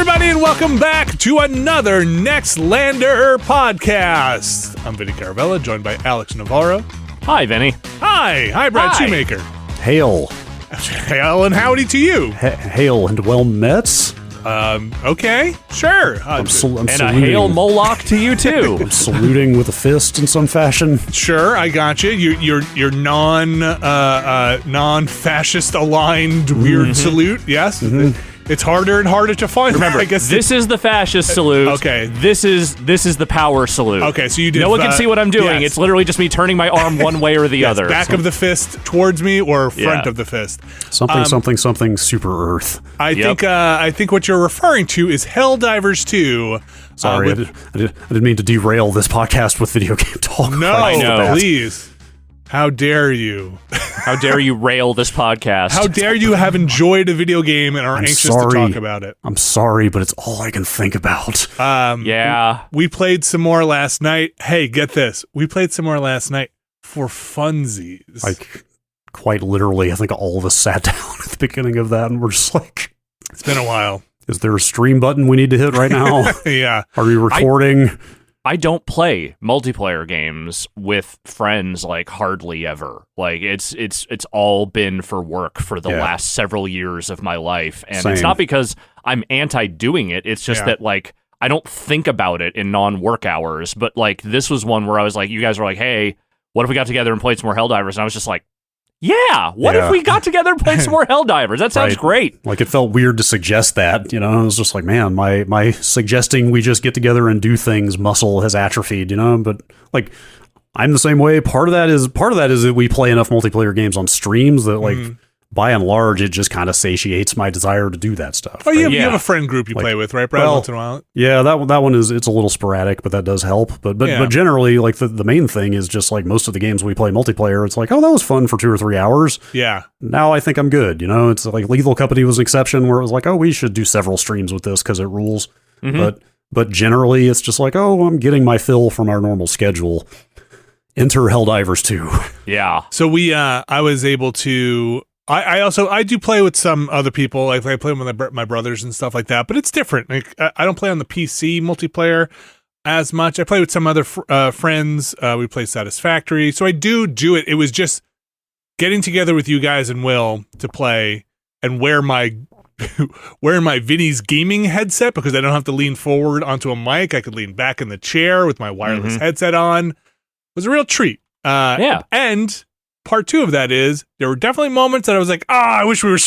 everybody, and welcome back to another Nextlander podcast. I'm Vinny Caravella, joined by Alex Navarro. Hi, Vinny. Hi, Brad Shoemaker. Hail. Hail and howdy to you. Hail and well met. Okay, sure. I'm And saluting. a hail Moloch to you, too. I'm saluting with a fist in some fashion. Sure, I got you. Your non-fascist aligned weird salute. Yes. It's harder and harder to find. Remember, I guess this is the fascist salute. Okay. This is the power salute. Okay, so you did. No one can see what I'm doing. Yes. It's literally just me turning my arm one way or the other. Back of the fist towards me or front of the fist. Something super Earth. I think what you're referring to is Helldivers 2. Sorry, I didn't mean to derail this podcast with video game talk. No, I know. please. How dare you? How dare you rail this podcast? How dare you have enjoyed a video game and are anxious to talk about it? I'm sorry, but it's all I can think about. Yeah. We played some more last night. Hey, get this. We played some more last night for funsies. Like, quite literally, I think all of us sat down at the beginning of that and we're just like... It's been a while. Is there a stream button we need to hit right now? Yeah. Are we recording? I don't play multiplayer games with friends like hardly ever. Like it's all been for work for the last several years of my life. And Same. It's not because I'm anti doing it. It's just that like I don't think about it in non-work hours. But like this was one where I was like, you guys were like, hey, what if we got together and played some more Helldivers? And I was just like, what if we got together and played some more Helldivers? That sounds great. Like, it felt weird to suggest that, you know? I was just like, man, my suggesting we just get together and do things muscle has atrophied, you know? But, like, I'm the same way. Part of that is that we play enough multiplayer games on streams that, like, by and large, it just kind of satiates my desire to do that stuff. Oh, you have a friend group you play with, right, Brad? Once in a while. Yeah, that one it's a little sporadic, but that does help. But generally, like the main thing is just like most of the games we play multiplayer. It's like, oh, that was fun for 2 or 3 hours. Yeah. Now I think I'm good. You know, it's like Lethal Company was an exception where it was like, oh, we should do several streams with this because it rules. But generally, it's just like, oh, I'm getting my fill from our normal schedule. Enter Helldivers 2. Yeah. So I was able to. I do play with some other people. Like I play with my brothers and stuff like that, but it's different. Like I don't play on the PC multiplayer as much. I play with some other friends. We play Satisfactory, so I do it. It was just getting together with you guys and Will to play and wear my Vinny's gaming headset because I don't have to lean forward onto a mic. I could lean back in the chair with my wireless headset on. It was a real treat. And part 2 of that is there were definitely moments that I was like, I wish we were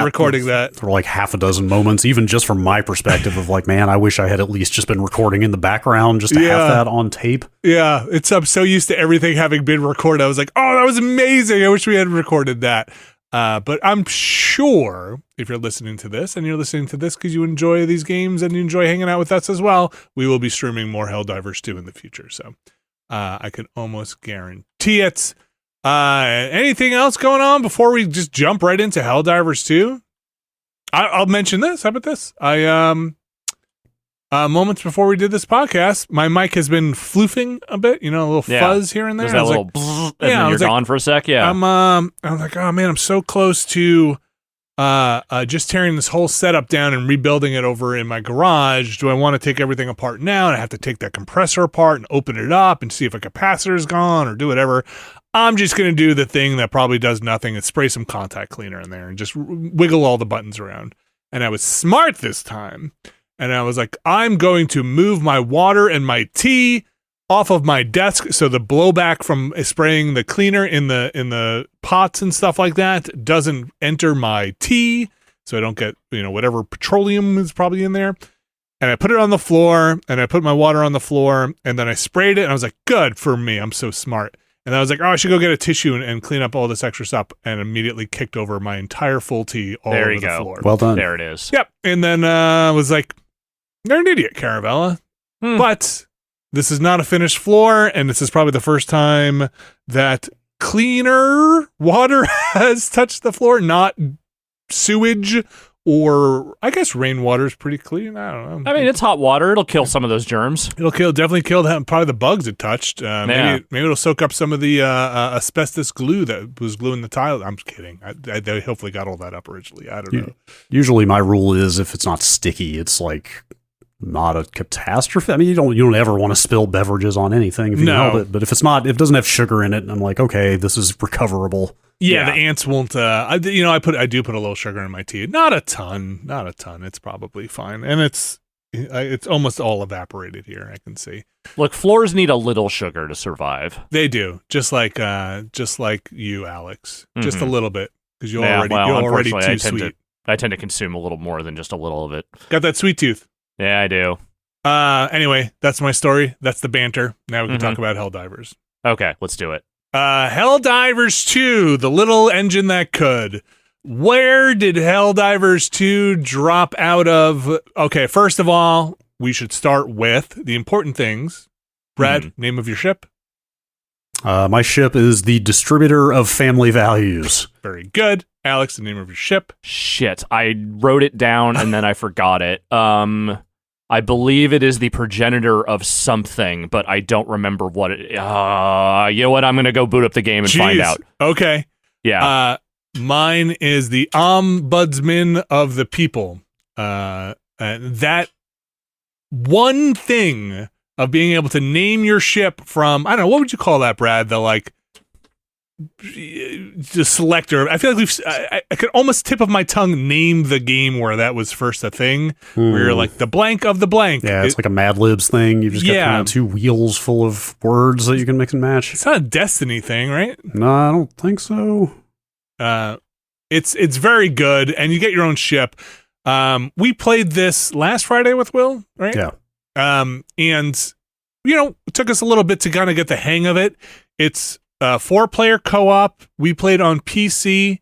recording that. There were like half a dozen moments, even just from my perspective of like, man, I wish I had at least just been recording in the background just to have that on tape. Yeah, I'm so used to everything having been recorded. I was like, oh, that was amazing. I wish we had recorded that. But I'm sure if you're listening to this and you're listening to this because you enjoy these games and you enjoy hanging out with us as well, we will be streaming more Helldivers 2 in the future. So I can almost guarantee it. Anything else going on before we just jump right into Helldivers 2? I'll mention this. How about this? Moments before we did this podcast, my mic has been floofing a bit, a little fuzz here and there. There's that little bzzz, and then you're gone for a sec. Yeah. I'm like, oh man, I'm so close to just tearing this whole setup down and rebuilding it over in my garage. Do I want to take everything apart now? And I have to take that compressor apart and open it up and see if a capacitor is gone or do whatever. I'm just going to do the thing that probably does nothing and spray some contact cleaner in there and just wiggle all the buttons around. And I was smart this time. And I was like, I'm going to move my water and my tea off of my desk so the blowback from spraying the cleaner in the pots and stuff like that doesn't enter my tea, so I don't get whatever petroleum is probably in there. And I put it on the floor, and I put my water on the floor, and then I sprayed it, and I was like, good for me, I'm so smart. And I was like, oh, I should go get a tissue and clean up all this extra stuff, and immediately kicked over my entire full tea all over the floor. Well done. There it is. Yep. And then I was like, you're an idiot, Caravella. But this is not a finished floor, and this is probably the first time that cleaner water has touched the floor, not sewage or I guess rainwater is pretty clean. I don't know. I mean, it's hot water. It'll kill some of those germs. It'll definitely kill probably the bugs it touched. Maybe it'll soak up some of the asbestos glue that was gluing the tile. I'm just kidding. They hopefully got all that up originally. I don't know. Usually my rule is if it's not sticky, it's like not a catastrophe. I mean, you don't ever want to spill beverages on anything if you can help it. But if it's not, if it doesn't have sugar in it, I'm like, okay, this is recoverable. Yeah, the ants won't. I do put a little sugar in my tea. Not a ton. It's probably fine, and it's almost all evaporated here. I can see. Look, floors need a little sugar to survive. They do, just like you, Alex, just a little bit because you're already too sweet. I tend to consume a little more than just a little of it. Got that sweet tooth. Yeah, I do. Anyway, that's my story. That's the banter. Now we can talk about Helldivers. Okay, let's do it. Helldivers 2, the little engine that could. Where did Helldivers 2 drop out of? Okay, first of all, we should start with the important things. Brad, name of your ship? My ship is the Distributor of Family Values. Very good. Alex, the name of your ship? Shit, I wrote it down and then I forgot it. I believe it is the progenitor of something, but I don't remember what it. You know what? I'm going to go boot up the game and find out. Okay. Yeah. Mine is the Ombudsman of the People. That one thing of being able to name your ship from, I don't know, what would you call that, Brad? The selector. I feel like I could almost tip of my tongue name the game where that was first a thing, where you're like the blank of the blank. Yeah, it's like a Mad Libs thing. You just got kind of two wheels full of words that you can mix and match. It's not a Destiny thing, right? No, I don't think so. It's very good, and you get your own ship. We played this last Friday with Will, right? Yeah. And it took us a little bit to kind of get the hang of it. It's 4-player co-op. We played on PC.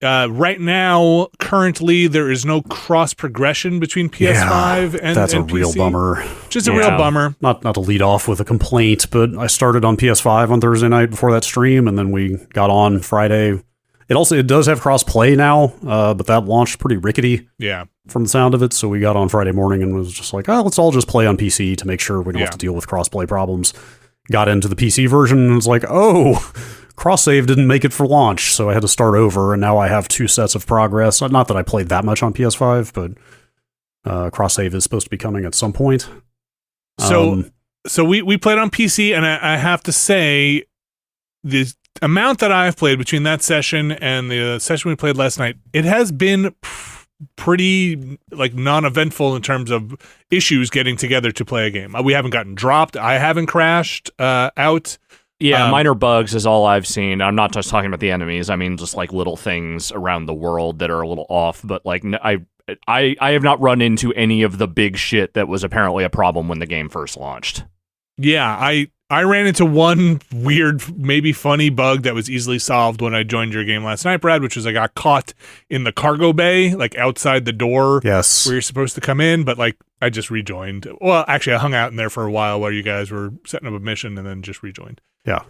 Right now, currently, there is no cross progression between PS5 and that's and a real PC. bummer. Just a real bummer. Not to lead off with a complaint, but I started on PS5 on Thursday night before that stream, and then we got on Friday. It does have cross play now, but that launched pretty rickety. Yeah. From the sound of it, so we got on Friday morning and was just like, let's all just play on PC to make sure we don't have to deal with cross play problems. Got into the PC version and was like, cross save didn't make it for launch, so I had to start over, and now I have 2 sets of progress. Not that I played that much on PS5, but cross save is supposed to be coming at some point. So we played on PC, and I have to say, the amount that I've played between that session and the session we played last night, it has been pretty non-eventful in terms of issues getting together to play a game. We haven't gotten dropped. I haven't crashed out. Yeah, minor bugs is all I've seen. I'm not just talking about the enemies. I mean, just like little things around the world that are a little off. But I have not run into any of the big shit that was apparently a problem when the game first launched. Yeah, I ran into one weird, maybe funny bug that was easily solved when I joined your game last night, Brad, which was I got caught in the cargo bay, outside the door where you're supposed to come in, but I just rejoined. Well, actually, I hung out in there for a while while you guys were setting up a mission and then just rejoined. Yeah.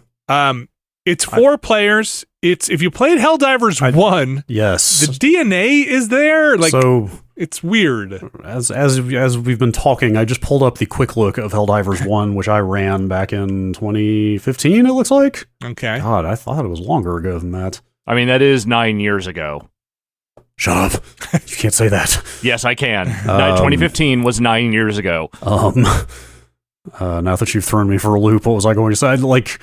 It's 4 players. It's if you played Helldivers 1, yes, the DNA is there. It's weird. As we've been talking, I just pulled up the quick look of Helldivers 1, which I ran back in 2015, it looks like. Okay. God, I thought it was longer ago than that. I mean, that is 9 years ago. Shut up. You can't say that. Yes, I can. 2015 was 9 years ago. Now that you've thrown me for a loop, what was I going to say?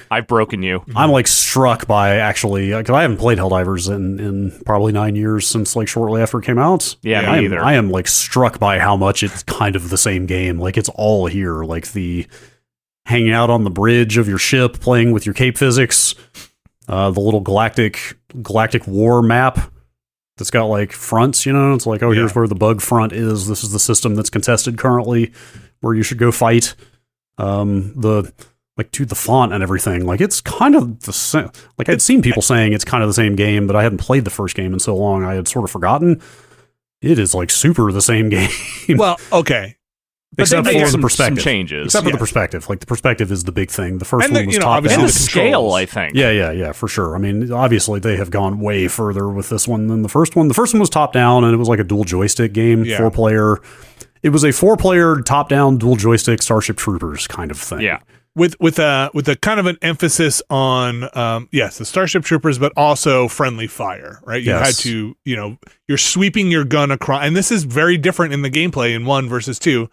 I've broken you. I'm struck by actually, because I haven't played Helldivers in probably 9 years since shortly after it came out. Yeah, me either. I am struck by how much it's kind of the same game. It's all here. The hanging out on the bridge of your ship, playing with your cape physics, the little galactic war map that's got fronts. It's here's where the bug front is. This is the system that's contested currently, where you should go fight. The font and everything, it's kind of the same. I'd seen people saying it's kind of the same game, but I hadn't played the first game in so long I had sort of forgotten. It is super the same game. Well, okay. Except they for made the some perspective. changes. Except for the perspective. Like, the perspective is the big thing. The first And one was top obviously down. And the scale, I think. Yeah, for sure. I mean, obviously they have gone way further with this one than the first one. The first one was top down, and it was like a dual joystick game, 4-player. It was a 4-player top down dual joystick Starship Troopers kind of thing. Yeah. With a kind of an emphasis on the Starship Troopers, but also friendly fire, right? You had to, you're sweeping your gun across, and this is very different in the gameplay in 1 versus 2.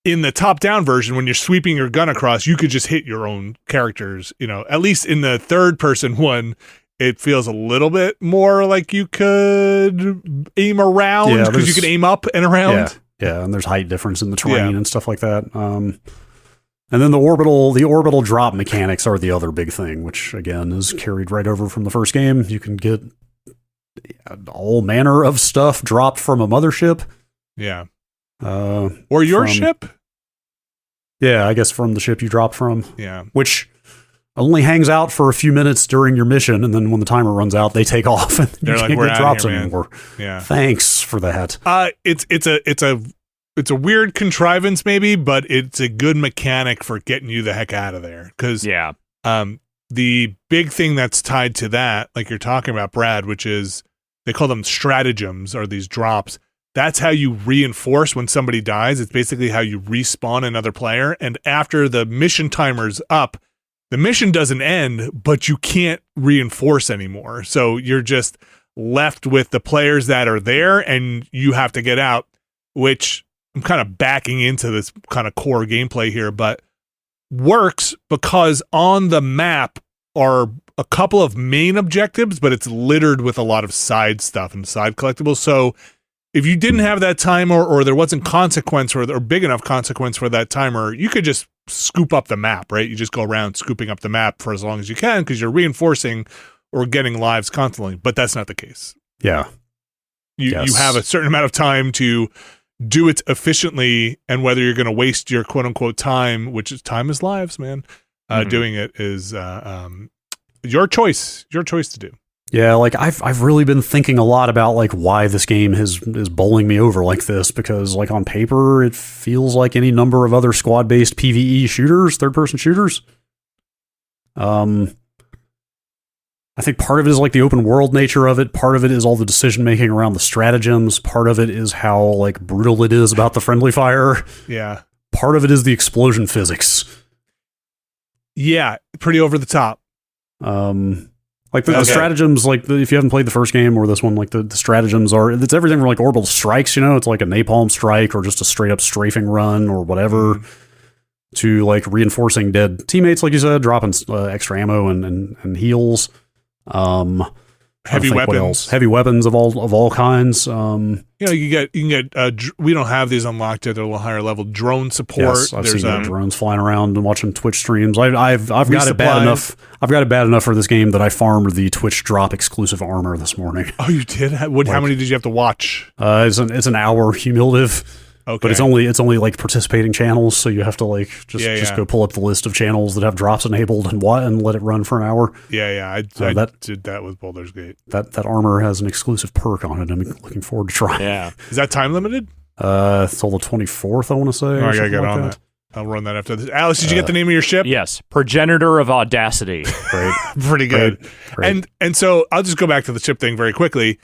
In the top-down version, when you're sweeping your gun across, you could just hit your own characters. At least in the third-person one, it feels a little bit more like you could aim around because you could aim up and around. Yeah, and there's height difference in the terrain and stuff like that. And then the orbital drop mechanics are the other big thing, which again is carried right over from the first game. You can get all manner of stuff dropped from a mothership. Yeah. Or your ship? Yeah, I guess from the ship you dropped from. Yeah. Which only hangs out for a few minutes during your mission, and then when the timer runs out, they take off and they're you like, can't we're get out drops here, man. anymore. Yeah. Thanks for that. It's a weird contrivance maybe, but it's a good mechanic for getting you the heck out of there. Because the big thing that's tied to that, like you're talking about, Brad, which is they call them stratagems, or these drops. That's how you reinforce when somebody dies. It's basically how you respawn another player. And after the mission timer's up, the mission doesn't end, but you can't reinforce anymore. So you're just left with the players that are there, and you have to get out, which I'm kind of backing into this kind of core gameplay here, but works because on the map are a couple of main objectives, but it's littered with a lot of side stuff and side collectibles. So if you didn't have that timer, or there wasn't consequence or big enough consequence for that timer, you could just scoop up the map, right? You just go around scooping up the map for as long as you can because you're reinforcing or getting lives constantly. But that's not the case. Yeah. You have a certain amount of time to do it efficiently, and whether you're going to waste your quote unquote time, which is time is lives, man, doing it is your choice to do. Yeah, like I've really been thinking a lot about like why this game is bowling me over like this, because like on paper it feels like any number of other squad-based PvE shooters, third-person shooters. I think part of it is like the open world nature of it. Part of it is all the decision making around the stratagems. Part of it is how like brutal it is about the friendly fire. Yeah. Part of it is the explosion physics. Yeah, pretty over the top. Like the stratagems, like if you haven't played the first game or this one, like the stratagems it's everything from like orbital strikes, it's like a napalm strike or just a straight up strafing run or whatever, to like reinforcing dead teammates, like you said, dropping extra ammo and heals. Heavy weapons, heavy weapons of all kinds. You can get. We don't have these unlocked yet. They're a little higher level. Drone support. Yes, I've seen drones flying around and watching Twitch streams. I've got it bad enough. I've got it bad enough for this game that I farmed the Twitch drop exclusive armor this morning. Oh, you did? How many did you have to watch? It's an hour cumulative. Okay. But it's only like participating channels, so you have to like just go pull up the list of channels that have drops enabled and let it run for an hour. Yeah. I did that with Baldur's Gate. That armor has an exclusive perk on it. I'm looking forward to trying. Yeah. Is that time limited? Till the 24th, I want to say. Oh, I gotta get on that. I'll run that after this. Alice, did you get the name of your ship? Yes. Progenitor of Audacity. Great. Pretty good. Great. And so I'll just go back to the ship thing very quickly.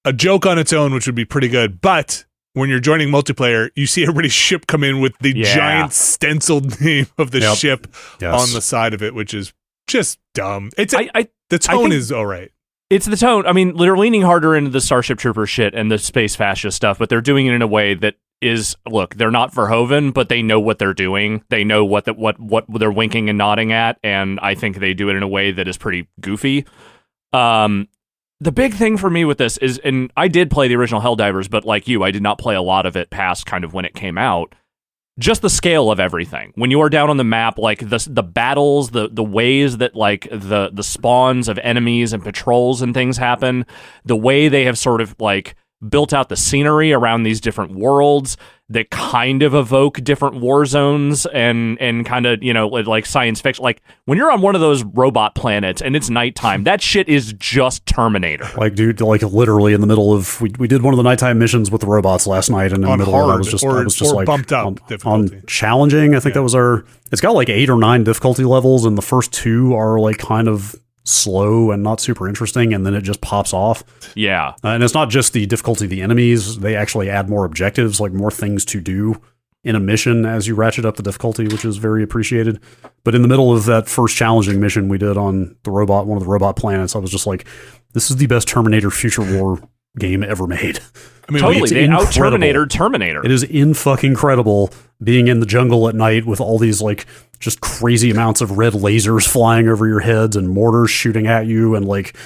A joke on its own, which would be pretty good, but when you're joining multiplayer, you see everybody's ship come in with the giant stenciled name of the ship on the side of it, which is just dumb. It's the tone is all right. It's the tone. I mean, they're leaning harder into the Starship Trooper shit and the space fascist stuff, but they're doing it in a way that is, look, they're not Verhoeven, but they know what they're doing. They know what they're winking and nodding at, and I think they do it in a way that is pretty goofy. The big thing for me with this is, and I did play the original Helldivers, but like you, I did not play a lot of it past kind of when it came out. Just the scale of everything. When you are down on the map, like the battles, the ways that like the spawns of enemies and patrols and things happen, the way they have sort of like built out the scenery around these different worlds that kind of evoke different war zones and kind of, you know, like science fiction. Like when you're on one of those robot planets and it's nighttime, that shit is just Terminator. Like, dude, like literally in the middle of we did one of the nighttime missions with the robots last night, and in the middle of it, I was just like bumped up on challenging. I think that was it's got like 8 or 9 difficulty levels, and the first 2 are like kind of slow and not super interesting, and then it just pops off. Yeah. And it's not just the difficulty of the enemies, they actually add more objectives, like more things to do in a mission as you ratchet up the difficulty, which is very appreciated. But in the middle of that first challenging mission we did on one of the robot planets, I was just like, this is the best Terminator Future War game ever made. I mean, totally, they out-Terminator Terminator. It is in-fucking credible being in the jungle at night with all these like just crazy amounts of red lasers flying over your heads and mortars shooting at you and like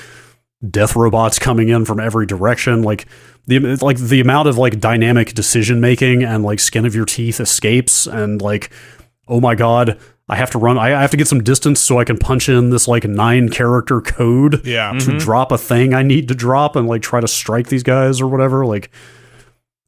death robots coming in from every direction. Like the amount of like dynamic decision making and like skin of your teeth escapes, and like, oh my god, I have to get some distance so I can punch in this like 9 character code to drop a thing I need to drop and like try to strike these guys or whatever. Like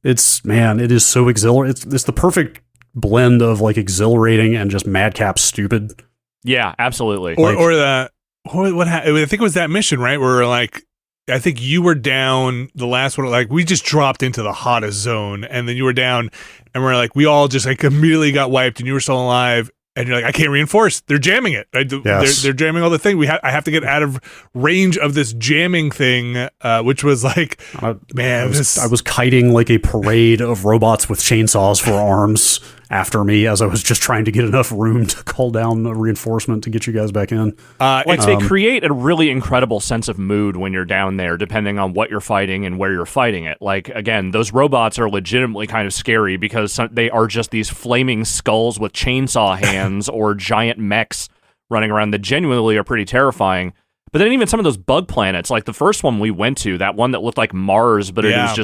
it is so exhilarating. It's the perfect blend of like exhilarating and just madcap stupid. Yeah, absolutely. I think it was that mission, right? Where like, I think you were down the last one, like we just dropped into the hottest zone, and then you were down, and we're like, we all just like immediately got wiped, and you were still alive. And you're like, I can't reinforce. They're jamming it. Yes. They're jamming all the thing. I have to get out of range of this jamming thing, which was like, I was kiting like a parade of robots with chainsaws for arms after me as I was just trying to get enough room to call down a reinforcement to get you guys back in. They create a really incredible sense of mood when you're down there, depending on what you're fighting and where you're fighting it. Like, again, those robots are legitimately kind of scary because they are just these flaming skulls with chainsaw hands or giant mechs running around that genuinely are pretty terrifying. But then even some of those bug planets, like the first one we went to, that one that looked like Mars, but it was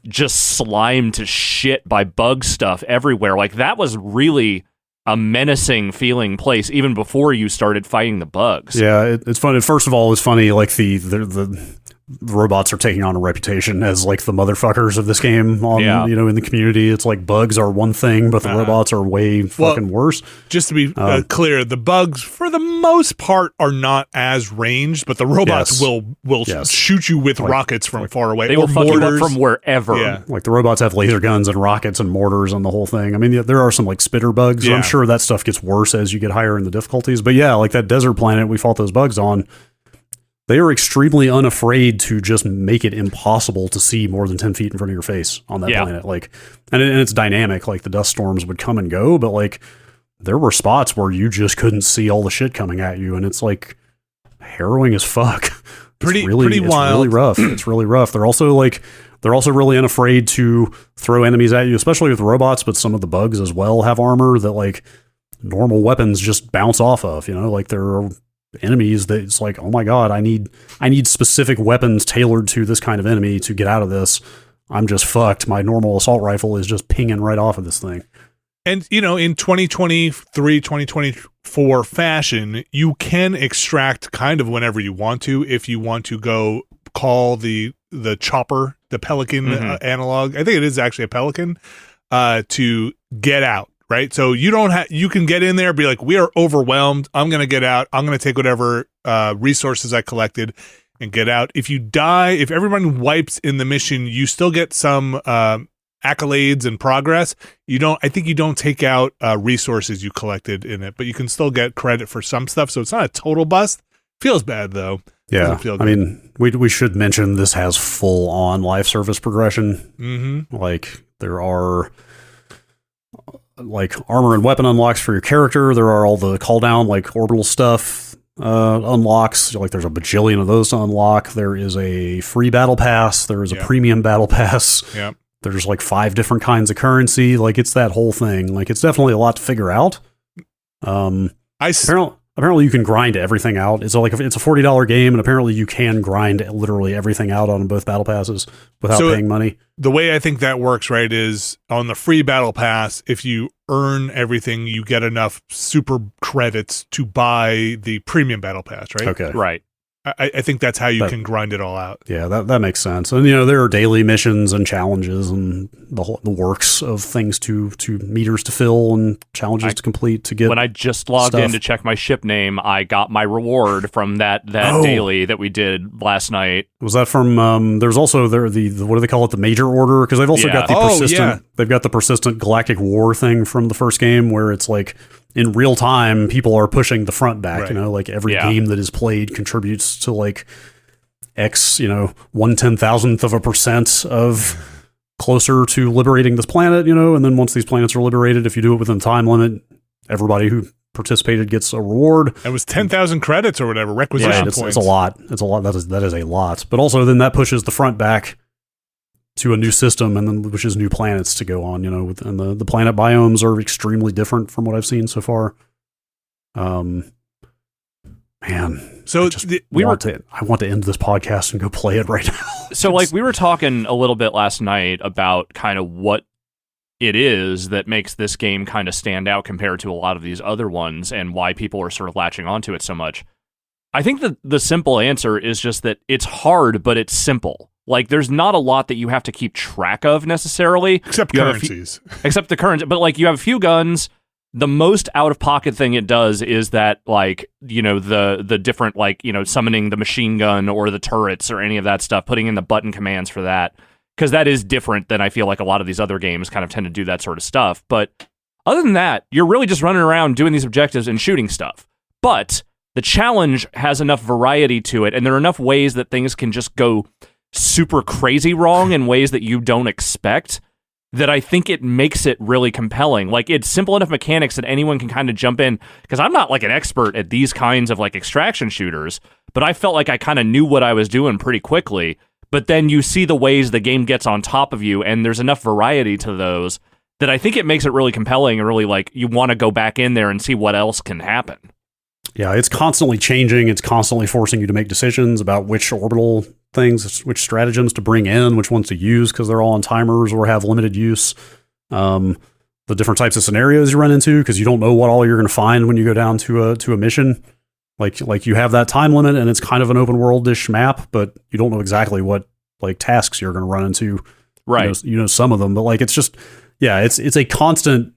just slimed to shit by bug stuff everywhere. Like that was really a menacing feeling place even before you started fighting the bugs. Yeah, it's funny. First of all, it's funny like the robots are taking on a reputation as like the motherfuckers of this game on in the community. It's like bugs are one thing, but the robots are way fucking worse. Just to be clear, the bugs for the most part are not as ranged, but the robots will shoot you with rockets from far away. They will fuck you up from wherever. Yeah. Like the robots have laser guns and rockets and mortars and the whole thing. I mean, there are some like spitter bugs. Yeah. I'm sure that stuff gets worse as you get higher in the difficulties. But yeah, like that desert planet we fought those bugs on, they are extremely unafraid to just make it impossible to see more than 10 feet in front of your face on that planet. Like, and it's dynamic. Like the dust storms would come and go, but like there were spots where you just couldn't see all the shit coming at you, and it's like harrowing as fuck. Pretty wild. It's really rough. It's really rough. They're also really unafraid to throw enemies at you, especially with robots. But some of the bugs as well have armor that like normal weapons just bounce off of. You know, like there are enemies that it's like, oh my god, I need specific weapons tailored to this kind of enemy to get out of this. I'm just fucked. My normal assault rifle is just pinging right off of this thing. And in 2023, 2024 fashion, you can extract kind of whenever you want to. If you want to go call the chopper, the pelican analog, I think it is actually a pelican, to get out. Right. So you can get in there, be like, we are overwhelmed. I'm going to get out. I'm going to take whatever resources I collected and get out. If you die, if everyone wipes in the mission, you still get some accolades and progress. I think you don't take out resources you collected in it, but you can still get credit for some stuff. So it's not a total bust. Feels bad though. Yeah. I mean, we should mention this has full on life service progression. Mm-hmm. Like there are like armor and weapon unlocks for your character. There are all the call down like orbital stuff unlocks. Like there's a bajillion of those to unlock. There is a free battle pass. There is a premium battle pass. Yeah. There's like 5 different kinds of currency. Like it's that whole thing. Like it's definitely a lot to figure out. Apparently you can grind everything out. It's a $40 game, and apparently you can grind literally everything out on both battle passes without paying money. The way I think that works, right, is on the free battle pass, if you earn everything, you get enough super credits to buy the premium battle pass, right? Okay. Right. I think that's how you can grind it all out. Yeah, that makes sense. And there are daily missions and challenges and the works of things to meters to fill and challenges to complete to get. When I just logged in to check my ship name, I got my reward from that daily that we did last night. Was that from? There's also the what do they call it? The major order, because they've also got the persistent. They've got the persistent galactic war thing from the first game, where it's like in real time people are pushing the front back. Right. Like every game that is played contributes to like X, 1/10,000th of a percent of closer to liberating this planet. And then once these planets are liberated, if you do it within time limit, everybody who participated gets a reward. It was 10,000 credits or whatever, requisition points. It's a lot. It's a lot. That is a lot. But also then that pushes the front back to a new system, and then which is new planets to go on. And the planet biomes are extremely different from what I've seen so far. Man, so I want to end this podcast and go play it right now. So like we were talking a little bit last night about kind of what it is that makes this game kind of stand out compared to a lot of these other ones, and why people are sort of latching onto it so much. I think that the simple answer is just that it's hard, but it's simple. Like, there's not a lot that you have to keep track of necessarily. Except currencies. Except the currency. But, like, you have a few guns. The most out-of-pocket thing it does is that, like, the different, like, summoning the machine gun or the turrets or any of that stuff, putting in the button commands for that. Because that is different than I feel like a lot of these other games kind of tend to do that sort of stuff. But other than that, you're really just running around doing these objectives and shooting stuff. But the challenge has enough variety to it, and there are enough ways that things can just go super crazy wrong in ways that you don't expect, that I think it makes it really compelling. Like, it's simple enough mechanics that anyone can kind of jump in, because I'm not like an expert at these kinds of like extraction shooters, but I felt like I kind of knew what I was doing pretty quickly. But then you see the ways the game gets on top of you, and there's enough variety to those that I think it makes it really compelling, and really like you want to go back in there and see what else can happen. Yeah, it's constantly changing. It's constantly forcing you to make decisions about which orbital things, which stratagems to bring in, which ones to use, because they're all on timers or have limited use. The different types of scenarios you run into, because you don't know what all you're going to find when you go down to a mission. Like you have that time limit, and it's kind of an open world-ish map, but you don't know exactly what like tasks you're going to run into. Right. Some of them, but like it's just it's a constant,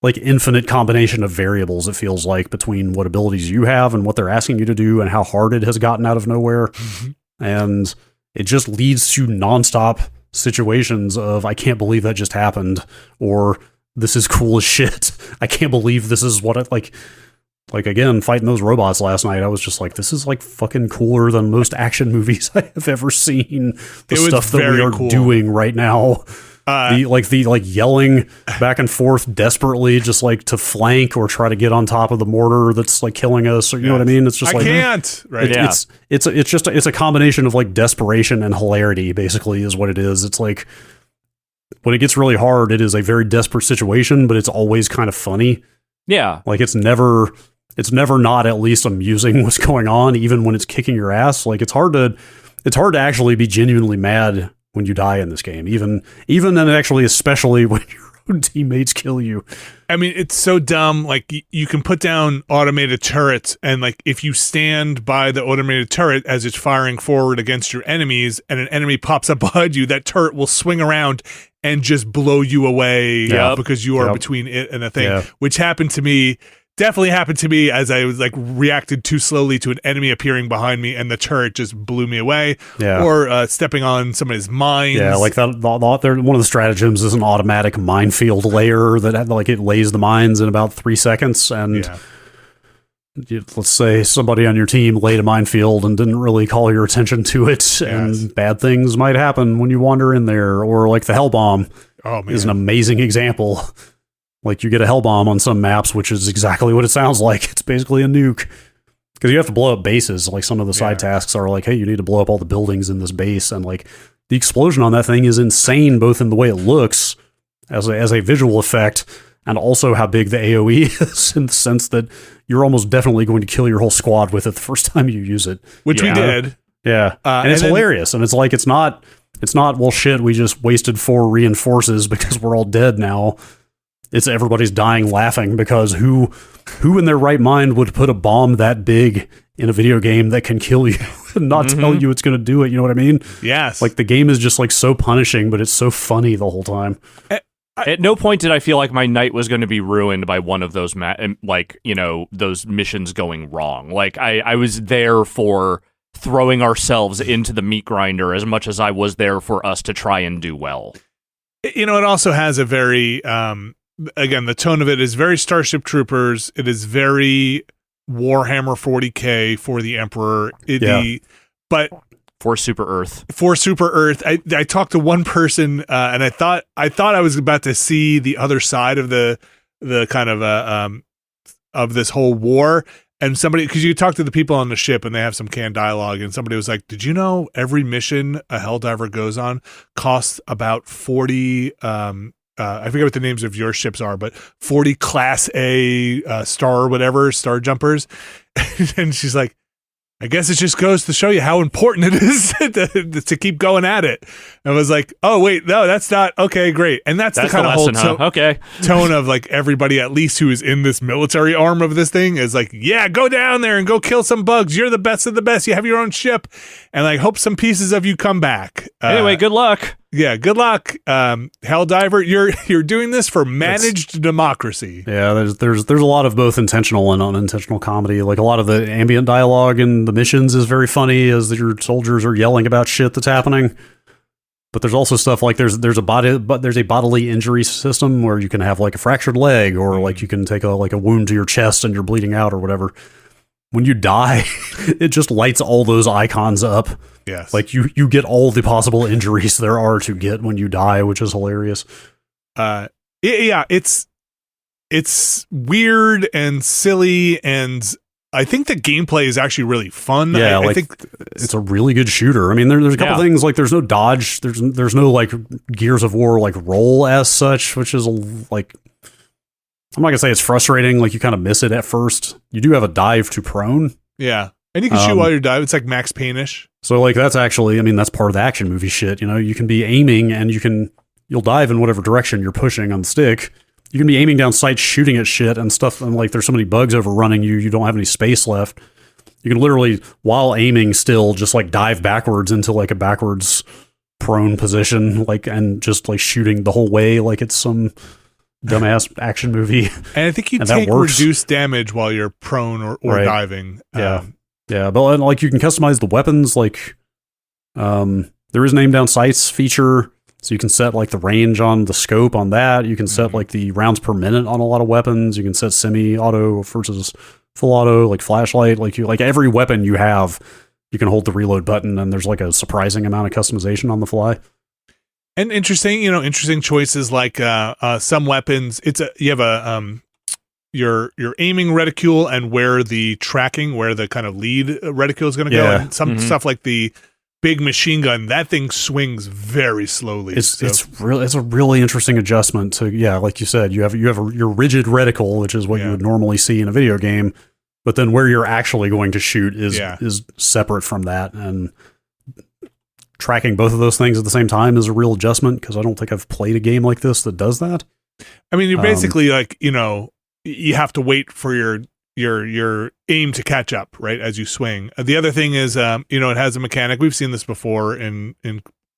like, infinite combination of variables, it feels like, between what abilities you have and what they're asking you to do and how hard it has gotten out of nowhere. Mm-hmm. And it just leads to nonstop situations of, I can't believe that just happened, or this is cool as shit. I can't believe this is what it, like again, fighting those robots last night, I was just like, this is like fucking cooler than most action movies I have ever seen. The stuff that we are doing right now. The yelling back and forth desperately, just like to flank or try to get on top of the mortar that's like killing us, or you know what I mean? It's just I can't. Right? It's a combination of like desperation and hilarity, basically, is what it is. It's like when it gets really hard, it is a very desperate situation, but it's always kind of funny. Yeah, like it's never not at least amusing what's going on, even when it's kicking your ass. Like it's hard to actually be genuinely mad when you die in this game, even and actually especially when your own teammates kill you. I mean, it's so dumb. Like, you can put down automated turrets, and like if you stand by the automated turret as it's firing forward against your enemies, and an enemy pops up behind you, that turret will swing around and just blow you away because you are between it and a thing, which definitely happened to me as I was like reacted too slowly to an enemy appearing behind me, and the turret just blew me away. Yeah. Or stepping on somebody's mines. Yeah, like that. One of the stratagems is an automatic minefield layer that like it lays the mines in about 3 seconds, and let's say somebody on your team laid a minefield and didn't really call your attention to it, and bad things might happen when you wander in there. Or like the hell bomb is an amazing example. Like, you get a hell bomb on some maps, which is exactly what it sounds like. It's basically a nuke. Because you have to blow up bases. Like, some of the side tasks are like, hey, you need to blow up all the buildings in this base. And, like, the explosion on that thing is insane, both in the way it looks as a visual effect, and also how big the AoE is, in the sense that you're almost definitely going to kill your whole squad with it the first time you use it. Which we did. Yeah. And it's hilarious. And it's like, it's not, well, shit, we just wasted 4 reinforces because we're all dead now. It's everybody's dying laughing, because who in their right mind would put a bomb that big in a video game that can kill you and not tell you it's going to do it. You know what I mean? Yes. Like the game is just like so punishing, but it's so funny the whole time. At no point did I feel like my night was going to be ruined by one of those, those missions going wrong. Like I was there for throwing ourselves into the meat grinder as much as I was there for us to try and do well. It also has a very, again, the tone of it is very Starship Troopers. It is very Warhammer 40K for the Emperor. But for Super Earth. I talked to one person, and I thought I was about to see the other side of the kind of this whole war. And somebody, because you talk to the people on the ship and they have some canned dialogue, and somebody was like, "Did you know every mission a Helldiver goes on costs about 40? I forget what the names of your ships are, but 40 Class A star jumpers." And she's like, "I guess it just goes to show you how important it is to keep going at it." And I was like, "Oh wait, no, that's not okay. Great." And that's the kind of whole tone of like everybody, at least who is in this military arm of this thing, is like, "Yeah, go down there and go kill some bugs. You're the best of the best. You have your own ship, and like hope some pieces of you come back." Anyway, good luck. Yeah, good luck, Helldiver. You're doing this for managed democracy. Yeah, there's a lot of both intentional and unintentional comedy. Like a lot of the ambient dialogue in the missions is very funny as your soldiers are yelling about shit that's happening. But there's also stuff like there's a bodily injury system where you can have like a fractured leg, or like you can take a wound to your chest and you're bleeding out or whatever. When you die, it just lights all those icons up. Yes. Like you get all the possible injuries there are to get when you die, which is hilarious. It's weird and silly, and I think the gameplay is actually really fun. Yeah, I think it's a really good shooter. I mean, there's a couple things, like there's no dodge, there's no like Gears of War like roll as such, which is like, I'm not gonna say it's frustrating. Like you kind of miss it at first. You do have a dive to prone. Yeah, and you can shoot while you're diving. It's like Max Payne-ish. So like that's actually, I mean, that's part of the action movie shit. You know, you can be aiming and you'll dive in whatever direction you're pushing on the stick. You can be aiming down sights, shooting at shit and stuff, and like there's so many bugs overrunning you, you don't have any space left. You can literally, while aiming, still just like dive backwards into like a backwards prone position, like, and just like shooting the whole way like it's some dumbass action movie. And I think you take reduced damage while you're prone or right. diving. Yeah. But like you can customize the weapons. Like, there is an aim down sights feature. So you can set like the range on the scope on that. You can set like the rounds per minute on a lot of weapons. You can set semi-auto versus full auto, like flashlight. Like every weapon you have, you can hold the reload button, and there's like a surprising amount of customization on the fly. And interesting choices like some weapons. You have your aiming reticule and where the kind of lead reticule is going to go, and some stuff like the big machine gun, that thing swings very slowly. It's a really interesting adjustment to, like you said, you have your rigid reticle, which is what you would normally see in a video game, but then where you're actually going to shoot is separate from that, and tracking both of those things at the same time is a real adjustment, because I don't think I've played a game like this that does that. I mean, you're basically like, you have to wait for your aim to catch up, right, as you swing. The other thing is, it has a mechanic. We've seen this before in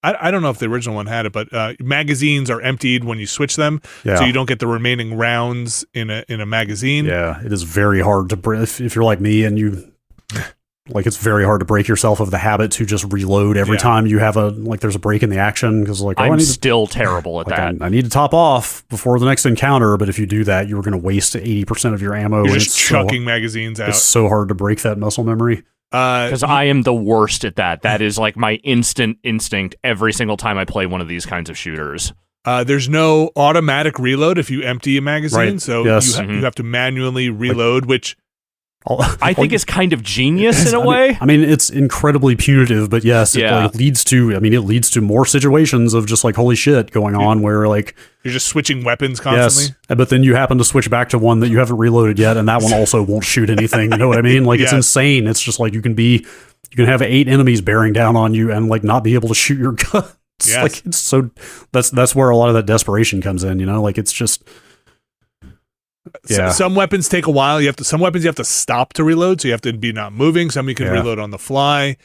I don't know if the original one had it, but magazines are emptied when you switch them, so you don't get the remaining rounds in a magazine. Yeah, it is very hard to if you're like me and you. Like, it's very hard to break yourself of the habit to just reload every time you have there's a break in the action, because like, I'm still terrible at that. I need to top off before the next encounter, but if you do that, you're going to waste 80% of your ammo. You're just chucking magazines out. It's so hard to break that muscle memory. Because I am the worst at that. That is like my instant instinct every single time I play one of these kinds of shooters. There's no automatic reload if you empty a magazine, right. So you have to manually reload, which I think is kind of genius in a way. I mean, it's incredibly punitive, but yes, it leads to more situations of just like, holy shit going on, where like you're just switching weapons constantly. Yes, but then you happen to switch back to one that you haven't reloaded yet, and that one also won't shoot anything. You know what I mean? Like, it's insane. It's just like you can have 8 enemies bearing down on you and like not be able to shoot your gun. Yes. Like, it's so that's where a lot of that desperation comes in. Like, it's just. Yeah. Some weapons take a while. Some weapons you have to stop to reload, so you have to be not moving. Some you can reload on the fly.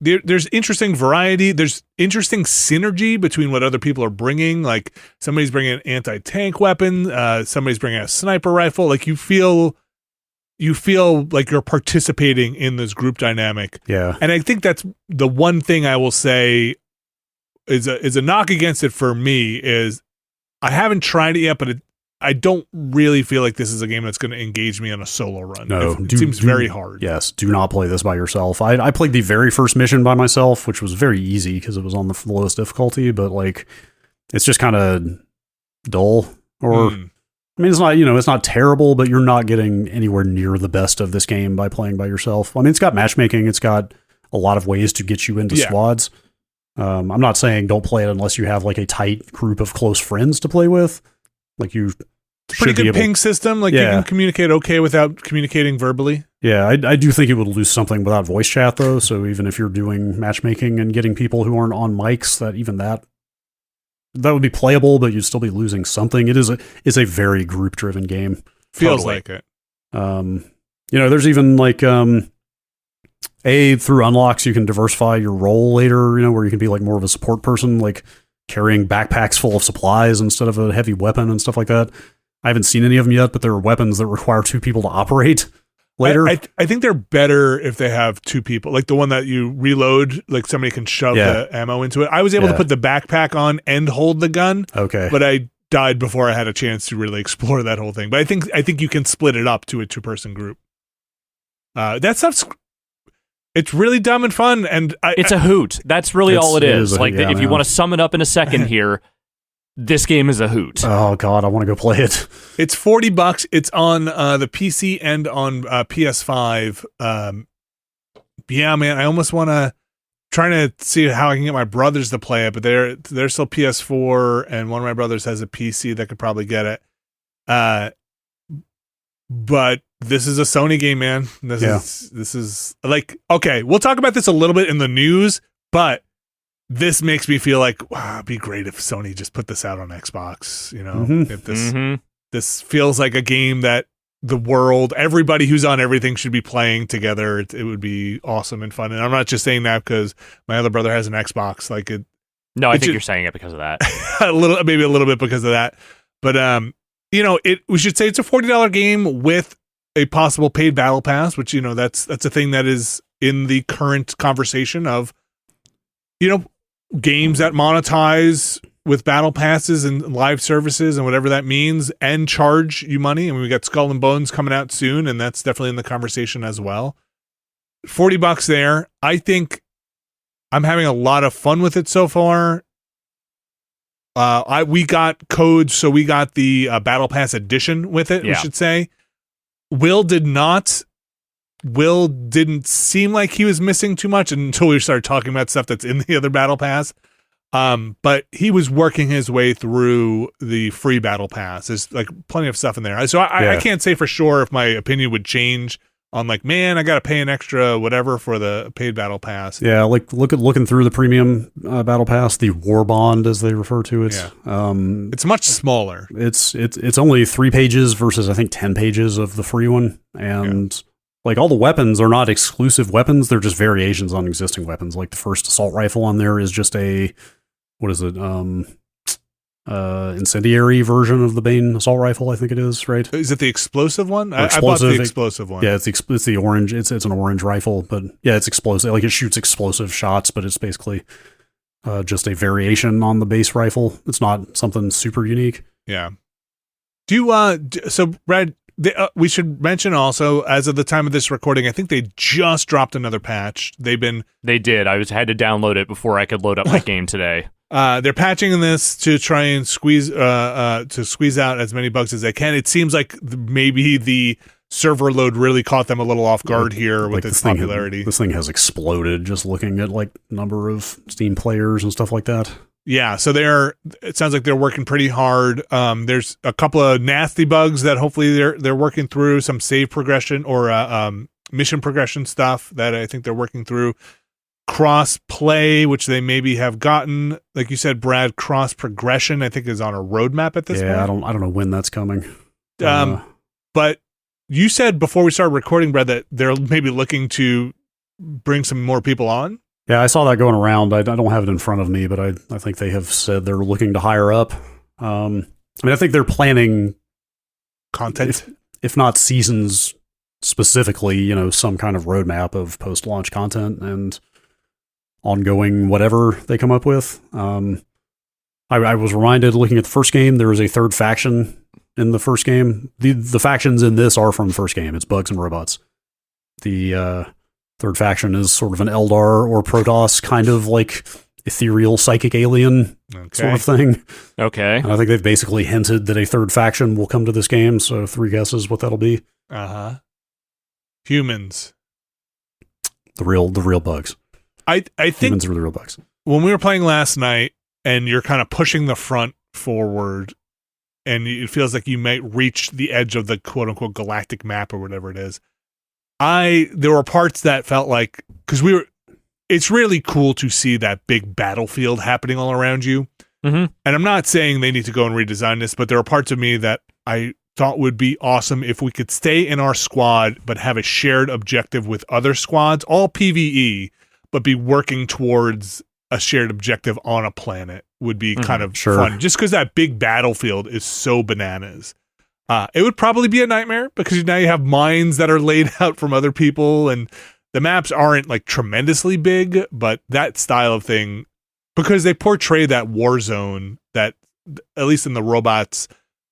There's interesting variety. There's interesting synergy between what other people are bringing. Like somebody's bringing an anti-tank weapon. Somebody's bringing a sniper rifle. Like you feel like you're participating in this group dynamic. Yeah. And I think that's the one thing I will say is a knock against it for me is I haven't tried it yet, but I don't really feel like this is a game that's going to engage me on a solo run. No, it seems very hard. Yes, do not play this by yourself. I played the very first mission by myself, which was very easy because it was on the lowest difficulty, but like it's just kind of dull. Or I mean, it's not, it's not terrible, but you're not getting anywhere near the best of this game by playing by yourself. I mean, it's got matchmaking. It's got a lot of ways to get you into squads. I'm not saying don't play it unless you have like a tight group of close friends to play with. Like you pretty good ping system. Like you can communicate okay without communicating verbally. Yeah, I do think it would lose something without voice chat though. So even if you're doing matchmaking and getting people who aren't on mics, that would be playable, but you'd still be losing something. It's a very group driven game. Feels like it. There's even like through unlocks you can diversify your role later. Where you can be like more of a support person, like carrying backpacks full of supplies instead of a heavy weapon and stuff like that. I haven't seen any of them yet, but there are weapons that require two people to operate later. I think they're better if they have two people. Like the one that you reload, like somebody can shove the ammo into it. I was able to put the backpack on and hold the gun. Okay. But I died before I had a chance to really explore that whole thing. But I think you can split it up to a 2-person group. That stuff's it's really dumb and fun, and it's a hoot. That's really all it is. If you want to sum it up in a second here, this game is a hoot. Oh god, I want to go play it. It's $40. It's on the PC and on PS5. Yeah, man, I almost want to trying to see how I can get my brothers to play it, but they're still PS4, and one of my brothers has a PC that could probably get it. But this is a Sony game, man. This is like, okay, we'll talk about this a little bit in the news, but this makes me feel like, wow, it'd be great if Sony just put this out on Xbox, if this feels like a game that the world, everybody who's on everything should be playing together. It would be awesome and fun. And I'm not just saying that because my other brother has an Xbox. No, I think you're saying it because of that. Maybe a little bit because of that. But, we should say it's a $40 game with a possible paid battle pass, which, that's a thing that is in the current conversation of, games that monetize with battle passes and live services and whatever that means and charge you money. I mean, we got Skull and Bones coming out soon, and that's definitely in the conversation as well. $40 there. I think I'm having a lot of fun with it so far. We got codes, so we got the Battle Pass edition with it, we should say. Will didn't seem like he was missing too much until we started talking about stuff that's in the other Battle Pass. But he was working his way through the free Battle Pass. There's like plenty of stuff in there. So I can't say for sure if my opinion would change on like, man, I got to pay an extra whatever for the paid Battle Pass. Yeah, like looking through the premium Battle Pass, the War Bond as they refer to it. Yeah. It's much smaller. It's only 3 pages versus I think 10 pages of the free one, and like all the weapons are not exclusive weapons; they're just variations on existing weapons. Like the first assault rifle on there is just a incendiary version of the Bane assault rifle, I think it is, right? Is it the explosive one? I bought the explosive one. Yeah, it's the orange. It's an orange rifle, but yeah, it's explosive. Like it shoots explosive shots, but it's basically just a variation on the base rifle. It's not something super unique. Yeah. So Brad, we should mention also, as of the time of this recording, I think they just dropped another patch. They did. I had to download it before I could load up my game today. They're patching this to try and squeeze out as many bugs as they can. It seems like maybe the server load really caught them a little off guard here with its popularity. This thing has exploded just looking at like number of Steam players and stuff like that. Yeah, so it sounds like they're working pretty hard. There's a couple of nasty bugs that hopefully they're working through, some save progression or mission progression stuff that I think they're working through. Cross play, which they maybe have gotten, like you said, Brad. Cross progression, I think, is on a roadmap at this point. Yeah, I don't know when that's coming. But you said before we started recording, Brad, that they're maybe looking to bring some more people on. Yeah, I saw that going around. I don't have it in front of me, but I think they have said they're looking to hire up. I mean, I think they're planning Content. If not seasons specifically, you know, some kind of roadmap of post-launch content and ongoing whatever they come up with. I was reminded, looking at the first game, there was a third faction in the first game. The factions in this are from the first game. It's bugs and robots. The third faction is sort of an Eldar or Protoss kind of like ethereal psychic alien sort of thing. Okay. And I think they've basically hinted that a third faction will come to this game, so 3 guesses what that'll be. Humans. The real bugs. I think humans are the real bugs. When we were playing last night and you're kind of pushing the front forward and it feels like you might reach the edge of the quote unquote galactic map or whatever it is. There were parts that felt like, because it's really cool to see that big battlefield happening all around you. Mm-hmm. And I'm not saying they need to go and redesign this, but there are parts of me that I thought would be awesome if we could stay in our squad, but have a shared objective with other squads, all PvE, but be working towards a shared objective on a planet would be kind of fun. Just because that big battlefield is so bananas. It would probably be a nightmare because now you have mines that are laid out from other people and the maps aren't like tremendously big, but that style of thing, because they portray that war zone, that at least in the robots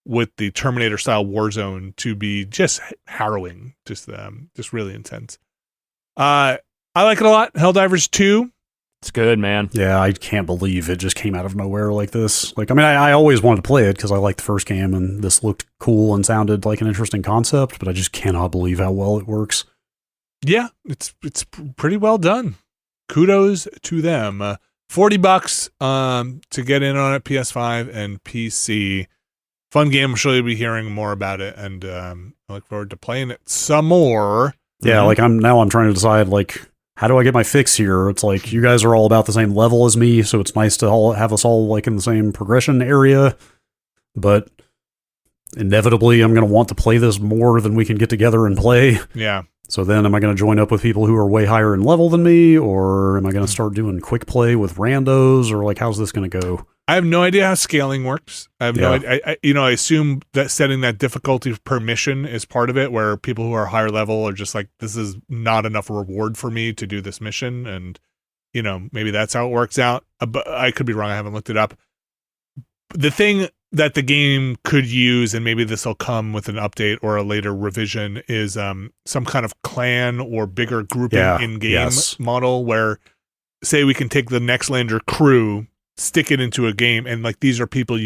with the Terminator style war zone, to be just harrowing, just really intense. I like it a lot. Helldivers 2. It's good, man. Yeah, I can't believe it just came out of nowhere like this. Like, I mean, I always wanted to play it because I liked the first game and this looked cool and sounded like an interesting concept, but I just cannot believe how well it works. Yeah, it's pretty well done. Kudos to them. $40 to get in on it, PS5 and PC. Fun game. I'm sure you'll be hearing more about it, and I look forward to playing it some more. Yeah, like I'm trying to decide, like, how do I get my fix here? It's like you guys are all about the same level as me, so it's nice to have us all like in the same progression area, but inevitably I'm going to want to play this more than we can get together and play. Yeah. So then am I going to join up with people who are way higher in level than me, or am I going to start doing quick play with randos, or like how's this going to go? I have no idea how scaling works. I have no idea. I assume that setting that difficulty per mission is part of it, where people who are higher level are just like, this is not enough reward for me to do this mission. And, maybe that's how it works out. But I could be wrong. I haven't looked it up. The thing that the game could use, and maybe this will come with an update or a later revision, is some kind of clan or bigger grouping in-game model where, say, we can take the Nextlander crew, stick it into a game, and like these are people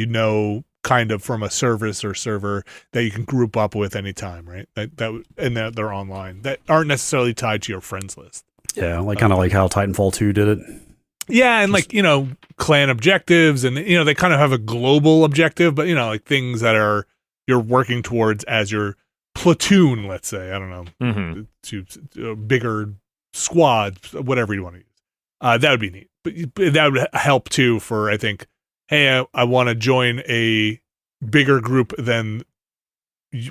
kind of from a service or server that you can group up with anytime, right? That they're online, that aren't necessarily tied to your friends list. Yeah, like kind of like how Titanfall 2 did it. Yeah, and like, clan objectives, and they kind of have a global objective, but like things that you're working towards as your platoon, let's say, I don't know, to bigger squads, whatever you want to use. That would be neat. But that would help too for, I think, hey, I want to join a bigger group than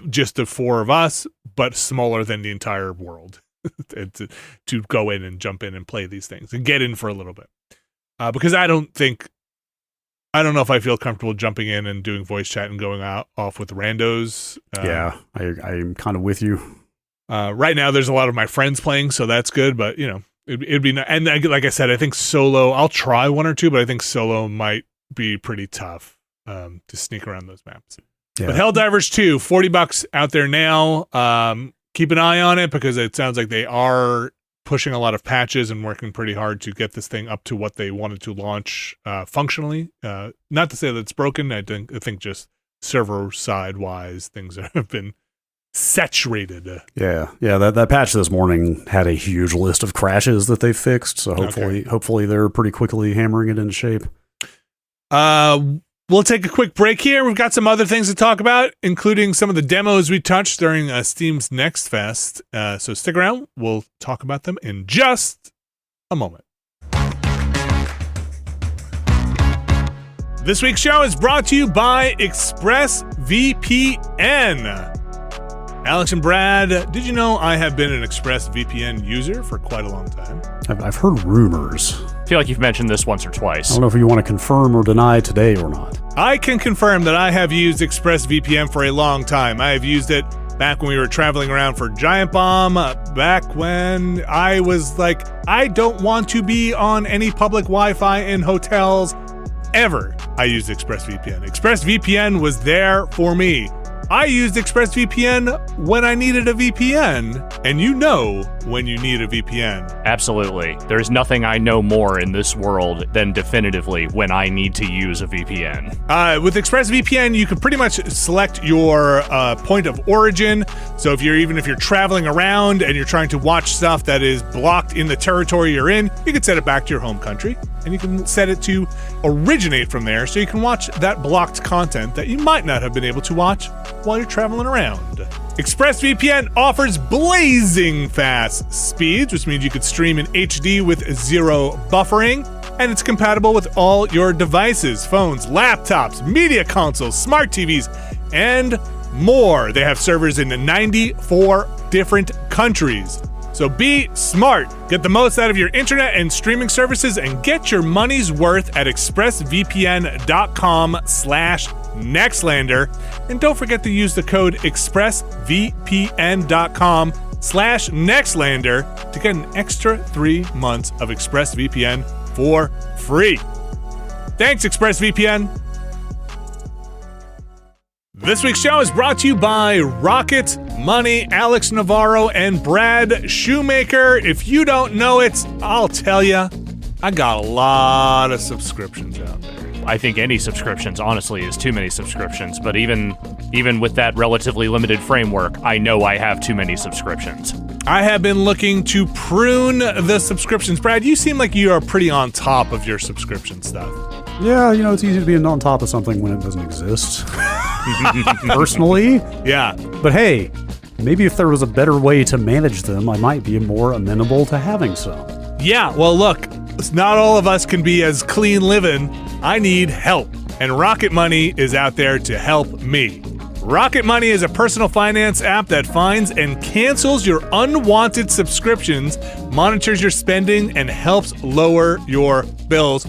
just the 4 of us, but smaller than the entire world to go in and jump in and play these things and get in for a little bit. Because I don't know if I feel comfortable jumping in and doing voice chat and going off with randos. Yeah, I'm kind of with you. Right now, there's a lot of my friends playing, so that's good, but it'd be nice. And like I said, I think solo, I'll try 1 or 2, but I think solo might be pretty tough to sneak around those maps. Yeah. But Helldivers 2, $40 out there now. Keep an eye on it because it sounds like they are pushing a lot of patches and working pretty hard to get this thing up to what they wanted to launch functionally. Not to say that it's broken. I think just server side wise, things have been saturated. Yeah. That patch this morning had a huge list of crashes that they fixed. So hopefully they're pretty quickly hammering it into shape. We'll take a quick break here. We've got some other things to talk about, including some of the demos we touched during Steam's Next Fest. So stick around. We'll talk about them in just a moment. This week's show is brought to you by ExpressVPN. Alex and Brad, did you know I have been an ExpressVPN user for quite a long time? I've heard rumors. I feel like you've mentioned this once or I twice. don't know if you want to confirm or deny today or not. I can confirm that I have used ExpressVPN for a long time. I have used it back when we were traveling around for Giant Bomb, back when I was like, I don't want to be on any public Wi-Fi in hotels ever. I used ExpressVPN. ExpressVPN was there for me. I used ExpressVPN when I needed a VPN, and you know when you need a VPN. Absolutely. There's nothing I know more in this world than definitively when I need to use a VPN. With ExpressVPN, you can pretty much select your point of origin. So if you're traveling around and you're trying to watch stuff that is blocked in the territory you're in, you can set it back to your home country, and you can set it to originate from there, so you can watch that blocked content that you might not have been able to watch while you're traveling around. ExpressVPN offers blazing fast speeds, which means you could stream in HD with zero buffering, and it's compatible with all your devices, phones, laptops, media consoles, smart TVs, and more. They have servers in 94 different countries. So be smart, get the most out of your internet and streaming services, and get your money's worth at expressvpn.com/Nextlander. And don't forget to use the code expressvpn.com/Nextlander to get an extra 3 months of ExpressVPN for free. Thanks, ExpressVPN. This week's show is brought to you by Rocket Money, Alex Navarro, and Brad Shoemaker. If you don't know it, I'll tell you, I got a lot of subscriptions out there. I think any subscriptions, honestly, is too many subscriptions. But even with that relatively limited framework, I know I have too many subscriptions. I have been looking to prune the subscriptions. Brad, you seem like you are pretty on top of your subscription stuff. Yeah, it's easy to be on top of something when it doesn't exist. Personally. Yeah. But hey, maybe if there was a better way to manage them, I might be more amenable to having some. Yeah, well, look, not all of us can be as clean living. I need help, and Rocket Money is out there to help me. Rocket Money is a personal finance app that finds and cancels your unwanted subscriptions, monitors your spending, and helps lower your bills.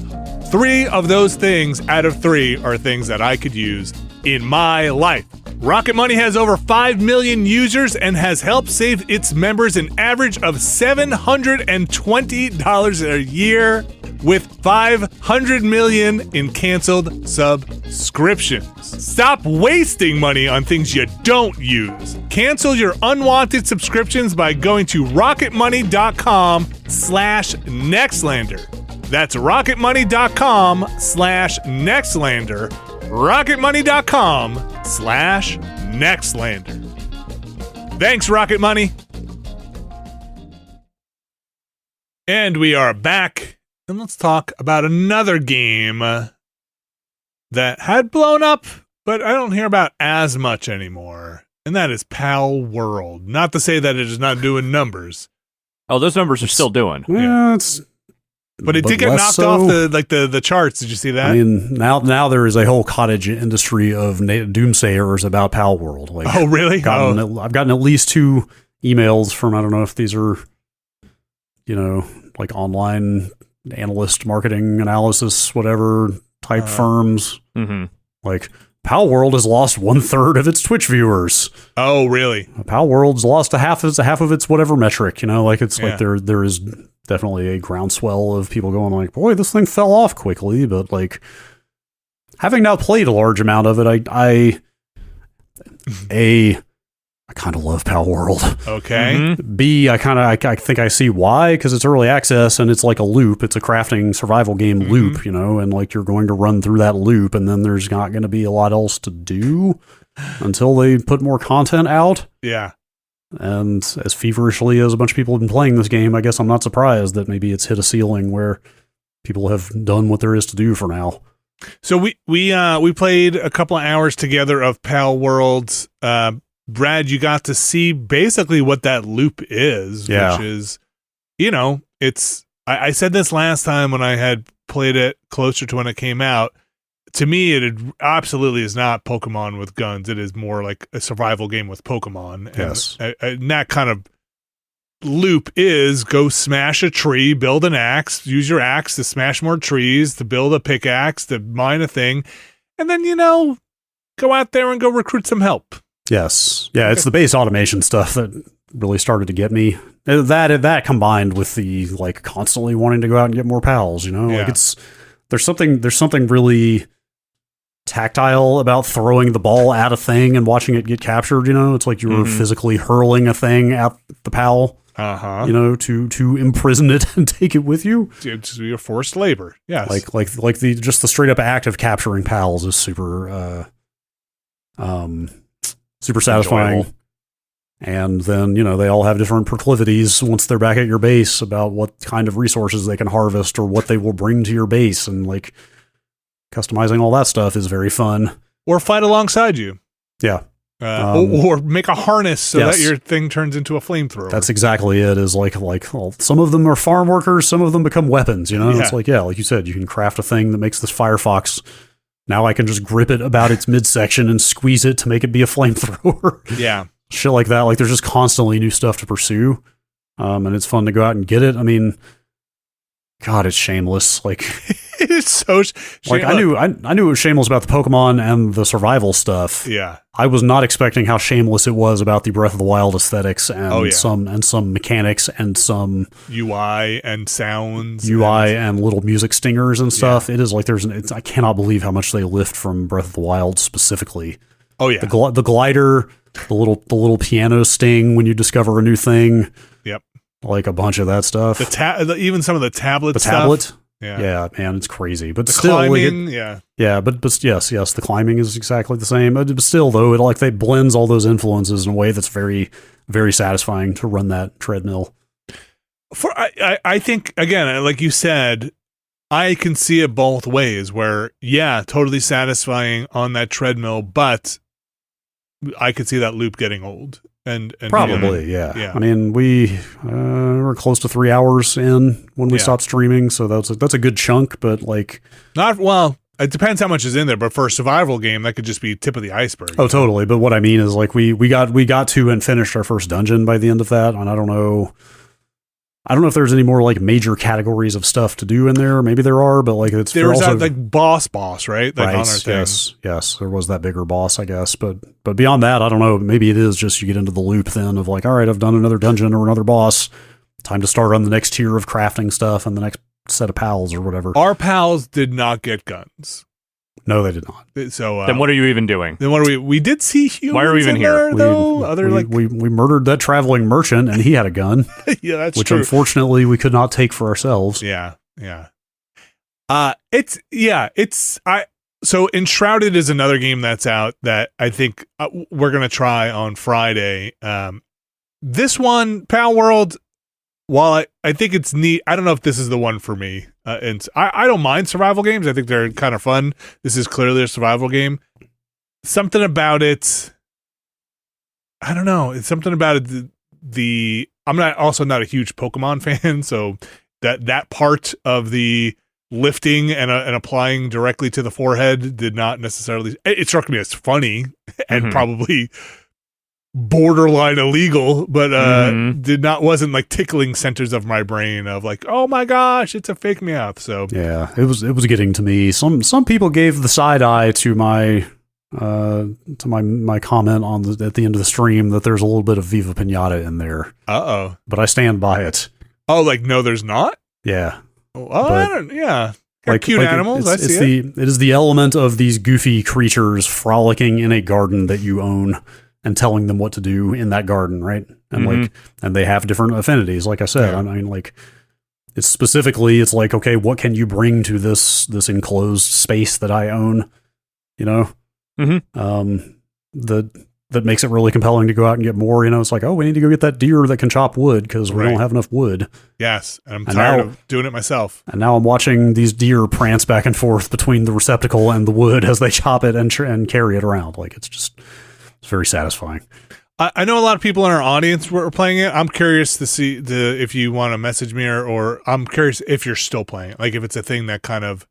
3 of those things out of 3 are things that I could use in my life. Rocket Money has over 5 million users and has helped save its members an average of $720 a year, with 500 million in canceled subscriptions. Stop wasting money on things you don't use. Cancel your unwanted subscriptions by going to rocketmoney.com/Nextlander. That's rocketmoney.com/Nextlander. rocketmoney.com/Nextlander. Thanks, Rocket Money. And we are back. And let's talk about another game that had blown up, but I don't hear about as much anymore. And that is Palworld. Not to say that it is not doing numbers. Oh, those numbers are still doing. Yeah, but it did get knocked off the charts. Did you see that? I mean, now there is a whole cottage industry of doomsayers about Palworld. Like, oh, really? I've gotten at least 2 emails from, I don't know if these are, like online analyst, marketing analysis, whatever type firms. Mm-hmm. Like, Palworld has lost 1/3 of its Twitch viewers. Oh, really? Palworld's lost a half of its whatever metric. Like like there is definitely a groundswell of people going like, boy, this thing fell off quickly. But like, having now played a large amount of it, I kind of love Palworld. Okay. Mm-hmm. B, I think I see why, because it's early access and it's like a loop. It's a crafting survival game loop, and like you're going to run through that loop, and then there's not going to be a lot else to do until they put more content out. Yeah. And as feverishly as a bunch of people have been playing this game, I guess I'm not surprised that maybe it's hit a ceiling where people have done what there is to do for now. So we played a couple of hours together of Palworld. Brad, you got to see basically what that loop is, which is, it's, I said this last time when I had played it closer to when it came out. to me, absolutely is not Pokemon with guns. It is more like a survival game with Pokemon. And, Yes. and that kind of loop is go smash a tree, build an axe, use your axe to smash more trees, to build a pickaxe, to mine a thing, and then, go out there and go recruit some help. Yes. Yeah, it's the base automation stuff that really started to get me. That combined with the like constantly wanting to go out and get more pals, Yeah. like there's something really tactile about throwing the ball at a thing and watching it get captured, it's like you were physically hurling a thing at the pal. To imprison it and take it with you. It's your forced labor. Yes. Like the just the straight up act of capturing pals is super super satisfying. Enjoyable. And then, they all have different proclivities once they're back at your base about what kind of resources they can harvest or what they will bring to your base, and like customizing all that stuff is very fun. Or fight alongside you. Yeah. Or make a harness so yes. that your thing turns into a flamethrower. That's exactly it. Is like well, some of them are farm workers, some of them become weapons. It's like like you said, you can craft a thing that makes this Firefox. Now I can just grip it about its midsection and squeeze it to make it be a flamethrower. Yeah, shit like that. Like there's just constantly new stuff to pursue, and it's fun to go out and get it. I mean, God, it's shameless. Like. It's so like I knew it was shameless about the Pokemon and the survival stuff. Yeah, I was not expecting how shameless it was about the Breath of the Wild aesthetics and some mechanics and some UI and sounds, and little music stingers and stuff. Yeah. It is like I cannot believe how much they lift from Breath of the Wild specifically. Oh yeah, the glider, the little piano sting when you discover a new thing. Yep, like a bunch of that stuff. Even some of the tablet. The stuff. tablet. Yeah, man, it's crazy, but the still, climbing, but yes, the climbing is exactly the same. But still, though, it blends all those influences in a way that's very, very satisfying to run that treadmill. I think again, like you said, I can see it both ways. Where totally satisfying on that treadmill, but I could see that loop getting old. And probably, yeah. I mean, we were close to 3 hours in when we stopped streaming, so that's a good chunk. But like, it depends how much is in there. But for a survival game, that could just be tip of the iceberg. Oh, totally. But what I mean is, like, we got to and finished our first dungeon by the end of that, and I don't know if there's any more like major categories of stuff to do in there. Maybe there are, but like there was that like boss, right? Like right. On our thing. Yes. There was that bigger boss, I guess. But beyond that, I don't know. Maybe it is just you get into the loop then of like, all right, I've done another dungeon or another boss. Time to start on the next tier of crafting stuff and the next set of pals or whatever. Our pals did not get guns. No, they did not. So then what are you even doing? Then what are we did see humans. Why are we even here? We murdered that traveling merchant and he had a gun. Yeah, that's which true. Unfortunately we could not take for ourselves. Yeah. So Enshrouded is another game that's out that I think we're gonna try on Friday. This one, Palworld, while I think it's neat, I don't know if this is the one for me. And I don't mind survival games. I think they're kind of fun. This is clearly a survival game. Something about it, I don't know. It's something about it. I'm not a huge Pokemon fan, so that part of the lifting and applying directly to the forehead did not necessarily. It struck me as funny and probably borderline illegal, but wasn't like tickling centers of my brain of like, oh my gosh, it's a fake Meowth. So yeah, it was getting to me. Some people gave the side eye to my comment at the end of the stream that there's a little bit of Viva Pinata in there. But I stand by it. Oh, like no, there's not. Yeah. I don't. Yeah. Like cute animals. It is the element of these goofy creatures frolicking in a garden that you own and telling them what to do in that garden, right? And and they have different affinities. Like I said, I mean, like it's like, okay, what can you bring to this enclosed space that I own? That makes it really compelling to go out and get more. It's like, oh, we need to go get that deer that can chop wood because we don't have enough wood. Yes, and I'm tired of doing it myself. And now I'm watching these deer prance back and forth between the receptacle and the wood as they chop it and carry it around. Like it's very satisfying. I know a lot of people in our audience were playing it. I'm curious to see if you want to message me or I'm curious if you're still playing it. Like if it's a thing that kind of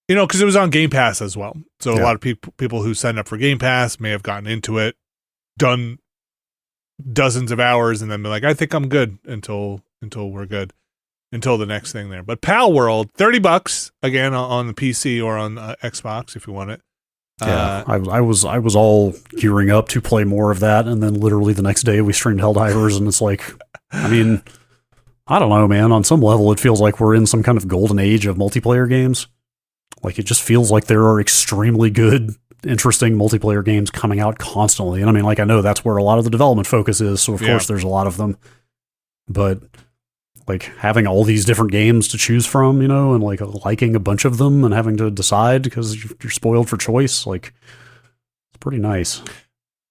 because it was on Game Pass as well. So a lot of people who signed up for Game Pass may have gotten into it, done dozens of hours, and then be like, I think I'm good until we're good, until the next thing there. But Palworld, $30 again on the PC or on Xbox if you want it. Yeah, I was all gearing up to play more of that, and then literally the next day we streamed Helldivers, and it's like, I mean, I don't know, man. On some level, it feels like we're in some kind of golden age of multiplayer games. Like, it just feels like there are extremely good, interesting multiplayer games coming out constantly. And I mean, like, I know that's where a lot of the development focus is, so of course there's a lot of them. But, like, having all these different games to choose from, and, like, liking a bunch of them and having to decide because you're spoiled for choice, like, it's pretty nice.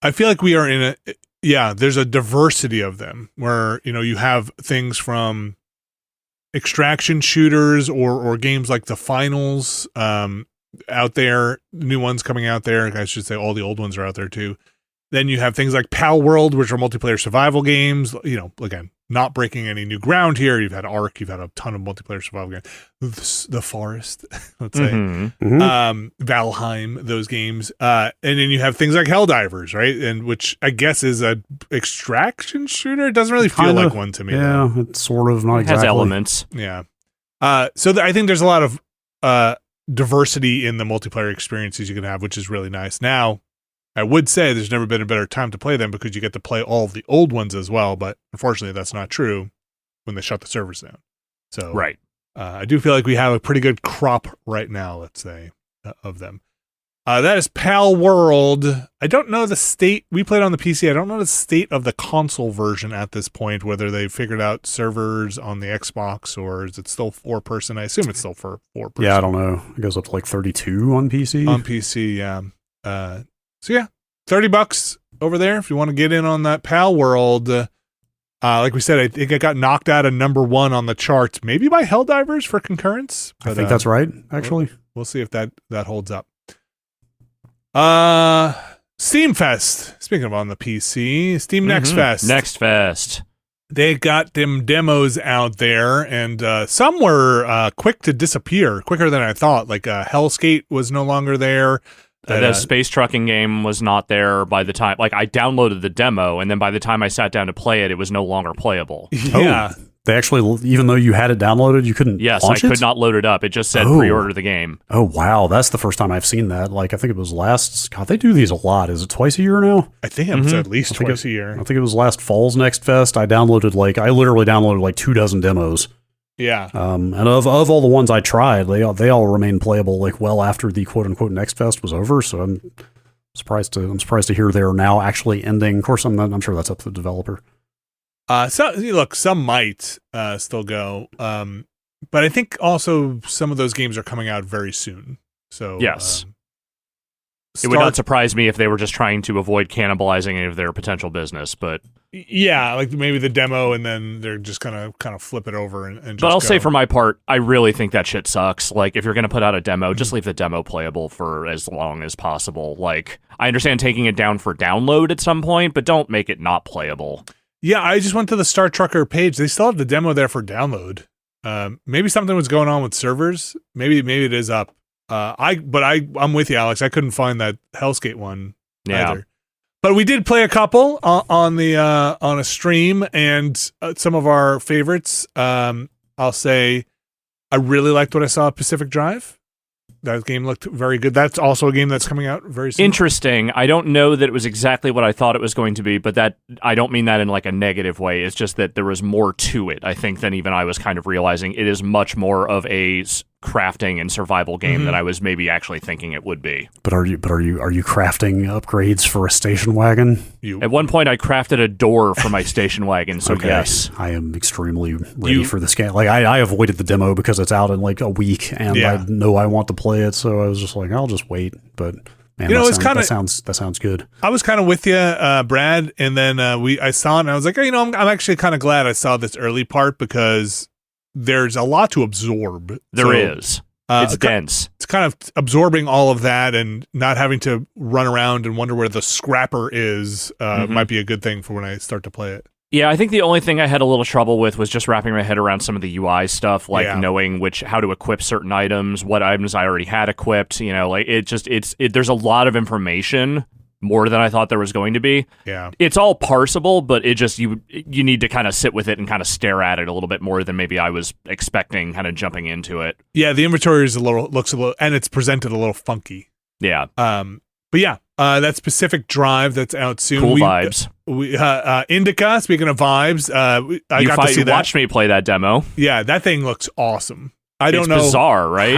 I feel like we are in there's a diversity of them where, you have things from extraction shooters or games like the Finals out there, new ones coming out there. I should say all the old ones are out there too. Then you have things like Palworld, which are multiplayer survival games, again, not breaking any new ground here. You've had Ark, you've had a ton of multiplayer survival games. The Forest, let's say. Valheim, those games. And then you have things like Helldivers, right? And which I guess is a extraction shooter. It doesn't really feel like one to me. Yeah, though. It's sort of not exactly. It has elements. Yeah. So I think there's a lot of diversity in the multiplayer experiences you can have, which is really nice. Now, I would say there's never been a better time to play them because you get to play all of the old ones as well, but unfortunately that's not true when they shut the servers down. So right. I do feel like we have a pretty good crop right now, let's say, of them. That is Palworld. I don't know the state. We played on the PC. I don't know the state of the console version at this point, whether they figured out servers on the Xbox or is it still 4-person? I assume it's still for 4-person. Yeah, I don't know. It goes up to like 32 on PC. On PC, yeah. So yeah, $30 over there if you want to get in on that Palworld. Like we said, I think it got knocked out of number 1 on the charts, maybe by Helldivers for concurrence. But, I think that's right, actually. We'll see if that holds up. Steam Fest. Speaking of on the PC, Steam Next Fest. Next Fest. They got them demos out there, and some were quick to disappear, quicker than I thought. Like Hellskate was no longer there. The space trucking game was not there by the time. Like, I downloaded the demo, and then by the time I sat down to play it, it was no longer playable. Yeah. They actually, even though you had it downloaded, you couldn't launch I could not load it up. It just said pre-order the game. Oh, wow. That's the first time I've seen that. Like, I think it was God, they do these a lot. Is it twice a year now? I think it's at least twice a year. I think it was last fall's Next Fest. I literally downloaded like 24 demos. Yeah. And of all the ones I tried, they all remain playable like well after the quote unquote Next Fest was over. So I'm surprised to hear they're now actually ending. Of course, I'm sure that's up to the developer. So look, some might still go, but I think also some of those games are coming out very soon. So yes, it would not surprise me if they were just trying to avoid cannibalizing any of their potential business. But yeah, like maybe the demo, and then they're just gonna kind of flip it over and just But I'll say for my part, I really think that shit sucks. Like, if you're gonna put out a demo, just leave the demo playable for as long as possible. Like, I understand taking it down for download at some point, but don't make it not playable. Yeah, I just went to the Star Trucker page. They still have the demo there for download. Maybe something was going on with servers. Maybe it is up. I'm with you, Alex. I couldn't find that Hellskate one either. But we did play a couple on a stream, and some of our favorites. I'll say I really liked what I saw at Pacific Drive. That game looked very good. That's also a game that's coming out very soon. Interesting. I don't know that it was exactly what I thought it was going to be, but that I don't mean that in like a negative way. It's just that there was more to it, I think, than even I was kind of realizing. It is much more of a crafting and survival game than I was maybe actually thinking it would be. But are you crafting upgrades for a station wagon? At one point, I crafted a door for my station wagon. So okay. Yes, I am extremely ready for this game. Like I avoided the demo because it's out in like a week, and I know I want to play it. So I was just like, I'll just wait. But man, that sounds good. I was kind of with you, Brad, and then I saw it, and I was like, I'm actually kind of glad I saw this early part because there's a lot to absorb. There is. It's dense. It's kind of absorbing all of that and not having to run around and wonder where the scrapper is might be a good thing for when I start to play it. Yeah, I think the only thing I had a little trouble with was just wrapping my head around some of the UI stuff, like knowing how to equip certain items, what items I already had equipped. Like there's a lot of information, more than I thought there was going to be. Yeah, it's all parsable, but it just you need to kind of sit with it and kind of stare at it a little bit more than maybe I was expecting, kind of jumping into it. Yeah, the inventory is looks a little, and it's presented a little funky. Yeah. But yeah, that specific drive that's out soon. Cool vibes. Indica. Speaking of vibes, I got to see that. You watched me play that demo. Yeah, that thing looks awesome. I don't know. It's bizarre, right?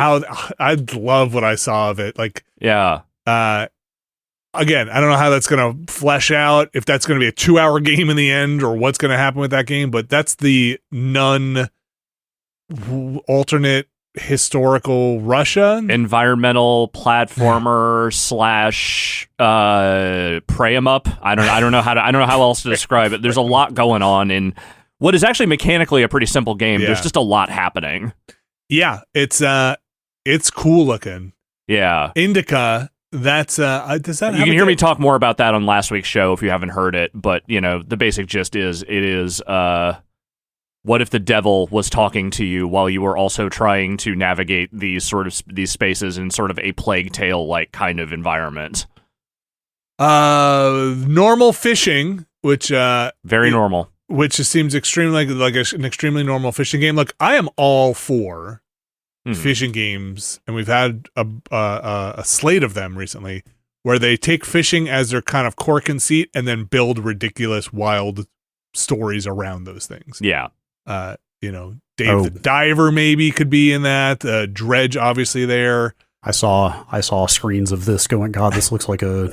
I love what I saw of it. Like, yeah. Again, I don't know how that's going to flesh out. If that's going to be a 2-hour game in the end, or what's going to happen with that game. But that's the alternate historical Russia environmental platformer / pray 'em up. I don't know how else to describe it. There's a lot going on in what is actually mechanically a pretty simple game. There's just a lot happening. Yeah, it's cool looking. Yeah, Indika. That's does that? You can hear me talk more about that on last week's show if you haven't heard it. But the basic gist is it is what if the devil was talking to you while you were also trying to navigate these spaces in sort of a Plague Tale like kind of environment? Normal fishing, which very normal, which seems extremely like an extremely normal fishing game. Look, I am all for fishing games, and we've had a slate of them recently where they take fishing as their kind of core conceit and then build ridiculous, wild stories around those things. Yeah. Dave the Diver maybe could be in that. Dredge obviously there. I saw screens of this going, God, this looks like I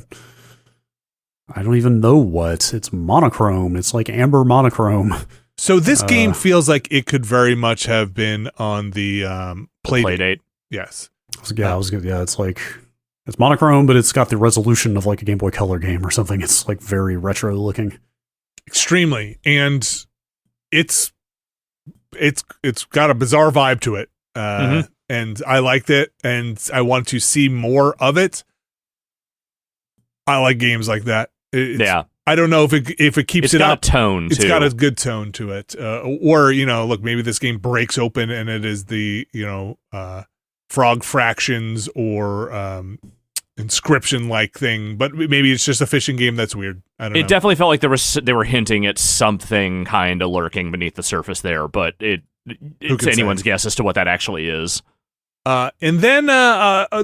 don't even know what. It's monochrome. It's like amber monochrome. So this game feels like it could very much have been on the Playdate. Yes. Yeah, it's like it's monochrome, but it's got the resolution of like a Game Boy Color game or something. It's like very retro looking. Extremely. And it's got a bizarre vibe to it, and I liked it, and I want to see more of it. I like games like that. I don't know if it keeps it up. It's got a tone. It's got a good tone to it, or look, maybe this game breaks open and it is the frog fractions or inscription like thing, but maybe it's just a fishing game that's weird. I don't know. It definitely felt like they were hinting at something kind of lurking beneath the surface there, but it's anyone's guess as to what that actually is. And then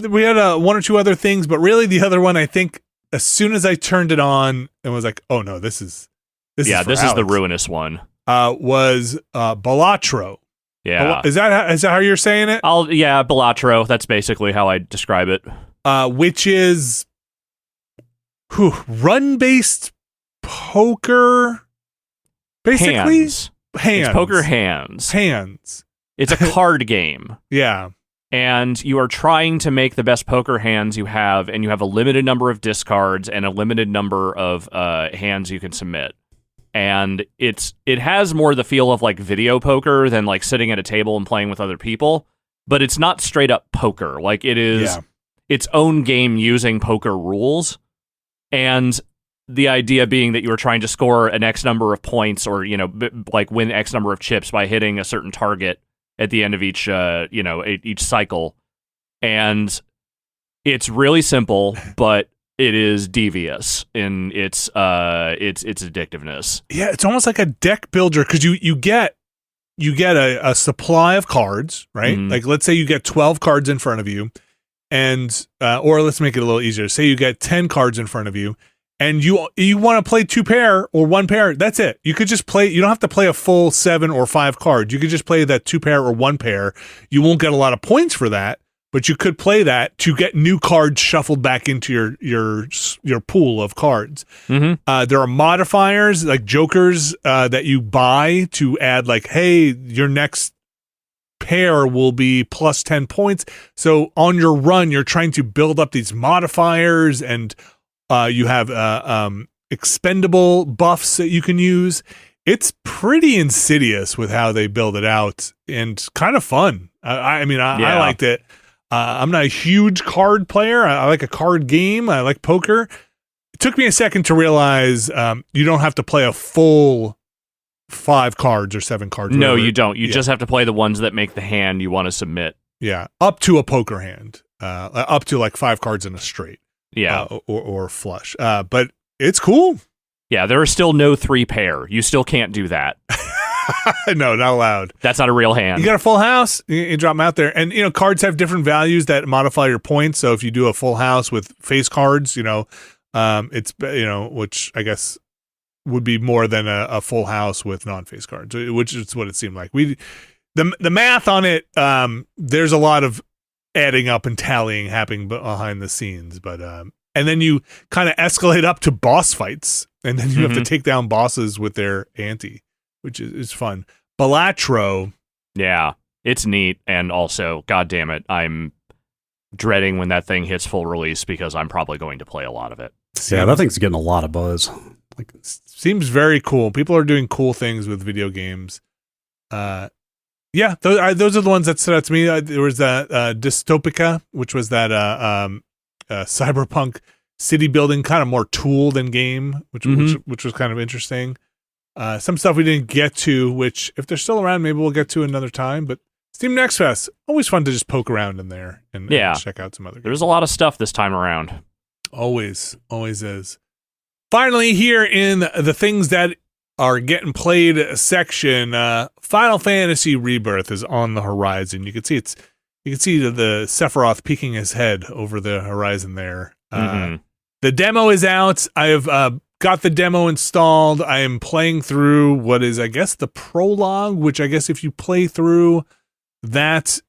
we had one or two other things, but really the other one, I think, as soon as I turned it on and was like, oh no, this is this is the ruinous one. Was Balatro. Yeah, is that how you're saying it? Balatro. That's basically how I describe it. Which is run-based poker, basically. Hands. It's poker hands. It's a card game. Yeah. And you are trying to make the best poker hands you have, and you have a limited number of discards and a limited number of hands you can submit. And it has more the feel of like video poker than like sitting at a table and playing with other people, but it's not straight up poker. Like it is its own game using poker rules, and the idea being that you are trying to score an X number of points or, like win X number of chips by hitting a certain target at the end of each cycle. And it's really simple, but it is devious in its addictiveness. Yeah, it's almost like a deck builder because you get a supply of cards, right? Mm-hmm. Like let's say you get 12 cards in front of you, and or let's make it a little easier. Say you get 10 cards in front of you, and you want to play 2 pair or 1 pair. That's it. You could just play. You don't have to play a full 7 or 5 cards. You could just play that 2 pair or 1 pair. You won't get a lot of points for that, but you could play that to get new cards shuffled back into your pool of cards. Mm-hmm. There are modifiers like jokers that you buy to add, like, hey, your next pair will be plus 10 points. So on your run, you're trying to build up these modifiers, and you have expendable buffs that you can use. It's pretty insidious with how they build it out, and kind of fun. I liked it. I'm not a huge card player. I like a card game. I like poker. It took me a second to realize you don't have to play a full 5 cards or 7 cards. No, whatever. you don't. You just have to play the ones that make the hand you want to submit. Yeah, up to a poker hand, up to like 5 cards in a straight. Yeah, or flush. But it's cool. Yeah, there are still no 3 pair. You still can't do that. No, not allowed. That's not a real hand. You got a full house, you drop them out there. And, cards have different values that modify your points. So if you do a full house with face cards, it's, which I guess would be more than a full house with non-face cards, which is what it seemed like. The math on it, there's a lot of adding up and tallying happening behind the scenes. But, and then you kind of escalate up to boss fights, and then you have to take down bosses with their ante, which is fun. Balatro. Yeah, it's neat. And also, God damn it, I'm dreading when that thing hits full release because I'm probably going to play a lot of it. Yeah, that thing's getting a lot of buzz. Seems very cool. People are doing cool things with video games. Yeah, those are the ones that stood out to me. There was that Dystopika, which was that cyberpunk city building, kind of more tool than game, which was kind of interesting. Some stuff we didn't get to, which if they're still around, maybe we'll get to another time. But Steam Next Fest, always fun to just poke around in there and check out some other games. There's a lot of stuff this time around. Always is. Finally, here in the things that are getting played section, Final Fantasy Rebirth is on the horizon. You can see the Sephiroth peeking his head over the horizon there. The demo is out. I have got the demo installed. I am playing through what is, I guess, the prologue, which I guess if you play through that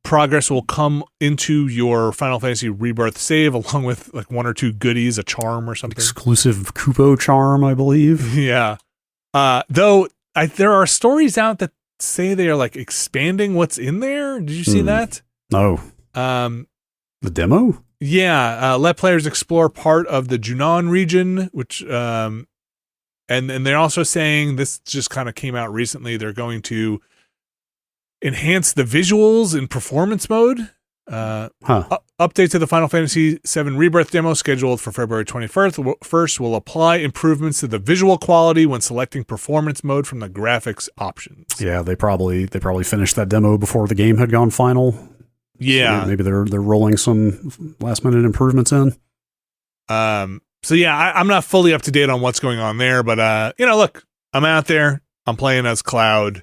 progress will come into your Final Fantasy Rebirth save, along with like 1 or 2 goodies, a charm or something. Exclusive Kupo charm, I believe. Yeah. Though there are stories out that say they are like expanding what's in there. Did you see that? No. The demo? Yeah. Let players explore part of the Junon region, which and they're also saying, this just kind of came out recently, they're going to enhance the visuals in performance mode. Update to the Final Fantasy VII Rebirth demo scheduled for February 21st will apply improvements to the visual quality when selecting performance mode from the graphics options. Yeah, they probably finished that demo before the game had gone final. Yeah, so maybe they're rolling some last minute improvements in. So yeah, I'm not fully up to date on what's going on there, but look, I'm out there. I'm playing as Cloud.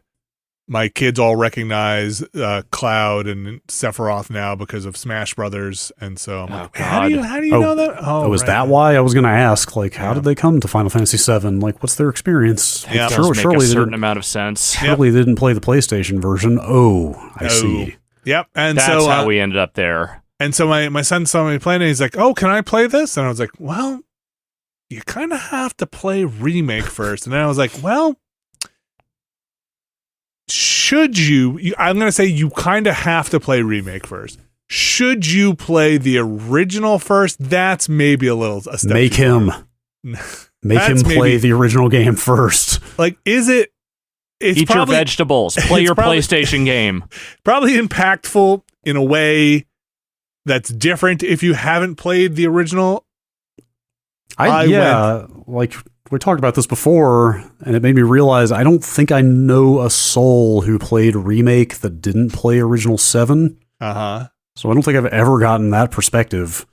My kids all recognize Cloud and Sephiroth now because of Smash Brothers, and so I'm like, how do you know that? Oh, is that why? I was going to ask, like, how did they come to Final Fantasy VII? Like, what's their experience? Yeah, it does make a certain amount of sense. Surely they didn't play the PlayStation version. I see. Yep, and that's how we ended up there. And so my son saw me playing, and he's like, "Oh, can I play this?" And I was like, "Well, you kind of have to play Remake first." And then I was like, "Well, should you I'm going to say you kind of have to play Remake first. Should you play the original first? That's maybe a step. Make him play the original game first. Like, is it? Eat your vegetables. Play your PlayStation game. Probably impactful in a way that's different if you haven't played the original. Like we talked about this before, and it made me realize I don't think I know a soul who played Remake that didn't play original 7. So I don't think I've ever gotten that perspective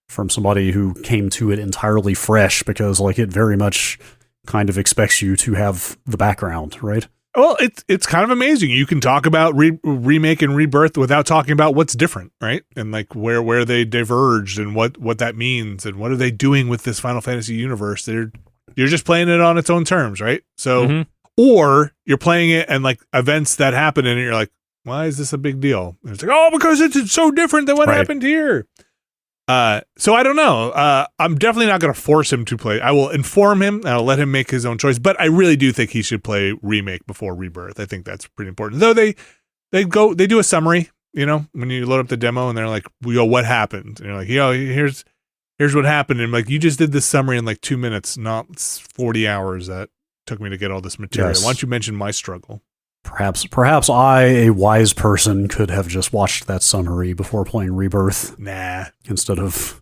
from somebody who came to it entirely fresh, because like it very much kind of expects you to have the background, right? Well, it's kind of amazing. You can talk about Remake and Rebirth without talking about what's different, right? And like where they diverged and what that means and what are they doing with this Final Fantasy universe. You're just playing it on its own terms, right? So, or you're playing it and like events that happen in it, you're like, why is this a big deal? And it's like, oh, because it's so different than what happened here. So I don't know. I'm definitely not going to force him to play. I will inform him and I'll let him make his own choice. But I really do think he should play Remake before Rebirth. I think that's pretty important. Though they do a summary, when you load up the demo and they're like, what happened? And you're like, here's what happened. And I'm like, you just did this summary in like 2 minutes, not 40 hours that took me to get all this material. Yes. Why don't you mention my struggle? Perhaps I, a wise person, could have just watched that summary before playing Rebirth. Nah. Instead of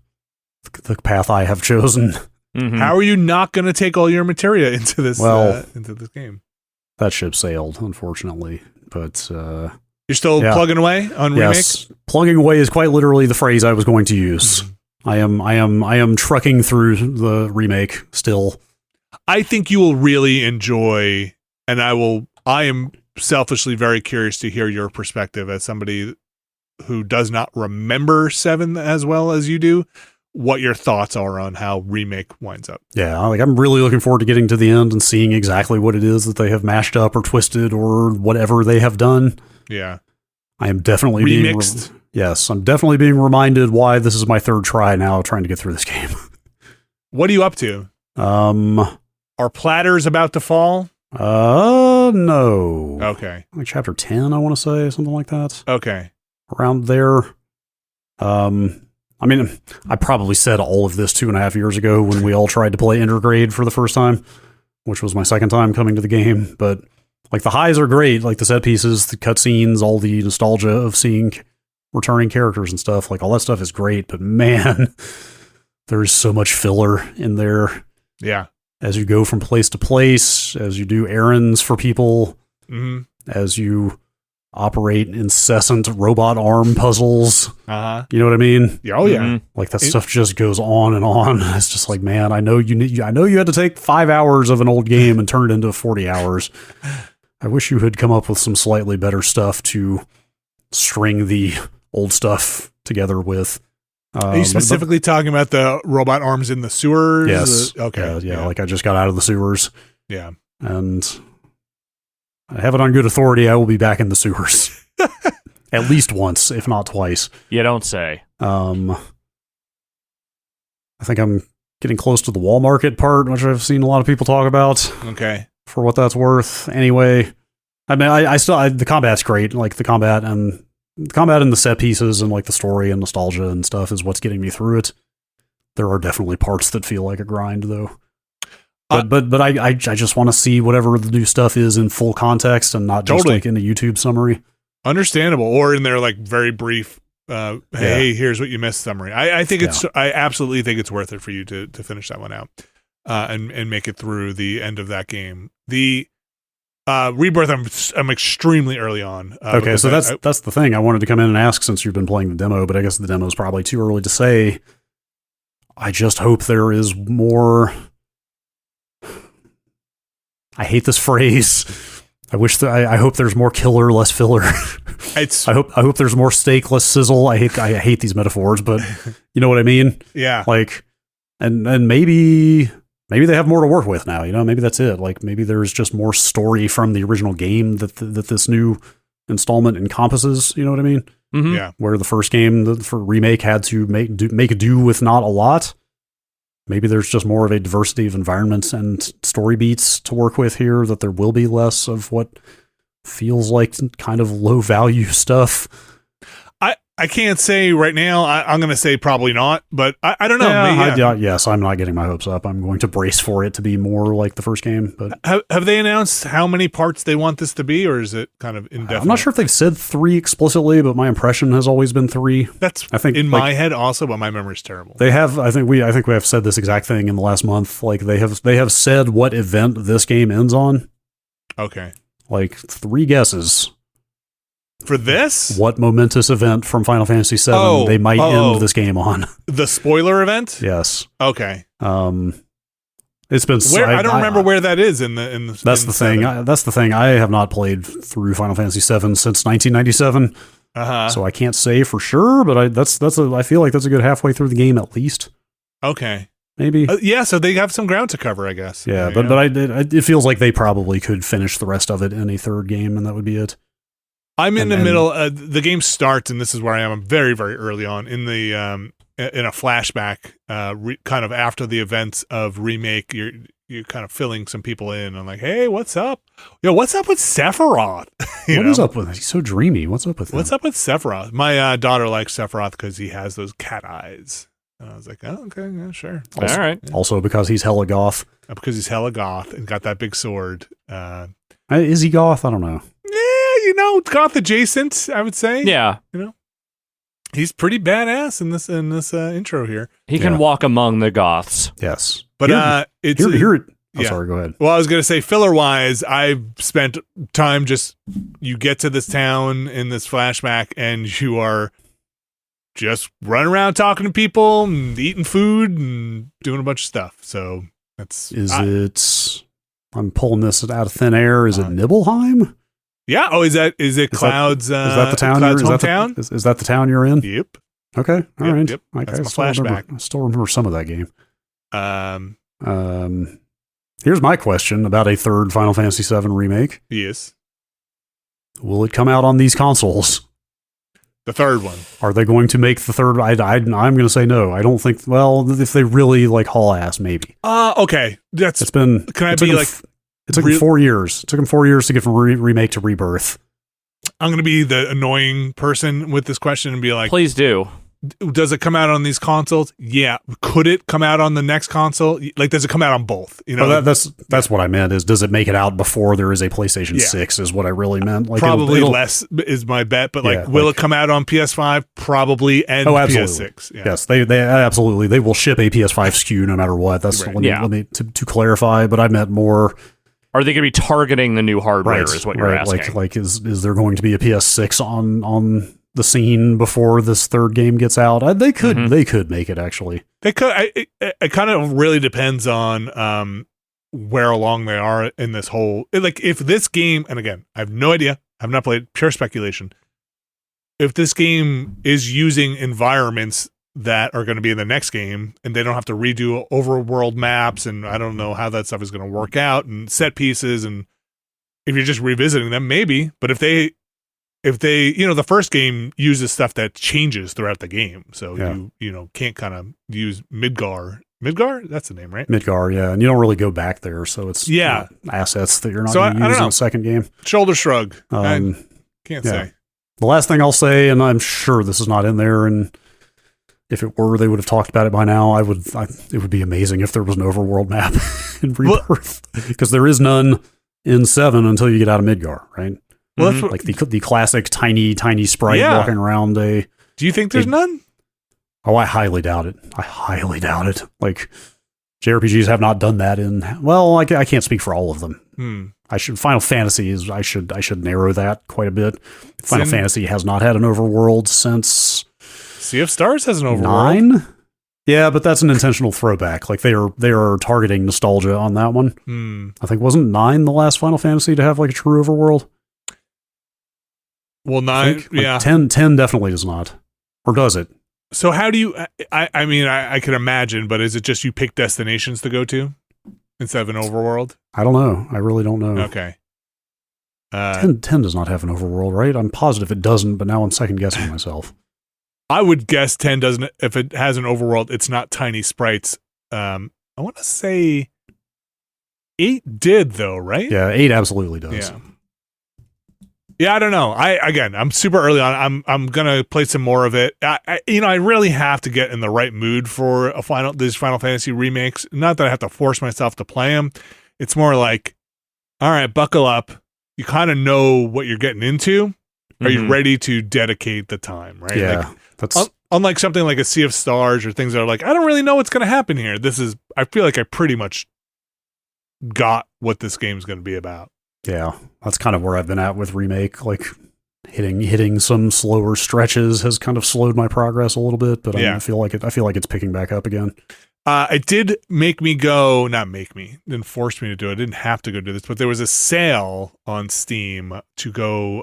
the path I have chosen. How are you not going to take all your materia into this into this game? that ship sailed, unfortunately. But you're still plugging away on yes, Remake? Plugging away is quite literally the phrase I was going to use. Mm-hmm. I am trucking through the Remake still. I think you will really enjoy, and I am selfishly very curious to hear your perspective as somebody who does not remember 7 as well as you do, what your thoughts are on how Remake winds up. Yeah, like I'm really looking forward to getting to the end and seeing exactly what it is that they have mashed up or twisted or whatever they have done. Yeah. I am definitely remixed. I'm definitely being reminded why this is my third try now trying to get through this game. What are you up to? Are platters about to fall? No. Okay. Like chapter 10, I want to say, something like that. Okay. Around there. I mean, I probably said all of this 2.5 years ago when we all tried to play Intergrade for the first time, which was my second time coming to the game. But like the highs are great, like the set pieces, the cutscenes, all the nostalgia of seeing returning characters and stuff. Like all that stuff is great, but man, there's so much filler in there. Yeah. As you go from place to place, as you do errands for people, as you operate incessant robot arm puzzles. You know what I mean? Oh yeah. Like that stuff just goes on and on. It's just like, man, I know you had to take 5 hours of an old game and turn it into 40 hours. I wish you had come up with some slightly better stuff to string the old stuff together with. Are you specifically talking about the robot arms in the sewers? Yes. Okay. Yeah, like I just got out of the sewers. Yeah. And I have it on good authority, I will be back in the sewers. At least once, if not twice. You don't say. I think I'm getting close to the wall market part, which I've seen a lot of people talk about. Okay. For what that's worth. Anyway, I mean, the combat's great. Like the combat and the set pieces and like the story and nostalgia and stuff is what's getting me through it. There are definitely parts that feel like a grind, though. But I just want to see whatever the new stuff is in full context and not just like in a YouTube summary. Understandable, or in their like very brief, hey, here's what you missed summary. I think I absolutely think it's worth it for you to finish that one out and make it through the end of that game. The Rebirth, I'm extremely early on. Okay, so that's the thing. I wanted to come in and ask since you've been playing the demo, but I guess the demo is probably too early to say. I just hope there is more. I hate this phrase. I hope there's more killer, less filler. I hope there's more steak, less sizzle. I hate these metaphors, but you know what I mean? Yeah. Like, and maybe they have more to work with now. You know, maybe that's it. Like maybe there's just more story from the original game that this new installment encompasses. You know what I mean? Mm-hmm. Yeah. Where the first game for Remake had to make do with not a lot. Maybe there's just more of a diversity of environments and story beats to work with here, that there will be less of what feels like kind of low value stuff. I can't say right now. I'm going to say probably not, but I don't know. Yes, I'm not getting my hopes up. I'm going to brace for it to be more like the first game. But have they announced how many parts they want this to be, or is it kind of indefinite? I'm not sure if they've said 3 explicitly, but my impression has always been 3. I think in my head also, but my memory's terrible. They have. I think we have said this exact thing in the last month. Like they have said what event this game ends on. Okay. Like 3 guesses. For this? What momentous event from Final Fantasy VII they might end this game on? The spoiler event? Yes. Okay. It's been. I don't remember where that is in the. That's the thing. That's the thing. I have not played through Final Fantasy VII since 1997. So I can't say for sure, but I feel like that's a good halfway through the game at least. Okay. Maybe. Yeah. So they have some ground to cover, I guess. Yeah, but it feels like they probably could finish the rest of it in a third game, and that would be it. I'm in the middle. The game starts, and this is where I am. I'm very, very early on in the in a flashback, kind of after the events of Remake. You're kind of filling some people in. I'm like, hey, what's up? Yo, what's up with Sephiroth? What is up with him? He's so dreamy. What's up with him? What's up with Sephiroth? My daughter likes Sephiroth because he has those cat eyes. And I was like, oh, okay, yeah, sure. Also, all right. Yeah. Also because he's hella goth. Because he's hella goth and got that big sword. Is he goth? I don't know. Yeah, goth adjacent, I would say. Yeah. He's pretty badass in this intro here. He can walk among the goths. Yes. But sorry, go ahead. Well, I was going to say, filler-wise, I've spent time you get to this town in this flashback, and you are just running around talking to people and eating food and doing a bunch of stuff. So that's... I'm pulling this out of thin air. Is it Nibelheim? Yeah. Oh, is it Cloud's... is that the town? Cloud's is hometown? Is that the town you're in? Yep. Okay. All right. Yep. I That's my flashback. I still remember some of that game. Here's my question about a third Final Fantasy VII Remake. Yes. Will it come out on these consoles? The third one. Are they going to make the third? I'm going to say no. I don't think. Well, if they really haul ass, maybe. Okay. It's been. Can I be like? It took them 4 years. It took them 4 years to get from Remake to Rebirth. I'm going to be the annoying person with this question and be like, please do. Does it come out on these consoles? Yeah. Could it come out on the next console? Like, does it come out on both? You know, that's what I meant. Is does it make it out before there is a PlayStation 6? Is what I really meant. Like probably less is my bet. But will it come out on PS5? Probably, and PS6. Yeah. Yes, they absolutely they will ship a PS5 SKU no matter what. That's right. let me to clarify. But I meant more. Are they going to be targeting the new hardware? Is what you're asking? Like is there going to be a PS6 on the scene before this third game gets out? They could make it, actually. They could. It kind of really depends on where along they are in this whole, like, if this game, and again, I have no idea, I've not played, pure speculation, if this game is using environments that are going to be in the next game and they don't have to redo overworld maps, and I don't know how that stuff is going to work out, and set pieces, and if you're just revisiting them, maybe. But if they the first game uses stuff that changes throughout the game, so you can't kind of use Midgar, that's the name, right? Midgar, yeah, and you don't really go back there, so it's assets that you're not going to use in the second game. Shoulder shrug. I can't say. The last thing I'll say, and I'm sure this is not in there, and if it were, they would have talked about it by now. It would be amazing if there was an overworld map in Rebirth, because there is none in 7 until you get out of Midgar, right? Well, that's like the classic tiny sprite walking around Do you think there's none? Oh, I highly doubt it. Like, JRPGs have not done that I can't speak for all of them. Final Fantasy is, I should narrow that quite a bit. Final Fantasy has not had an overworld since Sea of Stars has an overworld. 9? Yeah, but that's an intentional throwback. Like, they are targeting nostalgia on that one. I think, wasn't 9 the last Final Fantasy to have like a true overworld? Well, 9, yeah. 10 definitely does not. Or does it? So how do you, I mean, I can imagine, but is it just you pick destinations to go to instead of an overworld? I don't know. I really don't know. Okay. 10 does not have an overworld, right? I'm positive it doesn't, but now I'm second guessing myself. I would guess 10 doesn't. If it has an overworld, it's not tiny sprites. I want to say 8 did, though, right? Yeah, 8 absolutely does. Yeah, I don't know. I'm super early on. I'm gonna play some more of it. I really have to get in the right mood for these Final Fantasy remakes. Not that I have to force myself to play them. It's more like, all right, buckle up. You kind of know what you're getting into. Are you ready to dedicate the time? Right? Yeah, that's unlike something like a Sea of Stars or things that are like, I don't really know what's gonna happen here. I feel like I pretty much got what this game's gonna be about. Yeah, that's kind of where I've been at with Remake. Like, hitting some slower stretches has kind of slowed my progress a little bit, but I feel like it's picking back up again. It did make me go, not make me, didn't force me to do it. I didn't have to go do this, but there was a sale on Steam to go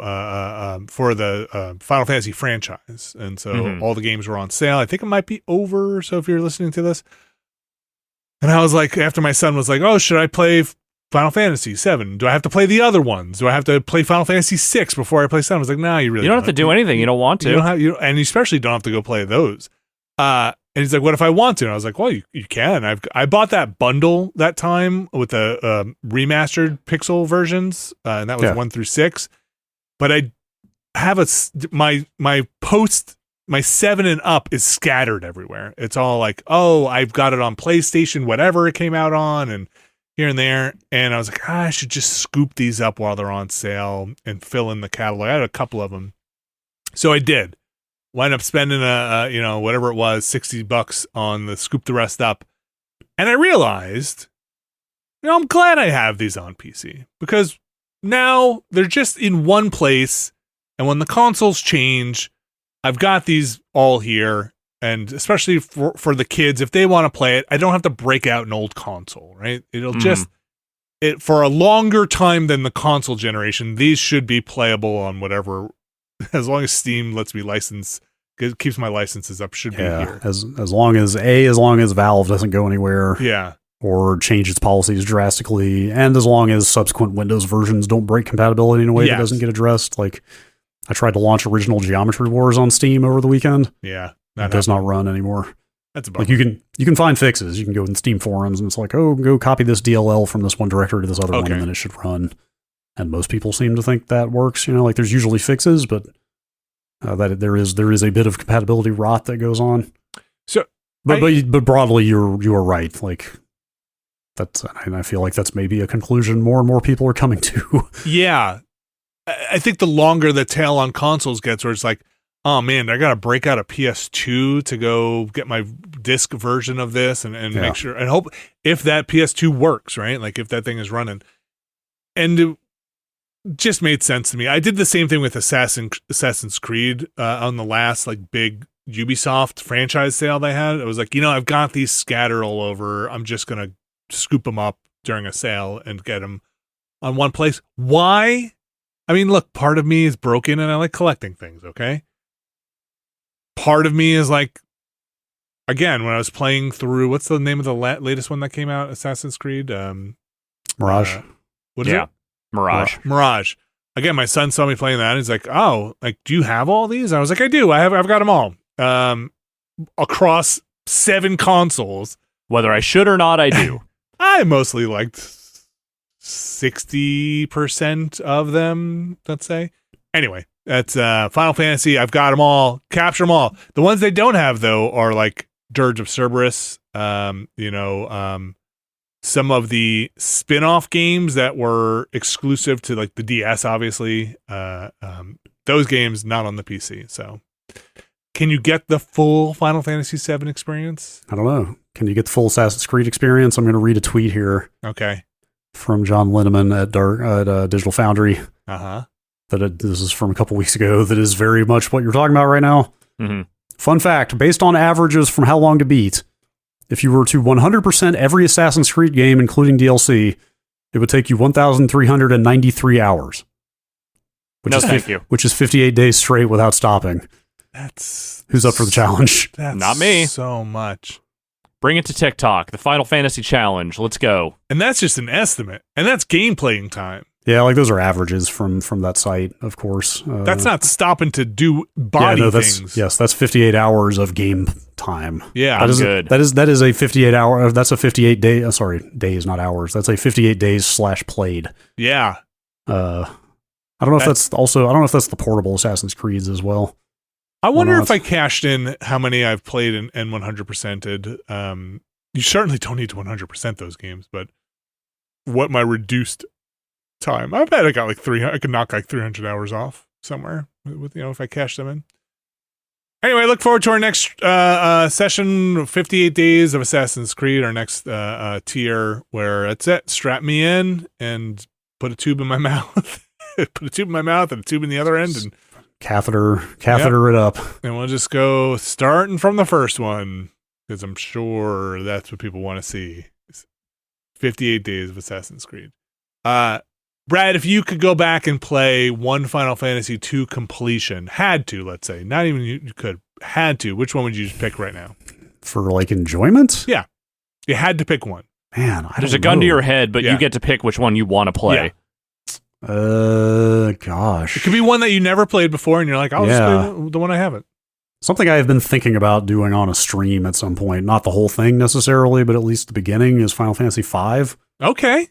for the Final Fantasy franchise, and so all the games were on sale. I think it might be over. So if you're listening to this, and I was like, after my son was like, "Oh, should I play Final Fantasy 7? Do I have to play the other ones? Do I have to play Final Fantasy 6 before I play 7?" I was like, "Nah, you don't have to do anything. You don't want to. And you especially don't have to go play those." And he's like, "What if I want to?" And I was like, "Well, you can." I bought that bundle that time with the remastered pixel versions, and that was 1 through 6. But I have my 7 and up is scattered everywhere. It's all like, oh, I've got it on PlayStation, whatever it came out on, and here and there. And I was like, I should just scoop these up while they're on sale and fill in the catalog. I had a couple of them. So I did. Wind up spending whatever it was, $60 on the scoop the rest up. And I realized I'm glad I have these on PC because now they're just in one place. And when the consoles change, I've got these all here. And especially for the kids, if they want to play it, I don't have to break out an old console, right? It'll just, for a longer time than the console generation, these should be playable on whatever, as long as Steam lets me license, it keeps my licenses up, should be here. As long as Valve doesn't go anywhere. Yeah. Or change its policies drastically, and as long as subsequent Windows versions don't break compatibility in a way that doesn't get addressed. Like, I tried to launch original Geometry Wars on Steam over the weekend. Yeah. It does not run anymore. That's a bummer. Like, you can find fixes. You can go in Steam forums, and it's like, oh, go copy this DLL from this one directory to this other one, and then it should run. And most people seem to think that works. Like, there's usually fixes, but that there is a bit of compatibility rot that goes on. So, but broadly, you are right. Like, and I feel like that's maybe a conclusion more and more people are coming to. Yeah. I think the longer the tail on consoles gets, where it's like, oh man, I got to break out a PS2 to go get my disc version of this and make sure and hope if that PS2 works, right? Like if that thing is running. And it just made sense to me. I did the same thing with Assassin's Creed on the last like big Ubisoft franchise sale they had. It was like, I've got these scattered all over. I'm just going to scoop them up during a sale and get them on one place. Why? I mean, look, part of me is broken and I like collecting things, okay? Part of me is like, again, when I was playing through, what's the name of the latest one that came out? Assassin's Creed? Mirage. What is it? Mirage. Again, my son saw me playing that and he's like, oh, like, do you have all these? And I was like, I do. I've got them all. Across 7 consoles. Whether I should or not, I do. I mostly liked 60% of them, let's say. Anyway, that's Final Fantasy. I've got them all. Capture them all. The ones they don't have, though, are like Dirge of Cerberus, some of the spin-off games that were exclusive to like the DS, obviously. Those games not on the PC. So can you get the full Final Fantasy VII experience? I don't know. Can you get the full Assassin's Creed experience? I'm going to read a tweet here. Okay. From John Linneman at Digital Foundry. Uh-huh. This is from a couple weeks ago. That is very much what you're talking about right now. Mm-hmm. Fun fact, based on averages from how long to beat, if you were to 100% every Assassin's Creed game, including DLC, it would take you 1,393 hours. Which is 58 days straight without stopping. Who's up for the challenge? That's not me. So much. Bring it to TikTok, the Final Fantasy Challenge. Let's go. And that's just an estimate. And that's game playing time. Yeah, like those are averages from that site, of course. That's not stopping to do body things. Yes, that's 58 hours of game time. Yeah, good. That is a 58 hour. That's a 58 day. Days, not hours. That's a 58 days / played. Yeah. I don't know if that's the portable Assassin's Creeds as well. I wonder if I cashed in how many I've played and 100%ed. You certainly don't need to 100% those games, but what my reduced time. I bet I got like 300. I could knock like 300 hours off somewhere with if I cash them in. Anyway, look forward to our next session, 58 days of Assassin's Creed, our next tier where that's it. Strap me in and put a tube in my mouth. Put a tube in my mouth and a tube in the other end and catheter it up. And we'll just go starting from the first one because I'm sure that's what people want to see. 58 days of Assassin's Creed. Brad, if you could go back and play one Final Fantasy II completion, had to, let's say, not even you could, had to, which one would you pick right now? For like enjoyment? Yeah. You had to pick one. Man, there's a gun to your head, but you get to pick which one you want to play. Yeah. Gosh. It could be one that you never played before and you're like, I'll just play the one I haven't. Something I have been thinking about doing on a stream at some point, not the whole thing necessarily, but at least the beginning, is Final Fantasy V. Okay.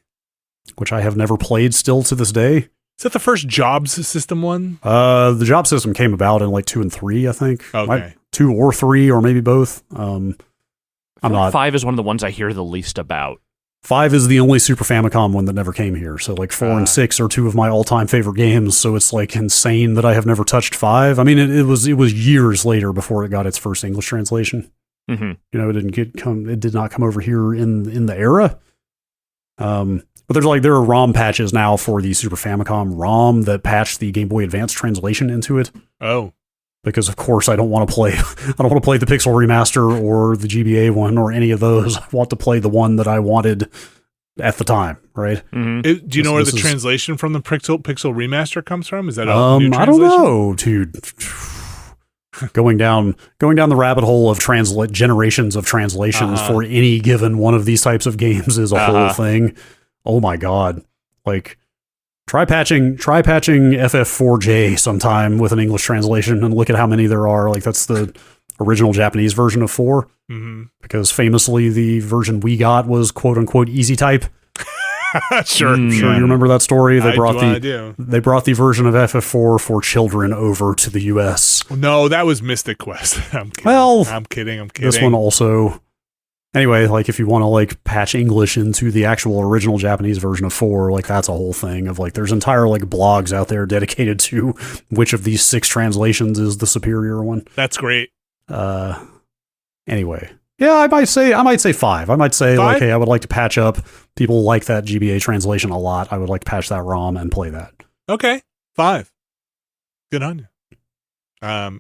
Which I have never played still to this day. Is that the first Jobs system one? The job system came about in like 2 and 3, I think. Okay. 2 or 3, or maybe both. I'm not. 5 is one of the ones I hear the least about. 5 is the only Super Famicom one that never came here. So like 4 and 6 are 2 of my all-time favorite games. So it's like insane that I have never touched 5. I mean, it was years later before it got its first English translation. Mm-hmm. It did not come over here in the era. But there are ROM patches now for the Super Famicom ROM that patch the Game Boy Advance translation into it. Oh, because of course I don't want to play the Pixel Remaster or the GBA one or any of those. I want to play the one that I wanted at the time, right? Mm-hmm. Do you know where the translation from the Pixel Remaster comes from? Is that a new translation? I don't know, dude. going down the rabbit hole of generations of translations for any given one of these types of games is a whole thing. Oh my god! Like, try patching FF4J sometime with an English translation and look at how many there are. Like, that's the original Japanese version of 4, because famously the version we got was quote unquote easy type. Sure. You remember that story? They brought do. They brought the version of FF4 for children over to the US. No, that was Mystic Quest. I'm kidding. Well, I'm kidding. This one also. Anyway, like, if you want to like patch English into the actual original Japanese version of 4, like, that's a whole thing of like, there's entire like blogs out there dedicated to which of these 6 translations is the superior one. That's great. Anyway, yeah, I might say 5. I might say 5? like, hey, I would like to patch up. People like that GBA translation a lot. I would like to patch that ROM and play that. Okay, 5. Good on you. I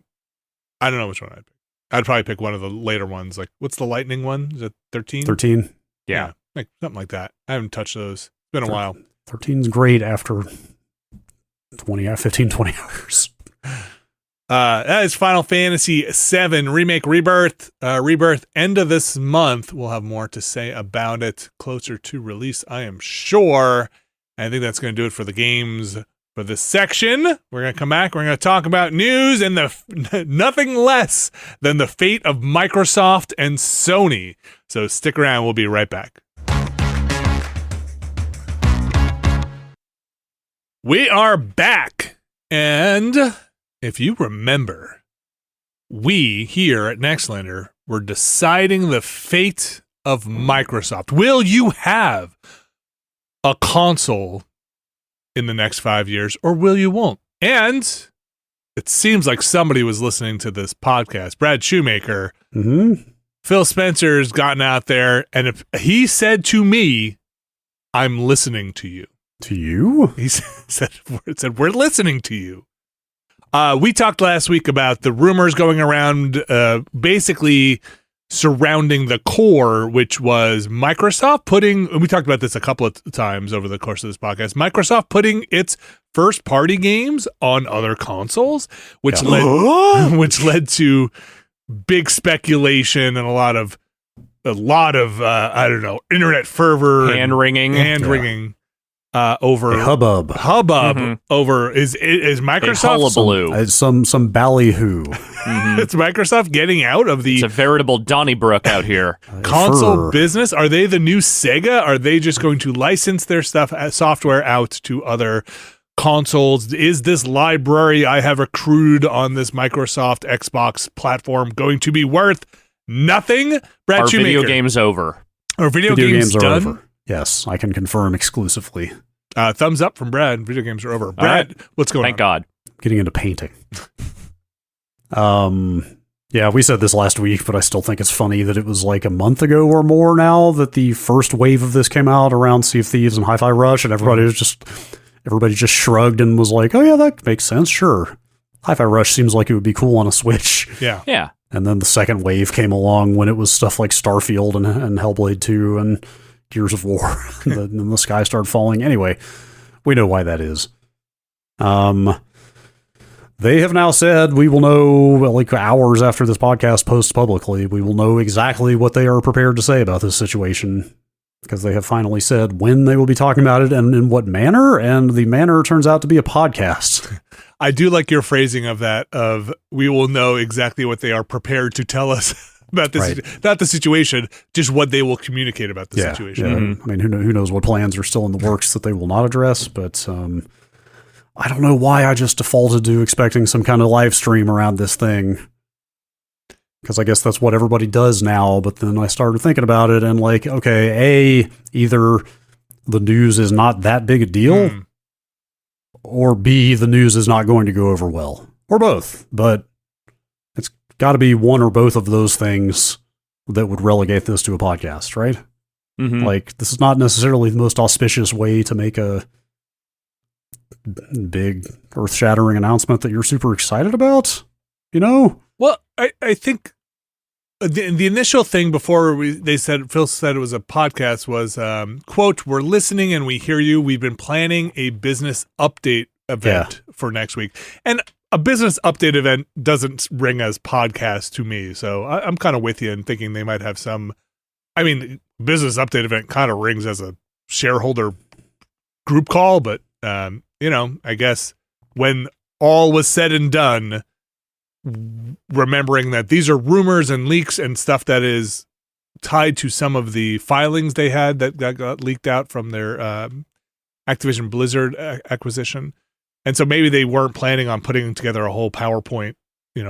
don't know which one I'd pick. I'd probably pick one of the later ones. Like, what's the Lightning one? Is it 13? 13. Yeah, like something like that. I haven't touched those. It's been a while. 13's great after 20 hours. That is Final Fantasy VII Remake Rebirth. Rebirth end of this month. We'll have more to say about it closer to release, I am sure. I think that's going to do it for the games for this section. We're going to come back. We're going to talk about news and nothing less than the fate of Microsoft and Sony. So stick around. We'll be right back. We are back. And if you remember, we here at Nextlander were deciding the fate of Microsoft. Will you have a console in the next 5 years, or will you won't? And it seems like somebody was listening to this podcast. Brad Shoemaker, Phil Spencer's gotten out there, and if he said to me, I'm listening to you. To you? He said, we're listening to you. We talked last week about the rumors going around basically surrounding the core, which was Microsoft we talked about this a couple of times over the course of this podcast, Microsoft putting its first-party games on other consoles, which led to big speculation and a lot of I don't know, internet fervor, hand-wringing. Over a hubbub over is Microsoft some ballyhoo. It's Microsoft getting out of the it's a veritable Donnybrook out here. console business. Are they the new Sega? Are they just going to license their software out to other consoles? Is this library I have accrued on this Microsoft Xbox platform going to be worth nothing? Brad Shoemaker, video games over. Are video games done? Over. Yes, I can confirm exclusively. Thumbs up from Brad. Video games are over. Brad, what's going on? Thank God. Getting into painting. Yeah, we said this last week, but I still think it's funny that it was like a month ago or more now that the first wave of this came out around Sea of Thieves and Hi-Fi Rush, and everybody just shrugged and was like, "Oh yeah, that makes sense. Sure, Hi-Fi Rush seems like it would be cool on a Switch." Yeah. And then the second wave came along when it was stuff like Starfield and Hellblade 2 and Gears of War, and then the sky started falling. Anyway, we know why that is. They have now said we will know, like hours after this podcast posts publicly, we will know exactly what they are prepared to say about this situation, because they have finally said when they will be talking about it and in what manner, and the manner turns out to be a podcast. I do like your phrasing of that, of we will know exactly what they are prepared to tell us about this, not the situation, just what they will communicate about the situation. Yeah. I mean, who knows what plans are still in the works that they will not address, but I don't know why I just defaulted to expecting some kind of live stream around this thing, because I guess that's what everybody does now. But then I started thinking about it and like, okay, either the news is not that big a deal, or B, the news is not going to go over well, or both. But it's got to be one or both of those things that would relegate this to a podcast, right? Mhm. Like, this is not necessarily the most auspicious way to make a big, earth-shattering announcement that you're super excited about, you know? Well, I think the initial thing before Phil said it was a podcast was, quote, "We're listening and we hear you. We've been planning a business update event for next week." And a business update event doesn't ring as podcast to me. So I'm kind of with you in thinking they might have some, I mean, business update event kind of rings as a shareholder group call, but, I guess when all was said and done, remembering that these are rumors and leaks and stuff that is tied to some of the filings they had that got leaked out from their Activision Blizzard acquisition. And so maybe they weren't planning on putting together a whole PowerPoint,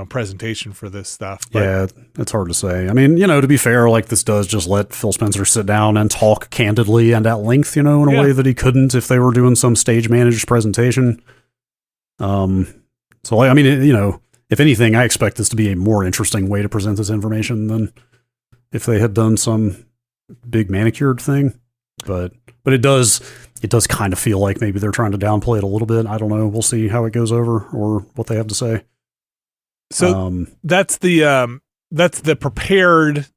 presentation for this stuff. But yeah, it's hard to say. I mean, to be fair, like, this does just let Phil Spencer sit down and talk candidly and at length, in a way that he couldn't if they were doing some stage managed presentation. So, I mean, if anything, I expect this to be a more interesting way to present this information than if they had done some big manicured thing. But it does kind of feel like maybe they're trying to downplay it a little bit. I don't know. We'll see how it goes over or what they have to say. So that's the prepared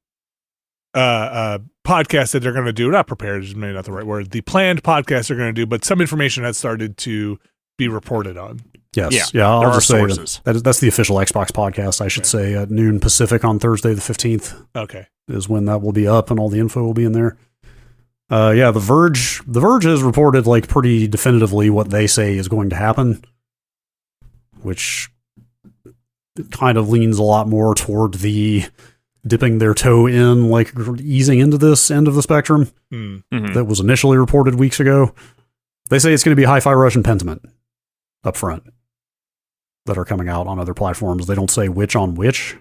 podcast that they're going to do. Not prepared is maybe not the right word. The planned podcast they're going to do, but some information has started to be reported on. Yes. Yeah. I'll just say sources. that's the official Xbox podcast, I should say, at noon Pacific on Thursday the 15th. Okay. Is when that will be up and all the info will be in there. The Verge has reported, like, pretty definitively what they say is going to happen, which kind of leans a lot more toward the dipping their toe in, like, easing into this end of the spectrum that was initially reported weeks ago. They say it's going to be Hi-Fi Rush and Pentiment up front that are coming out on other platforms. They don't say which on which.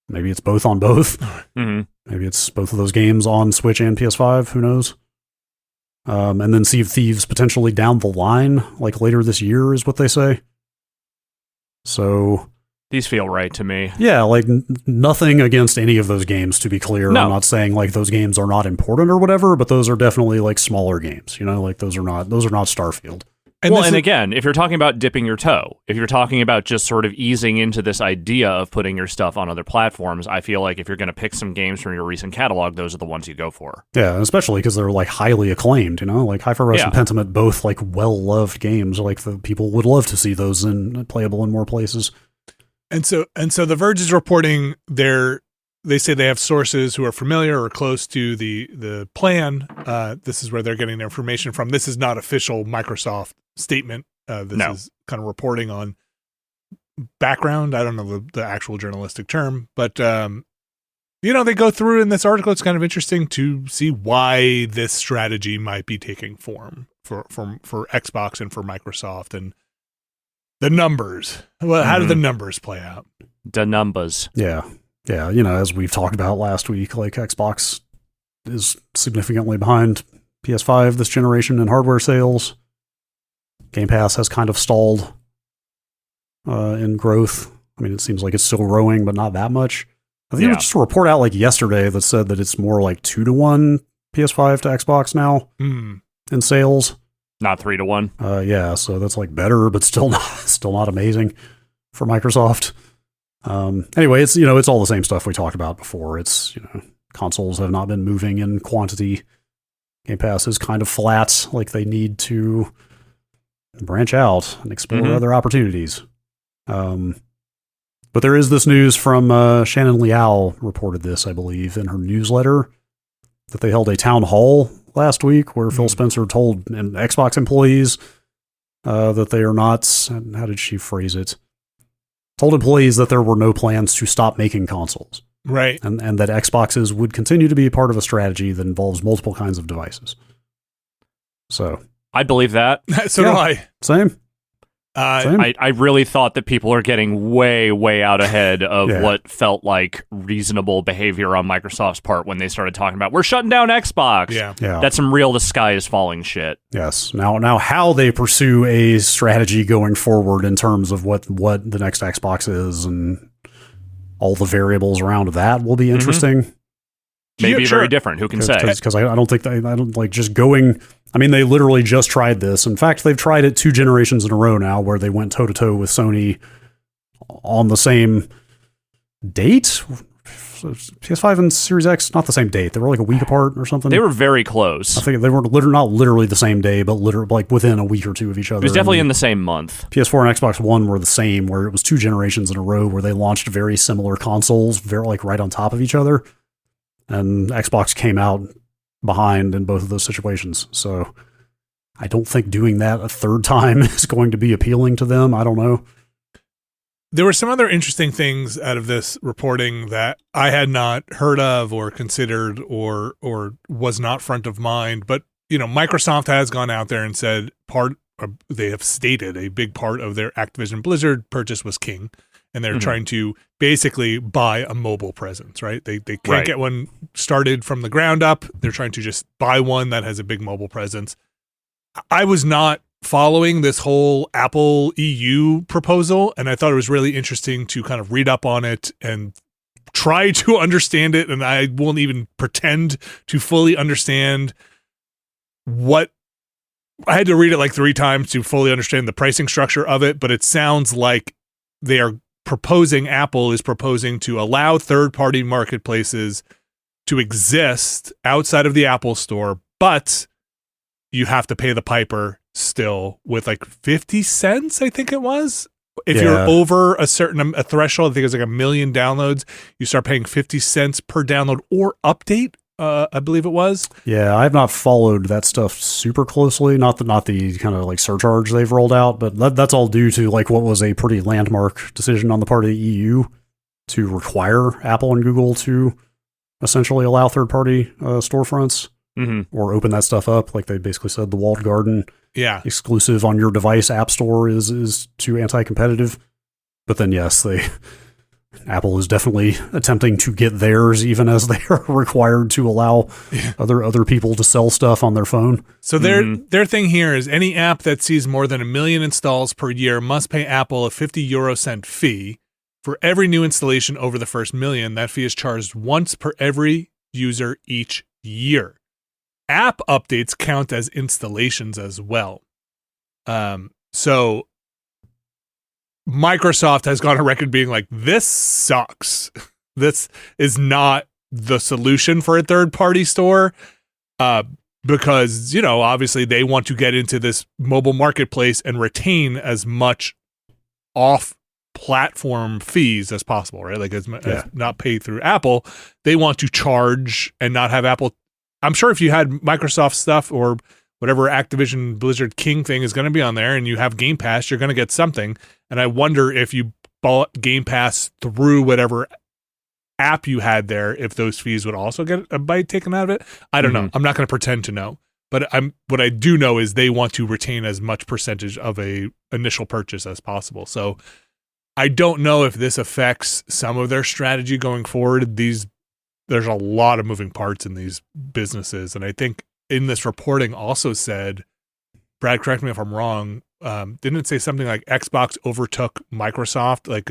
Maybe it's both on both. Maybe it's both of those games on Switch and PS5. Who knows? And then Sea of Thieves potentially down the line, like later this year, is what they say. So these feel right to me. Yeah, like nothing against any of those games, to be clear. No. I'm not saying like those games are not important or whatever, but those are definitely like smaller games. Like those are not Starfield. And again, if you're talking about dipping your toe, if you're talking about just sort of easing into this idea of putting your stuff on other platforms, I feel like if you're going to pick some games from your recent catalog, those are the ones you go for. Yeah, and especially because they're like highly acclaimed, like Hi-Fi Rush and Pentiment, both like well-loved games. Like the people would love to see those playable in more places. And so The Verge is reporting they say they have sources who are familiar or close to the plan. This is where they're getting their information from. This is not official Microsoft statement. This is kind of reporting on background. I don't know the actual journalistic term, but they go through in this article. It's kind of interesting to see why this strategy might be taking form for Xbox and for Microsoft, and the numbers. Well, how do the numbers play out? The numbers. Yeah. Yeah, as we've talked about last week, like Xbox is significantly behind PS5 this generation in hardware sales. Game Pass has kind of stalled in growth. I mean, it seems like it's still growing, but not that much. I think there was just a report out like yesterday that said that it's more like 2-to-1 PS5 to Xbox now in sales. Not 3-to-1. Yeah, so that's like better, but still not amazing for Microsoft. Anyway, it's it's all the same stuff we talked about before. It's consoles have not been moving in quantity. Game Pass is kind of flat. Like they need to branch out and explore other opportunities. But there is this news from Shannon Liao reported this, I believe, in her newsletter that they held a town hall last week where Phil Spencer told Xbox employees that they are not. How did she phrase it? Told employees that there were no plans to stop making consoles. Right. And that Xboxes would continue to be part of a strategy that involves multiple kinds of devices. So I believe that. So do I. Same. I really thought that people are getting way, way out ahead of what felt like reasonable behavior on Microsoft's part when they started talking about, we're shutting down Xbox. Yeah. That's some real the sky is falling shit. Yes. Now how they pursue a strategy going forward in terms of what the next Xbox is and all the variables around that will be interesting. Maybe Yeah, very sure. different. Who can say? Because I don't think I don't like just going. I mean, they literally just tried this. In fact, they've tried it 2 generations in a row now, where they went toe to toe with Sony on the same date. PS5 and Series X, not the same date. They were like a week apart or something. They were very close. I think they were not literally the same day, but literally like within a week or two of each other. It was definitely in the same month. PS4 and Xbox One were the same, where it was 2 generations in a row where they launched very similar consoles, very like right on top of each other. And Xbox came out behind in both of those situations. So I don't think doing that a third time is going to be appealing to them. I don't know. There were some other interesting things out of this reporting that I had not heard of or considered or was not front of mind. But, Microsoft has gone out there and said they have stated a big part of their Activision Blizzard purchase was King. And they're trying to basically buy a mobile presence, right? They can't get one started from the ground up. They're trying to just buy one that has a big mobile presence. I was not following this whole Apple EU proposal, and I thought it was really interesting to kind of read up on it and try to understand it. And I won't even pretend to fully understand what I had to read it like 3 times to fully understand the pricing structure of it. But it sounds like they are Apple is proposing to allow third-party marketplaces to exist outside of the Apple Store, but you have to pay the piper still with like 50 cents, I think it was. If you're over a threshold, I think it's like 1 million downloads, you start paying 50 cents per download or update. I believe it was. Yeah, I've not followed that stuff super closely. Not the kind of like surcharge they've rolled out, but that's all due to like what was a pretty landmark decision on the part of the EU to require Apple and Google to essentially allow third-party storefronts or open that stuff up. Like they basically said, the walled garden exclusive on your device app store is too anti-competitive. But then yes, Apple is definitely attempting to get theirs, even as they are required to allow other people to sell stuff on their phone. So their thing here is any app that sees more than 1 million installs per year must pay Apple a 50 € fee. For every new installation over the first 1 million, that fee is charged once per every user each year. App updates count as installations as well. So Microsoft has gone on record being like, this sucks. This is not the solution for a third-party store because, obviously they want to get into this mobile marketplace and retain as much off-platform fees as possible, right? Like as not paid through Apple. They want to charge and not have Apple. I'm sure if you had Microsoft stuff or whatever Activision Blizzard King thing is going to be on there and you have Game Pass, you're going to get something. And I wonder if you bought Game Pass through whatever app you had there, if those fees would also get a bite taken out of it. I don't know. I'm not going to pretend to know. But what I do know is they want to retain as much percentage of a initial purchase as possible. So I don't know if this affects some of their strategy going forward. There's a lot of moving parts in these businesses. And I think in this reporting also said, Brad, correct me if I'm wrong, didn't it say something like Xbox overtook Microsoft, like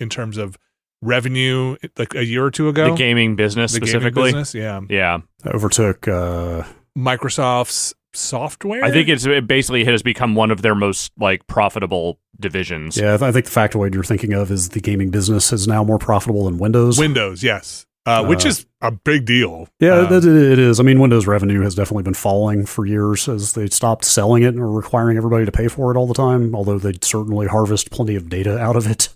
in terms of revenue, like a year or two ago? The gaming business specifically? Gaming business, yeah. Overtook Microsoft's software? I think it basically has become one of their most like profitable divisions. Yeah, I think the factoid you're thinking of is the gaming business is now more profitable than Windows. Windows, yes. Which is a big deal. Yeah, it is. I mean, Windows revenue has definitely been falling for years as they stopped selling it or requiring everybody to pay for it all the time, although they certainly harvest plenty of data out of it.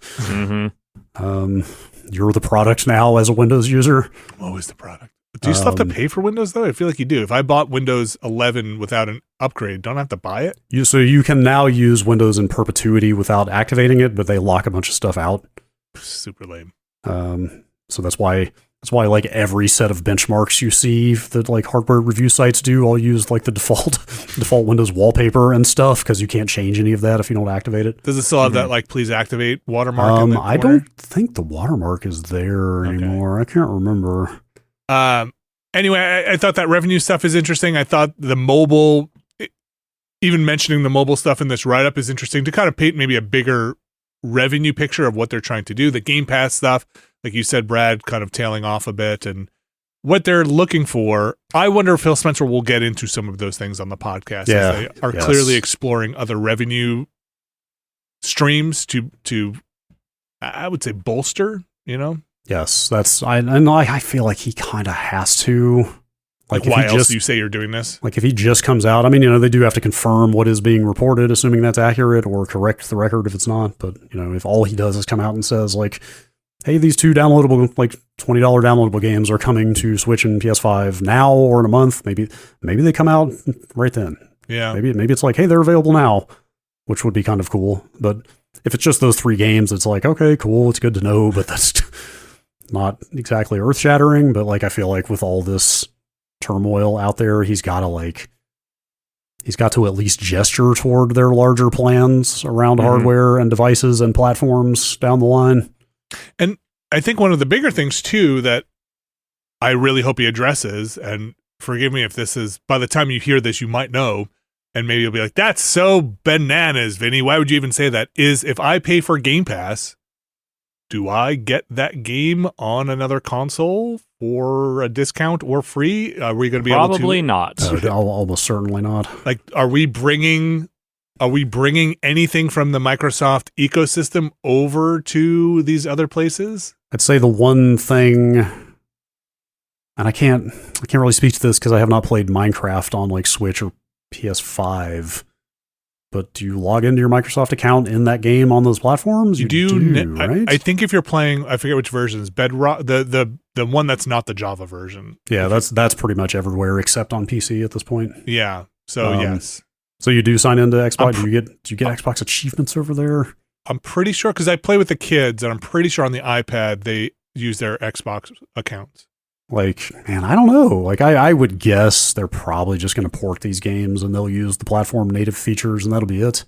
You're the product now as a Windows user. I'm always the product. Do you still have to pay for Windows, though? I feel like you do. If I bought Windows 11 without an upgrade, don't I have to buy it? So you can now use Windows in perpetuity without activating it, but they lock a bunch of stuff out. Super lame. So that's why like every set of benchmarks you see that like hardware review sites do all use like the default Windows wallpaper and stuff because you can't change any of that if you don't activate it. Does it still have that like please activate watermark in the corner? I don't think the watermark is there anymore. I can't remember. Anyway, I thought that revenue stuff is interesting. I thought the mobile, even mentioning the mobile stuff in this write-up is interesting to kind of paint maybe a bigger revenue picture of what they're trying to do. The Game Pass stuff, like you said, Brad, kind of tailing off a bit, and what they're looking for. I wonder if Phil Spencer will get into some of those things on the podcast. Yeah. As they are clearly exploring other revenue streams to I would say bolster, Yes, I feel like he kind of has to. Like why else do you say you're doing this? Like if he just comes out, I mean, they do have to confirm what is being reported, assuming that's accurate, or correct the record if it's not. But, if all he does is come out and says, like, hey, these two downloadable, like $20 downloadable games are coming to Switch and PS5 now or in a month, maybe they come out right then. Yeah. Maybe it's like, hey, they're available now, which would be kind of cool. But if it's just those 3 games, it's like, okay, cool, it's good to know, but that's not exactly earth-shattering. But, like, I feel like with all this turmoil out there, he's got to at least gesture toward their larger plans around hardware and devices and platforms down the line. And I think one of the bigger things too that I really hope he addresses, and forgive me if this is, by the time you hear this you might know, and maybe you'll be like, that's so bananas, Vinny, why would you even say that, is if I pay for Game Pass, do I get that game on another console for a discount or free? Are we going to be able to? Probably not. Almost certainly not. Like, are we bringing anything from the Microsoft ecosystem over to these other places? I'd say the one thing, and I can't really speak to this because I have not played Minecraft on like Switch or PS5. But do you log into your Microsoft account in that game on those platforms? You do, right? I think if you're playing, I forget which version is Bedrock, the one that's not the Java version. Yeah, that's pretty much everywhere except on PC at this point. Yeah. So yes. So you do sign into Xbox? Do you get Xbox achievements over there? I'm pretty sure because I play with the kids, and I'm pretty sure on the iPad they use their Xbox accounts. Like, man, I don't know. Like, I would guess they're probably just going to port these games and they'll use the platform native features and that'll be it.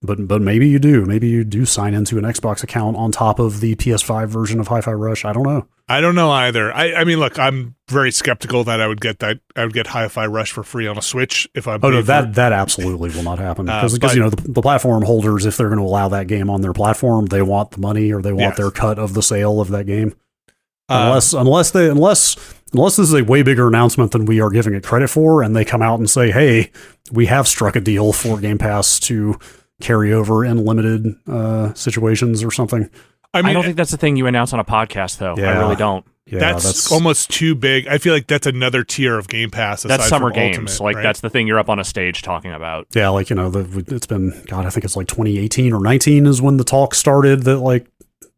But maybe you do. Maybe you do sign into an Xbox account on top of the PS5 version of Hi-Fi Rush. I don't know. I don't know either. I mean, look, I'm very skeptical that I would get Hi-Fi Rush for free on a Switch if I'm. Oh no, that absolutely will not happen because the platform holders, if they're going to allow that game on their platform, they want the money or they want their cut of the sale of that game. Unless this is a way bigger announcement than we are giving it credit for, and they come out and say, "Hey, we have struck a deal for Game Pass to carry over in limited situations or something." I don't think that's the thing you announce on a podcast, though. Yeah, I really don't. Yeah, that's almost too big. I feel like that's another tier of Game Pass. That's summer games. Ultimate, like right? That's the thing you're up on a stage talking about. Yeah, like it's been I think it's like 2018 or 19 is when the talk started that like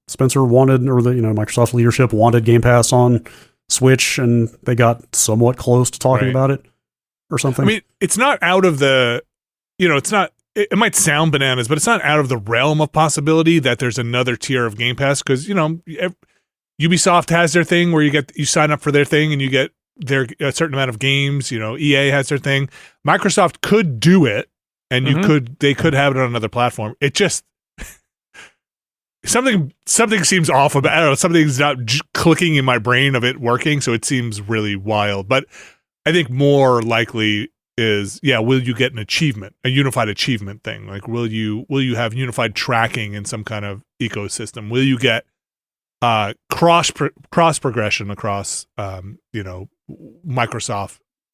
Spencer wanted, or the Microsoft leadership wanted Game Pass on Switch, and they got somewhat close to talking about it or something. I mean, it's not out of the, it's not. It might sound bananas, but it's not out of the realm of possibility that there's another tier of Game Pass because Ubisoft has their thing where you sign up for their thing and you get a certain amount of games. EA has their thing. Microsoft could do it, and they could have it on another platform. It just something seems off about. I don't know. Something's not clicking in my brain of it working, so it seems really wild. But I think more likely is, will you get an achievement, a unified achievement thing? Like, will you have unified tracking in some kind of ecosystem? Will you get cross progression across Microsoft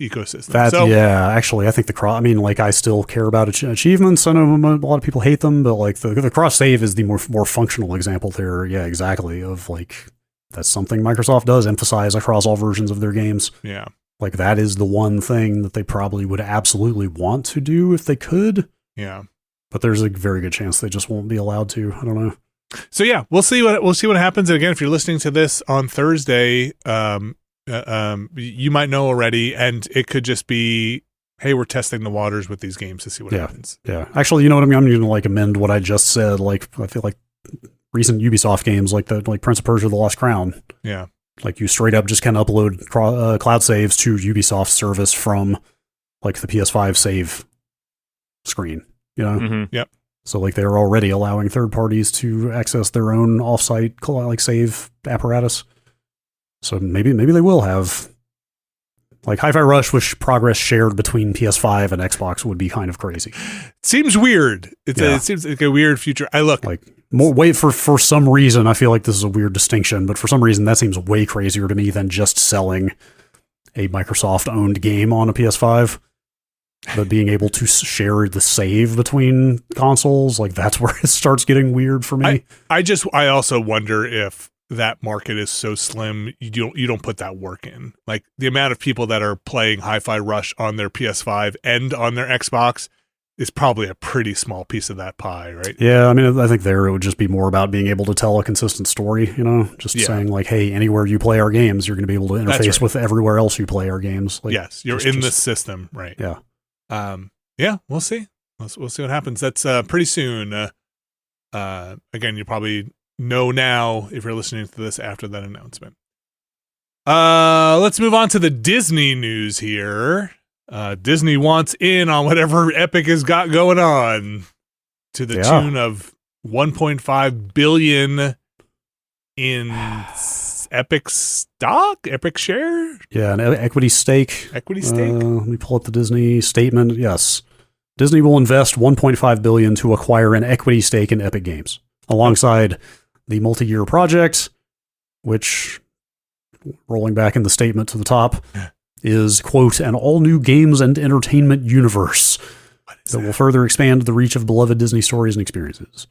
ecosystem? Actually, I think I still care about achievements. I know a lot of people hate them, but like the cross save is the more functional example there. Yeah, exactly. Of like, that's something Microsoft does emphasize across all versions of their games. Yeah. Like, that is the one thing that they probably would absolutely want to do if they could. Yeah. But there's a very good chance they just won't be allowed to. I don't know. So yeah, we'll see what happens. And again, if you're listening to this on Thursday, you might know already, and it could just be, hey, we're testing the waters with these games to see what happens. Yeah. Actually, you know what I mean? I'm going to like amend what I just said. Like, I feel like recent Ubisoft games like Prince of Persia: The Lost Crown. Yeah. Like, you straight up just can upload cloud saves to Ubisoft service from like the PS5 save screen, Yep. So like, they're already allowing third parties to access their own offsite like save apparatus. So maybe they will have like Hi-Fi Rush, which progress shared between PS5 and Xbox would be kind of crazy. Seems weird. It seems like a weird future. For some reason, I feel like this is a weird distinction, but for some reason that seems way crazier to me than just selling a Microsoft-owned game on a PS5. But being able to share the save between consoles, like that's where it starts getting weird for me. I also wonder if that market is so slim, you don't put that work in. Like the amount of people that are playing Hi-Fi Rush on their PS5 and on their Xbox is probably a pretty small piece of that pie, right? Yeah, I mean, I think there it would just be more about being able to tell a consistent story, just saying like, hey, anywhere you play our games, you're going to be able to interface with everywhere else you play our games. Like, yes, you're in the system, right? Yeah. Yeah, we'll see. We'll see what happens. That's pretty soon. Again, you probably know now if you're listening to this after that announcement. Let's move on to the Disney news here. Disney wants in on whatever Epic has got going on to the tune of $1.5 billion in Epic stock, Epic share. Yeah, an equity stake. Equity stake. Let me pull up the Disney statement. Yes, Disney will invest $1.5 billion to acquire an equity stake in Epic Games, alongside the multi-year project, which, rolling back in the statement to the top, is, quote, an all-new games and entertainment universe that will further expand the reach of beloved Disney stories and experiences.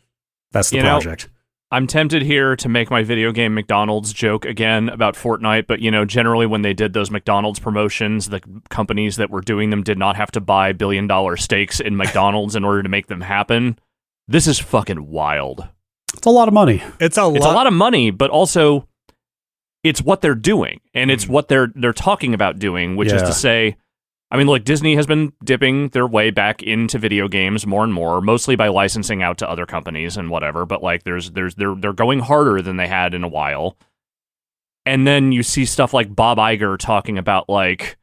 That's the project. I'm tempted here to make my video game McDonald's joke again about Fortnite, but, generally when they did those McDonald's promotions, the companies that were doing them did not have to buy billion-dollar stakes in McDonald's in order to make them happen. This is fucking wild. It's a lot of money. It's a lot of money, but also it's what they're doing, and it's what they're talking about doing, which is to say, I mean, look, Disney has been dipping their way back into video games more and more, mostly by licensing out to other companies and whatever, but like they're going harder than they had in a while. And then you see stuff like Bob Iger talking about like,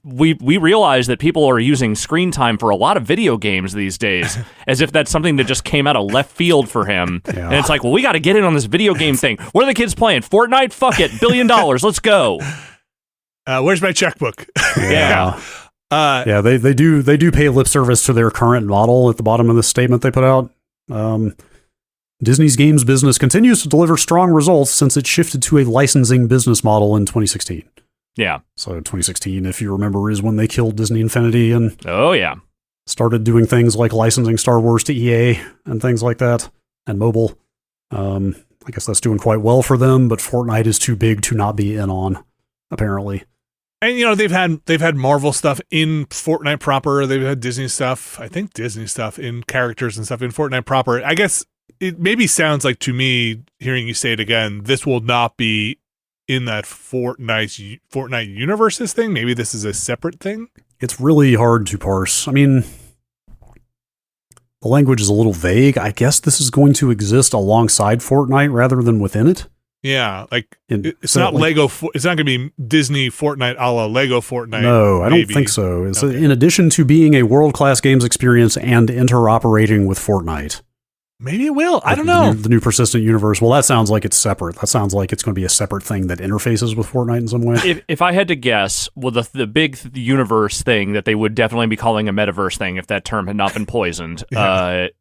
we realize that people are using screen time for a lot of video games these days, as if that's something that just came out of left field for him. Yeah. And it's like, well, we got to get in on this video game thing. What are the kids playing? Fortnite? Fuck it. $1 billion. Let's go. Where's my checkbook? Yeah. They do pay lip service to their current model at the bottom of the statement they put out. Disney's games business continues to deliver strong results since it shifted to a licensing business model in 2016. Yeah. So 2016, if you remember, is when they killed Disney Infinity and started doing things like licensing Star Wars to EA and things like that, and mobile. I guess that's doing quite well for them, but Fortnite is too big to not be in on, apparently. And they've had Marvel stuff in Fortnite proper. They've had Disney stuff. I think Disney stuff in characters and stuff in Fortnite proper. I guess it maybe sounds like to me, hearing you say it again, this will not be in that Fortnite universes thing. Maybe this is a separate thing. It's really hard to parse. I mean, the language is a little vague. I guess this is going to exist alongside Fortnite rather than within it. Yeah, like it's not Lego. It's not going to be Disney Fortnite a la Lego Fortnite. No, I don't think so. It's in addition to being a world-class games experience and interoperating with Fortnite. Maybe it will. I don't know. The new persistent universe. Well, that sounds like it's separate. That sounds like it's going to be a separate thing that interfaces with Fortnite in some way. If I had to guess, well, the big universe thing that they would definitely be calling a metaverse thing if that term had not been poisoned, that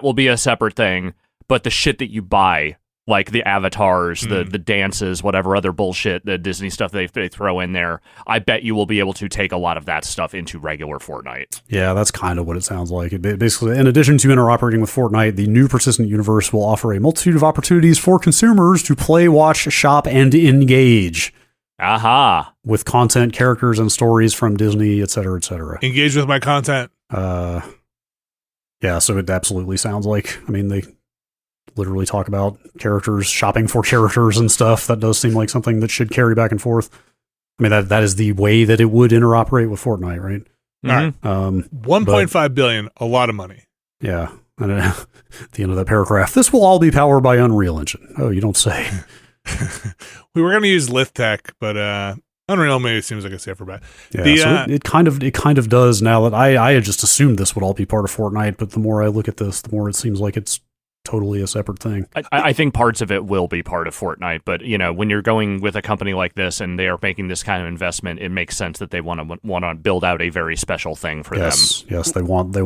will be a separate thing. But the shit that you buy, like the avatars, the dances, whatever other bullshit, the Disney stuff they throw in there, I bet you will be able to take a lot of that stuff into regular Fortnite. Yeah, that's kind of what it sounds like. Basically, in addition to interoperating with Fortnite, the new persistent universe will offer a multitude of opportunities for consumers to play, watch, shop, and engage. Aha. With content, characters, and stories from Disney, et cetera, et cetera. Engage with my content. Yeah, so it absolutely sounds like, I mean, they literally talk about characters, shopping for characters and stuff. That does seem like something that should carry back and forth. I mean, that is the way that it would interoperate with Fortnite, right? Mm-hmm. All right. $1.5 billion, a lot of money. Yeah. And at the end of that paragraph, this will all be powered by Unreal Engine. Oh, you don't say. We were going to use Lithtech, but Unreal maybe seems like a safer bet. Yeah, so it kind of does now that I had just assumed this would all be part of Fortnite, but the more I look at this, the more it seems like it's totally a separate thing. I think parts of it will be part of Fortnite, but when you're going with a company like this and they are making this kind of investment, it makes sense that they want to build out a very special thing for them. Yes, they want the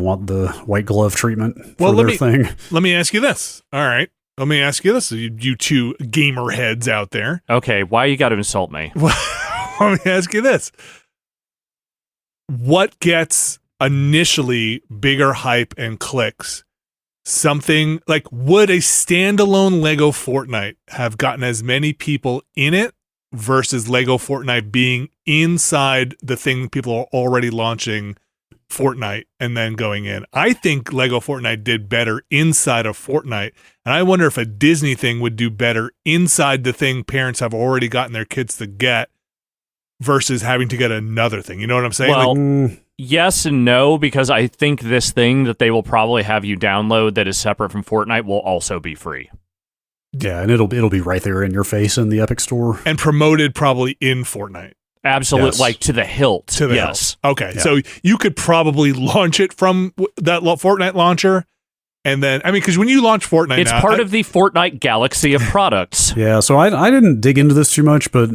white glove treatment for their thing. Let me ask you this. All right. Let me ask you this, you two gamer heads out there. Okay, why you got to insult me? Let me ask you this. What gets initially bigger hype and clicks? Something like, would a standalone Lego Fortnite have gotten as many people in it versus Lego Fortnite being inside the thing people are already launching Fortnite and then going in? I think Lego Fortnite did better inside of Fortnite, and I wonder if a Disney thing would do better inside the thing parents have already gotten their kids to get versus having to get another thing. You know what I'm saying? Well, yes and no, because I think this thing that they will probably have you download that is separate from Fortnite will also be free. Yeah, and it'll be right there in your face in the Epic Store. And promoted probably in Fortnite. Absolutely, Yes. like to the hilt. Yes. Okay, Yeah. so you could probably launch it from that Fortnite launcher, and then, because when you launch Fortnite It's now, part of the Fortnite galaxy of products. Yeah, so I didn't dig into this too much, but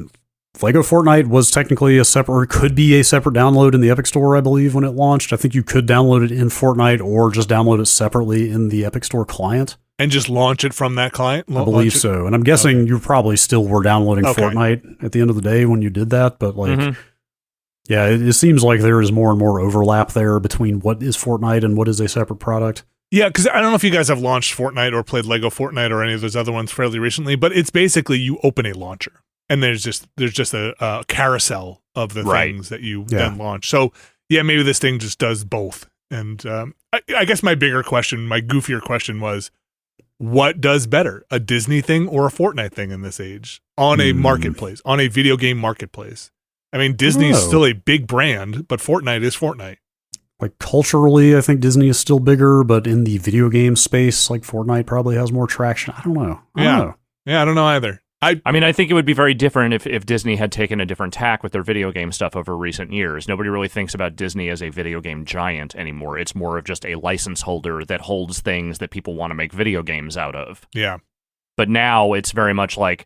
Lego Fortnite was technically could be a separate download in the Epic Store, I believe, when it launched. I think you could download it in Fortnite or just download it separately in the Epic Store client. and just launch it from that client? I believe so. And I'm guessing you probably still were downloading Okay. Fortnite at the end of the day when you did that, but Mhm. yeah, it seems like there is more and more overlap there between what is Fortnite and what is a separate product. Yeah, because I don't know if you guys have launched Fortnite or played Lego Fortnite or any of those other ones fairly recently, but it's basically you open a launcher and there's just a carousel of the Right. things that you then launch. So yeah, maybe this thing just does both. And I guess my goofier question was, what does better, a Disney thing or a Fortnite thing in this age on a marketplace, on a video game marketplace? Disney is still a big brand, but Fortnite is Fortnite. Like culturally, I think Disney is still bigger, but in the video game space, like Fortnite probably has more traction. I don't know. I don't know. Yeah, I don't know either. I think it would be very different if Disney had taken a different tack with their video game stuff over recent years. Nobody really thinks about Disney as a video game giant anymore. It's more of just a license holder that holds things that people want to make video games out of. Yeah. But now it's very much like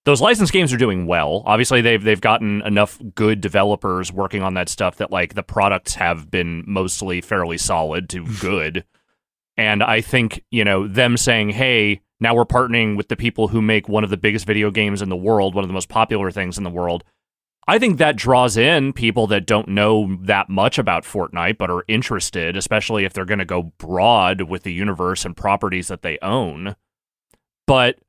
those licensed games are doing well. Obviously, they've gotten enough good developers working on that stuff that like the products have been mostly fairly solid to good. And I think, them saying, hey, now we're partnering with the people who make one of the biggest video games in the world, one of the most popular things in the world. I think that draws in people that don't know that much about Fortnite but are interested, especially if they're going to go broad with the universe and properties that they own. But,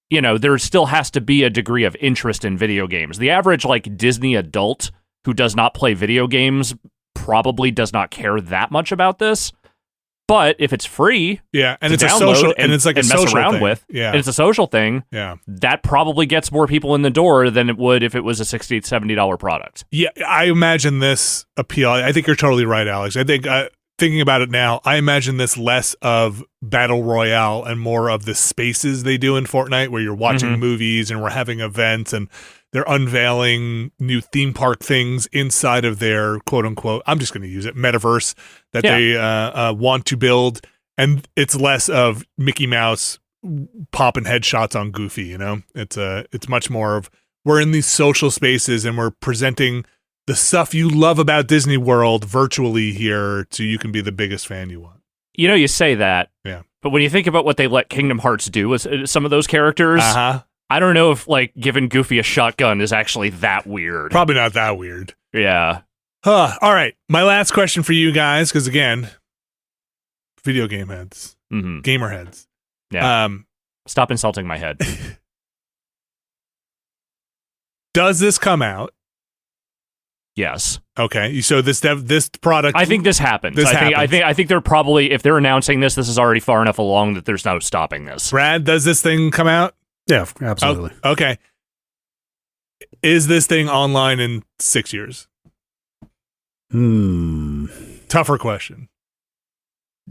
there still has to be a degree of interest in video games. The average, Disney adult who does not play video games probably does not care that much about this. But if it's free, and to it's a download social, and it's like a mess social around thing. with, and it's a social thing, that probably gets more people in the door than it would if it was a $60, $70 product. Yeah, I imagine this appeal. I think you're totally right, Alex. I think thinking about it now, I imagine this less of Battle Royale and more of the spaces they do in Fortnite where you're watching movies and we're having events and they're unveiling new theme park things inside of their quote unquote, I'm just going to use it, metaverse that they want to build. And it's less of Mickey Mouse popping headshots on Goofy, it's much more of we're in these social spaces and we're presenting the stuff you love about Disney World virtually here so you can be the biggest fan you want. You say that. Yeah. But when you think about what they let Kingdom Hearts do with some of those characters, I don't know if giving Goofy a shotgun is actually that weird. Probably not that weird. Yeah. All right. My last question for you guys, because again, video game heads, gamer heads. Yeah. Stop insulting my head. Does this come out? Yes. Okay. So this product. I think this happens. I think they're probably, if they're announcing this is already far enough along that there's no stopping this. Brad, does this thing come out? Yeah, absolutely. Oh, okay. Is this thing online in 6 years? Tougher question.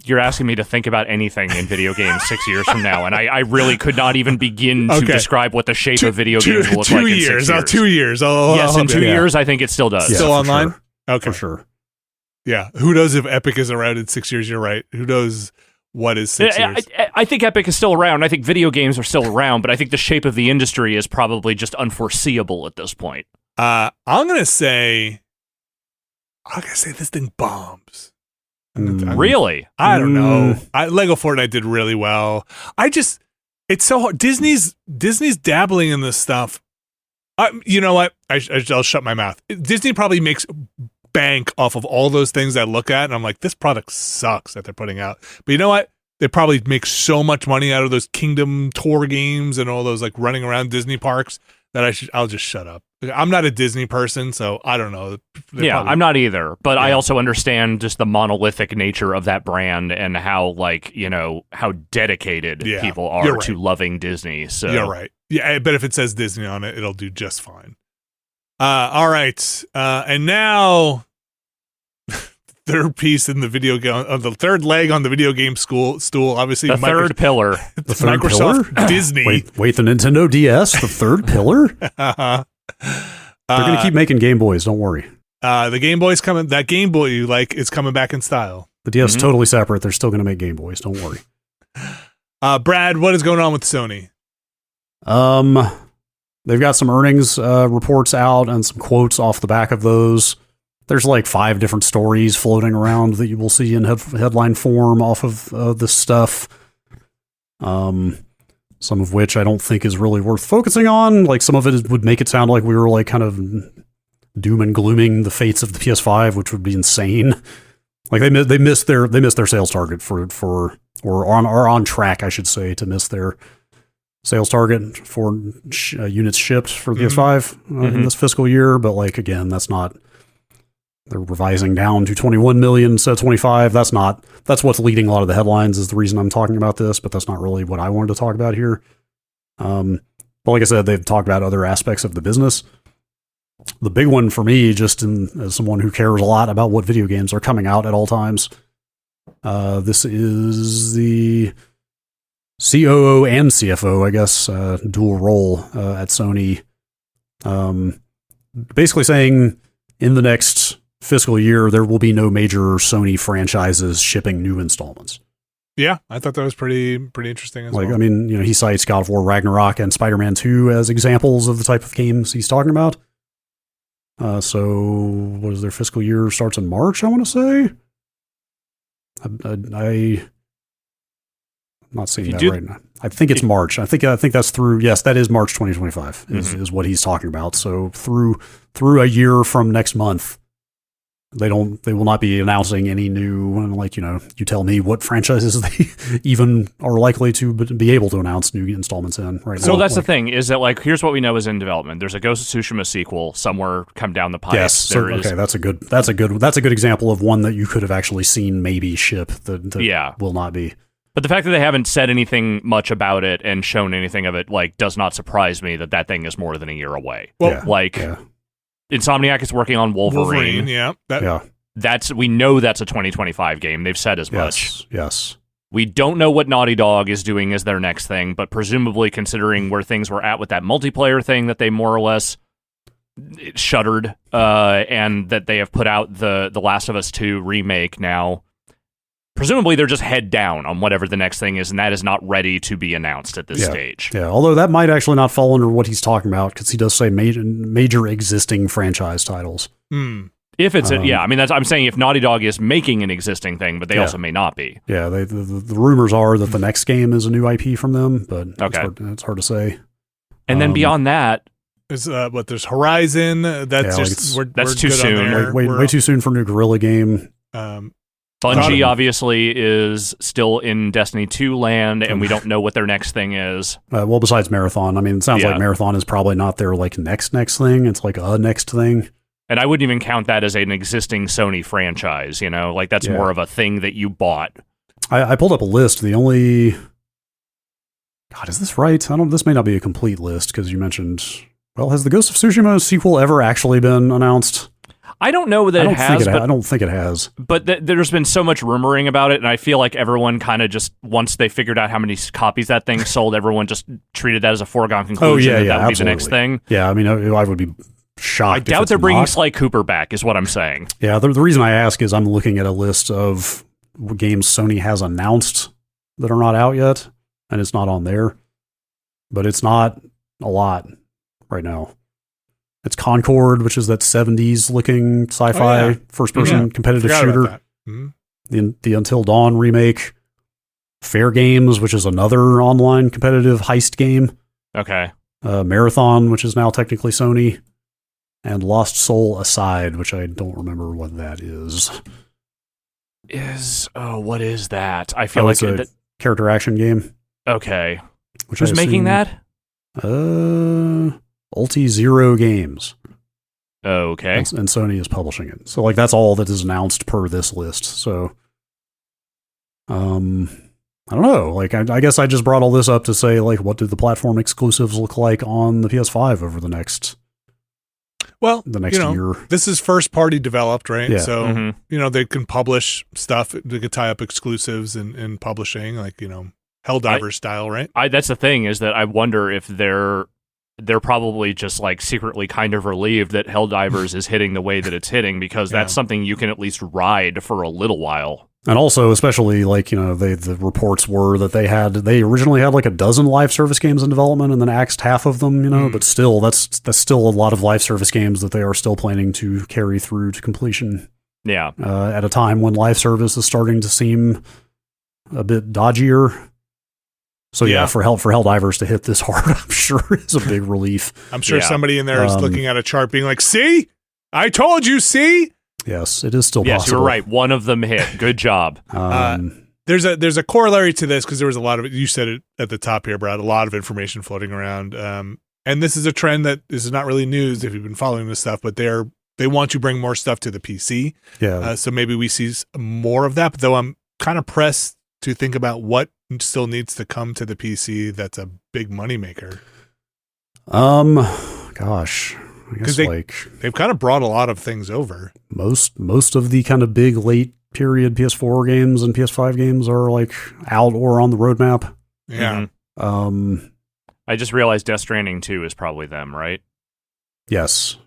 You're asking me to think about anything in video games 6 years from now, and I really could not even begin to describe what the shape of video games will look like in 6 years. 2 years. Yes, in 2 years, I think it still does. Yeah, Still for online? sure. Okay. For sure. Yeah. Who knows if Epic is around in 6 years? You're right. Who knows what is 6 years? I think Epic is still around. I think video games are still around, but I think the shape of the industry is probably just unforeseeable at this point. I'm gonna say this thing bombs. Really? I don't know. Lego Fortnite did really well. It's so hard. Disney's dabbling in this stuff. You know what? I'll shut my mouth. Disney probably makes bank off of all those things I look at, and I'm like, this product sucks that they're putting out. But you know what? They probably make so much money out of those Kingdom tour games and all those like running around Disney parks that I'll just shut up. I'm not a Disney person, so I don't know. I'm not either. But I also understand just the monolithic nature of that brand and how how dedicated people are to loving Disney. So you're right. Yeah, I bet if it says Disney on it, it'll do just fine. All right, and now third piece in the video game, the third leg on the video game stool. Obviously, the third pillar. The third Microsoft pillar? Disney. Wait, the Nintendo DS, the third pillar. They're gonna keep making Game Boys. Don't worry. The Game Boy's coming. That Game Boy you like is coming back in style. The DS is totally separate. They're still gonna make Game Boys. Don't worry. Brad, what is going on with Sony? They've got some earnings reports out and some quotes off the back of those. There's like 5 different stories floating around that you will see in headline form off of this stuff. Some of which I don't think is really worth focusing on. Like some of it would make it sound like we were like kind of doom and glooming the fates of the PS5, which would be insane. Like they missed their sales target for are on track, I should say, to miss their sales target for units shipped for the PS5 in this fiscal year. But like again, that's not. They're revising down to 21 million instead of 25. That's what's leading a lot of the headlines is the reason I'm talking about this, but that's not really what I wanted to talk about here. But like I said, they've talked about other aspects of the business. The big one for me, just as someone who cares a lot about what video games are coming out at all times, this is the COO and CFO, I guess, dual role at Sony. Basically saying in the next fiscal year, there will be no major Sony franchises shipping new installments. Yeah, I thought that was pretty interesting as well. I mean, he cites God of War Ragnarok and Spider-Man 2 as examples of the type of games he's talking about. So what is their fiscal year? Starts in March, I want to say. I'm not seeing that right now. I think it's March. I think that's through. Yes, that is March 2025 is what he's talking about. So through a year from next month, they will not be announcing any new. And you tell me what franchises they even are likely to be able to announce new installments in right now. So that's the thing is that here's what we know is in development. There's a Ghost of Tsushima sequel somewhere come down the pipe. Yes. That's a good example of one that you could have actually seen maybe ship that will not be. But the fact that they haven't said anything much about it and shown anything of it, does not surprise me that thing is more than a year away. Well, Insomniac is working on Wolverine. We know that's a 2025 game. They've said as much. Yes. We don't know what Naughty Dog is doing as their next thing, but presumably considering where things were at with that multiplayer thing that they more or less shuttered, and that they have put out the Last of Us 2 remake now, presumably they're just head down on whatever the next thing is, and that is not ready to be announced at this stage. Yeah, although that might actually not fall under what he's talking about, because he does say major existing franchise titles. If it's I'm saying if Naughty Dog is making an existing thing, but they also may not be. Yeah, the rumors are that the next game is a new IP from them, but it's hard to say. And then beyond that, there's Horizon. That's that's too soon. Way too soon for a new Guerrilla game. Bungie obviously is still in Destiny 2 land, and we don't know what their next thing is. Well, besides Marathon, I mean, it sounds like Marathon is probably not their next thing. It's like a next thing. And I wouldn't even count that as an existing Sony franchise. That's more of a thing that you bought. I pulled up a list. The only God, is this right? This may not be a complete list because you mentioned. Well, has the Ghost of Tsushima sequel ever actually been announced? I don't know that it has. I don't think it has. But there's been so much rumoring about it, and I feel like everyone kind of just, once they figured out how many copies that thing sold, everyone just treated that as a foregone conclusion that would be the next thing. Yeah, I mean, I would be shocked. I doubt they're bringing Sly Cooper back, is what I'm saying. Yeah, the reason I ask is I'm looking at a list of games Sony has announced that are not out yet, and it's not on there. But it's not a lot right now. It's Concord, which is that 70s looking sci-fi first-person competitive Forgot shooter. about that. Mm-hmm. The Until Dawn remake. Fair Games, which is another online competitive heist game. Okay. Marathon, which is now technically Sony. And Lost Soul Aside, which I don't remember what that is. What is that? I feel like it's a character action game. Okay. Which Who's making that? Ulti Zero Games. Okay. And Sony is publishing it. So like that's all that is announced per this list. So I don't know. Like I guess I just brought all this up to say like what do the platform exclusives look like on the PS5 over the next year. This is first party developed, right? Yeah. So, they can publish stuff. They could tie up exclusives in publishing, like, Helldivers style, right? That's the thing, is that I wonder if they're probably just like secretly kind of relieved that Helldivers is hitting the way that it's hitting, because that's something you can at least ride for a little while. And also, especially like, the reports were that they originally had like a dozen live service games in development and then axed half of them, but still that's still a lot of live service games that they are still planning to carry through to completion. Yeah. At a time when live service is starting to seem a bit dodgier. So for Helldivers to hit this hard, I'm sure is a big relief. I'm sure somebody in there is looking at a chart being like, see? I told you, see? Yes, it is still possible. Yes, you were right. One of them hit. Good job. There's a corollary to this, because there was a lot of it. You said it at the top here, Brad. A lot of information floating around, and this is a trend that this is not really news if you've been following this stuff. But they want to bring more stuff to the PC. Yeah. So maybe we see more of that. But though I'm kind of pressed to think about what still needs to come to the PC. That's a big moneymaker. Gosh. I guess they've kind of brought a lot of things over. Most of the kind of big late period PS4 games and PS5 games are like out or on the roadmap. Yeah. Mm-hmm. I just realized Death Stranding 2 is probably them, right? Yes.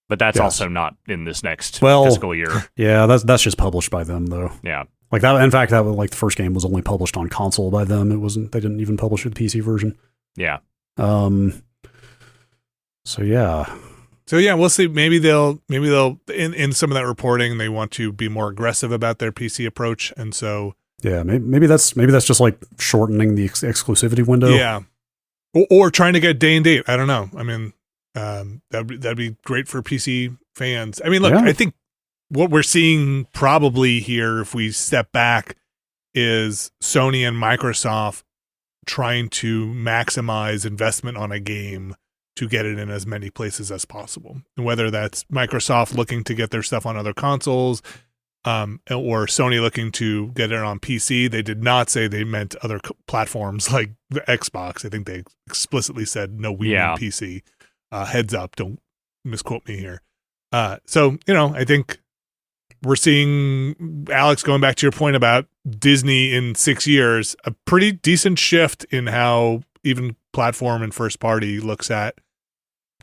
But that's also not in this next fiscal year. Yeah, that's just published by them though. Yeah. Like that. In fact, that was like the first game was only published on console by them. They didn't even publish the PC version. Yeah. So yeah, we'll see. Maybe they'll in some of that reporting, they want to be more aggressive about their PC approach, and so maybe that's just like shortening the exclusivity window. Yeah, or trying to get day and date. I don't know. I mean, that'd be great for PC fans. I mean, look, I think what we're seeing probably here, if we step back, is Sony and Microsoft trying to maximize investment on a game to get it in as many places as possible. And whether that's Microsoft looking to get their stuff on other consoles, or Sony looking to get it on PC. They did not say they meant other platforms like the Xbox. I think they explicitly said, no, we mean PC. Heads up, don't misquote me here. So, I think we're seeing, Alex, going back to your point about Disney in 6 years, a pretty decent shift in how even platform and first party looks at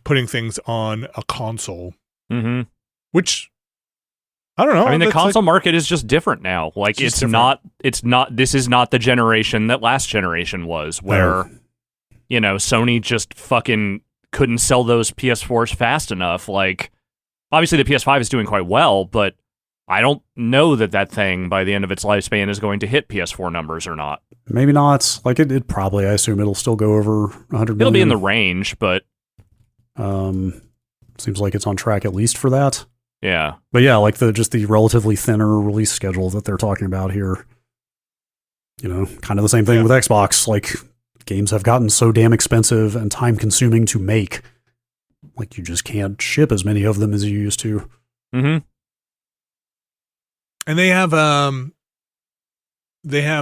putting things on a console, which I don't know. I mean, the console market is just different now. Like it's not, this is not the generation that last generation was, where, Sony just fucking couldn't sell those PS4s fast enough. Like, obviously the PS5 is doing quite well, but I don't know that thing by the end of its lifespan is going to hit PS4 numbers or not. Maybe not. Like it probably, I assume it'll still go over 100 million. It'll be in the range, but seems like it's on track at least for that. Yeah. But yeah, like the relatively thinner release schedule that they're talking about here. Kind of the same thing with Xbox. Like games have gotten so damn expensive and time consuming to make. Like you just can't ship as many of them as you used to. Mm-hmm. And they have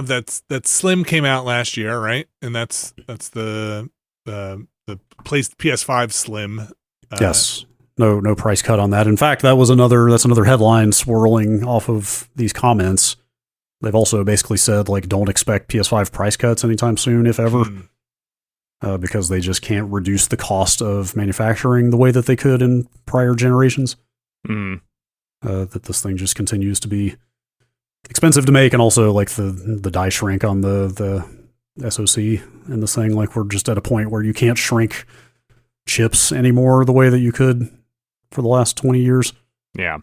that Slim came out last year, right? And that's the PS5 Slim. Yes. No price cut on that. In fact, that's another headline swirling off of these comments. They've also basically said, like, don't expect PS5 price cuts anytime soon, if ever, because they just can't reduce the cost of manufacturing the way that they could in prior generations. That this thing just continues to be expensive to make, and also like the die shrink on the SoC in this thing. Like we're just at a point where you can't shrink chips anymore the way that you could for the last 20 years. Yeah.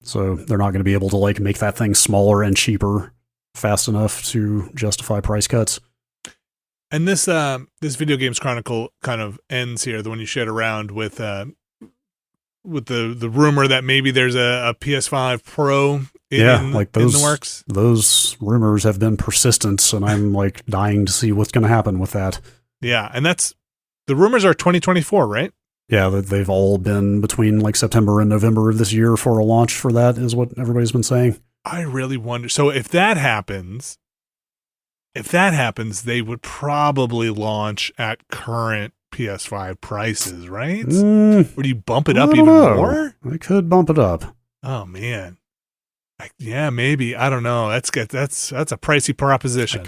So they're not going to be able to like make that thing smaller and cheaper fast enough to justify price cuts. And this Video Games Chronicle kind of ends here, the one you shared around with the rumor that maybe there's a PS5 Pro in the works. Those rumors have been persistent, and I'm like dying to see what's going to happen with that. Yeah, and the rumors are 2024, right? Yeah, they've all been between like September and November of this year for a launch for that, is what everybody's been saying. I really wonder. So if that happens, they would probably launch at current PS5 prices, right? Or do you bump it up even more? I could bump it up. Oh man, yeah, maybe. I don't know. That's a pricey proposition.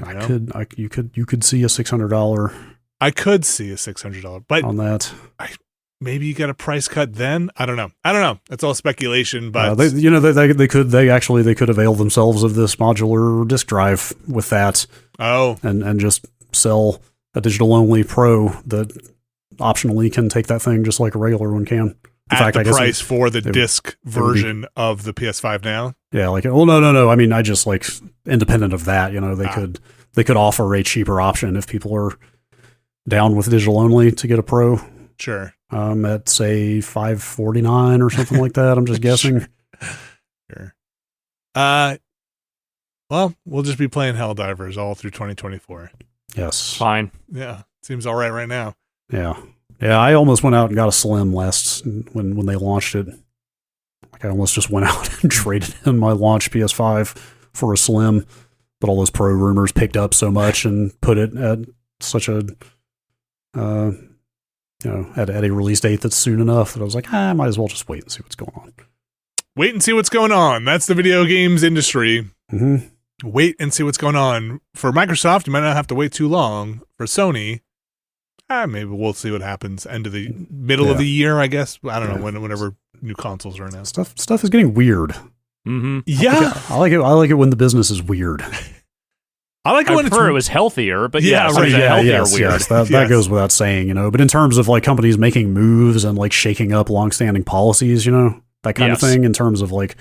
You could see a $600. I could see a $600, but on that, maybe you get a price cut then. I don't know. That's all speculation, but they could avail themselves of this modular disk drive with that. Oh, and just sell a digital only Pro that optionally can take that thing just like a regular one can. In fact, the price for the disc version of the PS5 now. Yeah, like no. I mean, I just like independent of that. They could offer a cheaper option if people are down with digital only to get a Pro. Sure. At say $549 or something like that. I'm just guessing. Sure. Well, we'll just be playing Helldivers all through 2024. Yes. Fine. Yeah. Seems all right now. Yeah. Yeah, I almost went out and got a Slim when they launched it. Like I almost just went out and traded in my launch PS5 for a Slim, but all those Pro rumors picked up so much and put it at such a at a release date that's soon enough that I was like, I might as well just wait and see what's going on. Wait and see what's going on. That's the video games industry. Mm-hmm. Wait and see what's going on. For Microsoft, you might not have to wait too long. For Sony, maybe we'll see what happens. Middle of the year, I guess. I don't know, whenever new consoles are announced. Stuff is getting weird. Mm-hmm. Yeah. I like it when the business is weird. I like it when it was healthier, but yes, that goes without saying, But in terms of like companies making moves and like shaking up longstanding policies, that kind of thing, in terms of like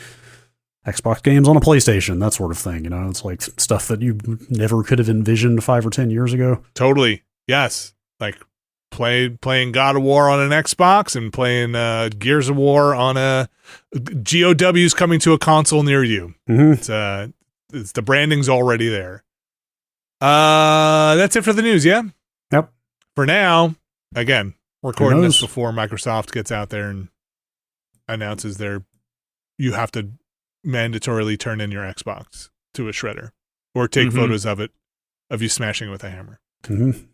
Xbox games on a PlayStation, that sort of thing, it's like stuff that you never could have envisioned 5 or 10 years ago. Totally, yes. Like playing God of War on an Xbox and playing Gears of War on a GOW's coming to a console near you. Mm-hmm. It's the branding's already there. That's it for the news, yeah? Yep. For now, again, recording this before Microsoft gets out there and announces you have to mandatorily turn in your Xbox to a shredder or take photos of you smashing it with a hammer. Mm-hmm.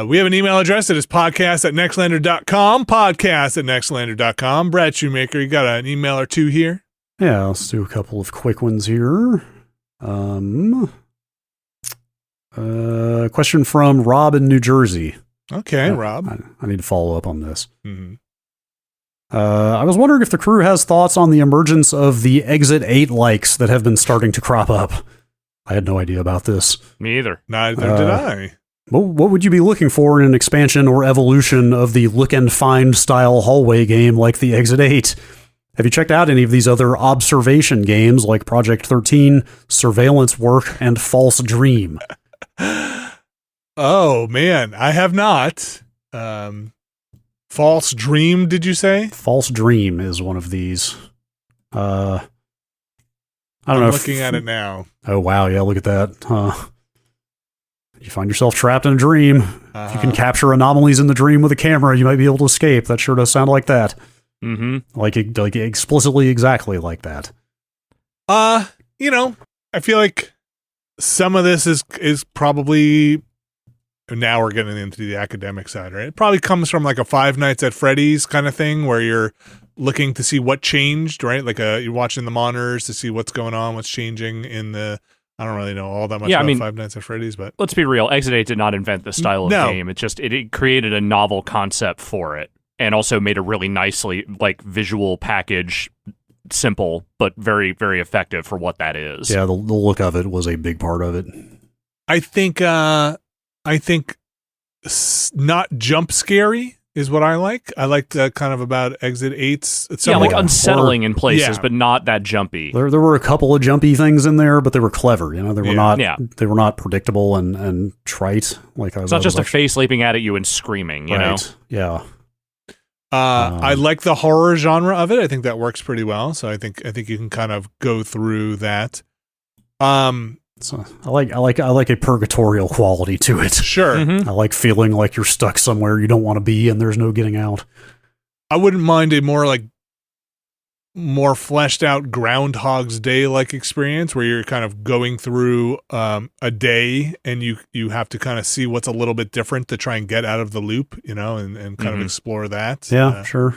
We have an email address that is podcast@nextlander.com, podcast@nextlander.com. Brad Shoemaker, you got an email or two here? Yeah, let's do a couple of quick ones here. Question from Rob in New Jersey. Okay, Rob. I need to follow up on this. Mm-hmm. I was wondering if the crew has thoughts on the emergence of the Exit 8 likes that have been starting to crop up. I had no idea about this. Me either. Neither did I. What would you be looking for in an expansion or evolution of the look and find style hallway game like the Exit 8? Have you checked out any of these other observation games like Project 13, Surveillance Work, and False Dream? Oh, man, I have not. False Dream, did you say? False Dream is one of these. I don't I'm know. Looking at it now. Oh, wow. Yeah, look at that. You find yourself trapped in a dream. If you can capture anomalies in the dream with a camera, you might be able to escape. That sure does sound like that. Mm-hmm. Like explicitly exactly like that. I feel like some of this is probably, now we're getting into the academic side, right? It probably comes from like a Five Nights at Freddy's kind of thing where you're looking to see what changed, right? Like you're watching the monitors to see what's going on, what's changing in the, I don't really know all that much about Five Nights at Freddy's, but let's be real. Exit 8 did not invent the style of game. It created a novel concept for it and also made a really nicely like visual package simple, but very, very effective for what that is. Yeah, the look of it was a big part of it. I think not jump scary is what I like. I liked kind of about Exit 8's. Like unsettling in places, yeah. but not that jumpy. There were a couple of jumpy things in there, but they were clever. They were Yeah. not predictable and trite. Like It's not just a face leaping at you and screaming. You know. Yeah. I like the horror genre of it. I think that works pretty well. So I think you can kind of go through that. So I like a purgatorial quality to it. Sure. Mm-hmm. I like feeling like you're stuck somewhere you don't want to be and there's no getting out. I wouldn't mind a more fleshed out Groundhog's Day like experience where you're kind of going through a day and you have to kind of see what's a little bit different to try and get out of the loop, and kind of explore that. Yeah, sure.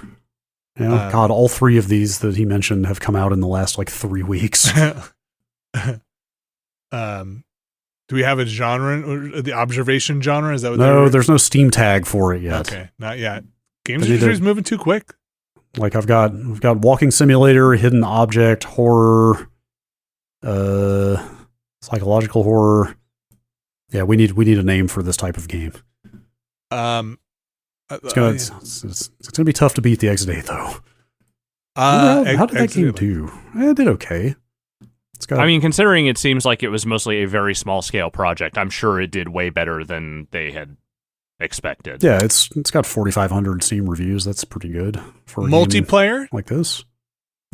Yeah, God, all three of these that he mentioned have come out in the last 3 weeks. Do we have a genre, the observation genre? Is that what No, there's no Steam tag for it yet. Okay, not yet. Games industry is moving too quick. Like we've got walking simulator, hidden object, horror, psychological horror. Yeah, we need a name for this type of game. It's gonna be tough to beat the Exit 8 though. How did that game do? It did okay. Considering it seems like it was mostly a very small scale project, I'm sure it did way better than they had expected. Yeah, it's got 4,500 Steam reviews. That's pretty good for a multiplayer game like this.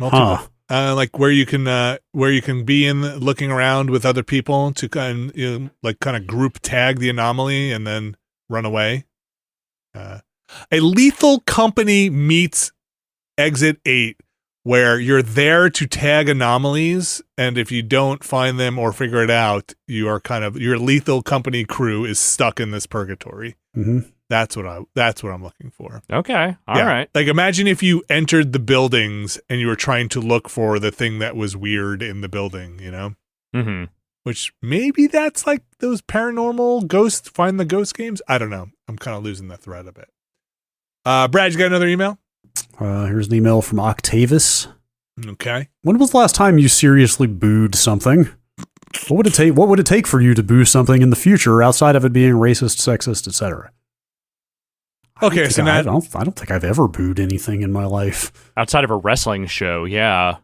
Like where you can be in looking around with other people to kind of group tag the anomaly and then run away. A Lethal Company meets Exit 8, where you're there to tag anomalies, and if you don't find them or figure it out, your Lethal Company crew is stuck in this purgatory. Mm-hmm. That's what I'm looking for. Okay, all right. Like imagine if you entered the buildings and you were trying to look for the thing that was weird in the building, Mm-hmm. Which maybe that's like those paranormal find the ghost games. I don't know. I'm kind of losing the thread a bit. Brad, you got another email? Here's an email from Octavis. Okay. When was the last time you seriously booed something? What would it take for you to boo something in the future outside of it being racist, sexist, etc.? Okay, so now I don't think I've ever booed anything in my life outside of a wrestling show. Yeah.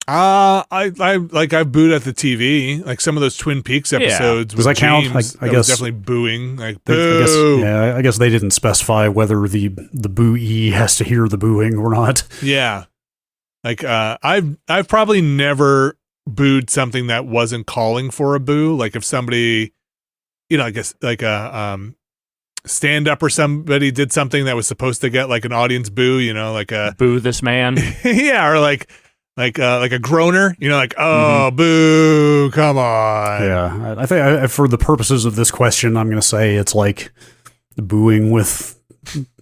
I've booed at the TV, like some of those Twin Peaks episodes. Does that count? I guess definitely booing. Like boo. I guess they didn't specify whether the boo-ee has to hear the booing or not. Yeah, like I've probably never booed something that wasn't calling for a boo. Like if somebody, I guess like a stand up or somebody did something that was supposed to get like an audience boo. Like a boo this man. Yeah, or like a groaner, boo, come on. Yeah, I think for the purposes of this question, I'm going to say it's like booing with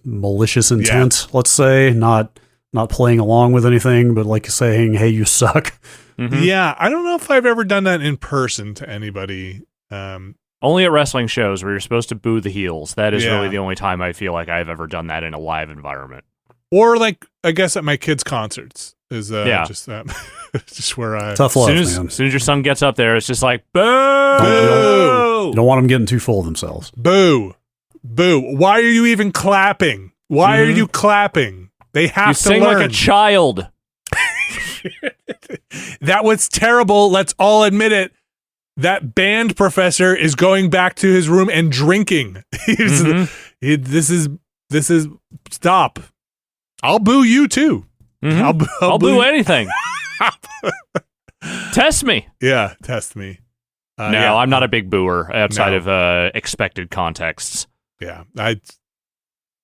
malicious intent. Let's say not playing along with anything, but like saying, "Hey, you suck." Mm-hmm. Yeah, I don't know if I've ever done that in person to anybody. Only at wrestling shows where you're supposed to boo the heels. That is really the only time I feel like I've ever done that in a live environment. Or like, I guess at my kids' concerts is just where I... Tough love, man. As soon as your son gets up there, it's just like, boo! You don't want them getting too full of themselves. Boo. Boo. Why are you even clapping? Why are you clapping? They have to learn. You sing like a child. That was terrible. Let's all admit it. That band professor is going back to his room and drinking. This is stop. I'll boo you too. Mm-hmm. I'll boo anything. Test me. Yeah, test me. No, I'm not a big booer outside of expected contexts. Yeah, I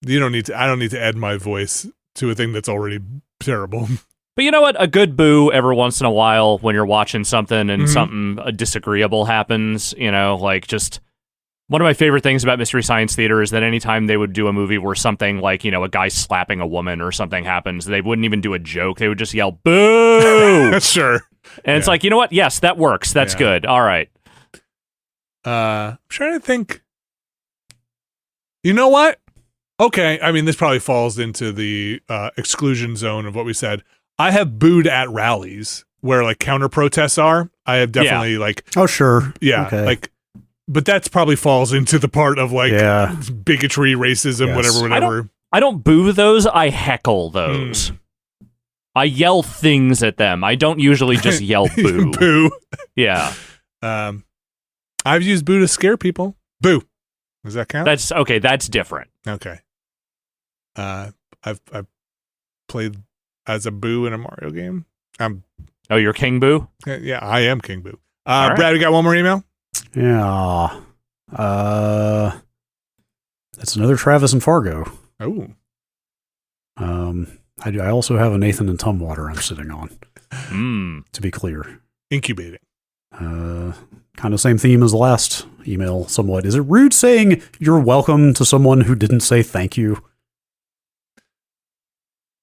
don't need to add my voice to a thing that's already terrible. But you know what? A good boo every once in a while when you're watching something and something disagreeable happens, like just one of my favorite things about Mystery Science Theater is that anytime they would do a movie where something like, a guy slapping a woman or something happens, they wouldn't even do a joke. They would just yell, boo! Sure. And it's like, you know what? Yes, that works. That's good. All right. I'm trying to think. You know what? Okay. I mean, this probably falls into the exclusion zone of what we said. I have booed at rallies where like counter protests are. I have definitely like, Oh, sure. yeah, Okay. like, but that's probably falls into the part of like bigotry, racism, Yes. whatever. I don't boo those. I heckle those. I yell things at them. I don't usually just yell boo. Boo. Yeah. I've used boo to scare people. Boo. Does that count? That's okay. That's different. Okay. I've played as a boo in a Mario game. Oh, you're King Boo? Yeah, I am King Boo. All right. Brad, we got one more email. Yeah. That's another Travis and Fargo. Oh. I also have a Nathan and Tumwater I'm sitting on. To be clear. Incubating. Kind of same theme as the last email, somewhat. Is it rude saying you're welcome to someone who didn't say thank you?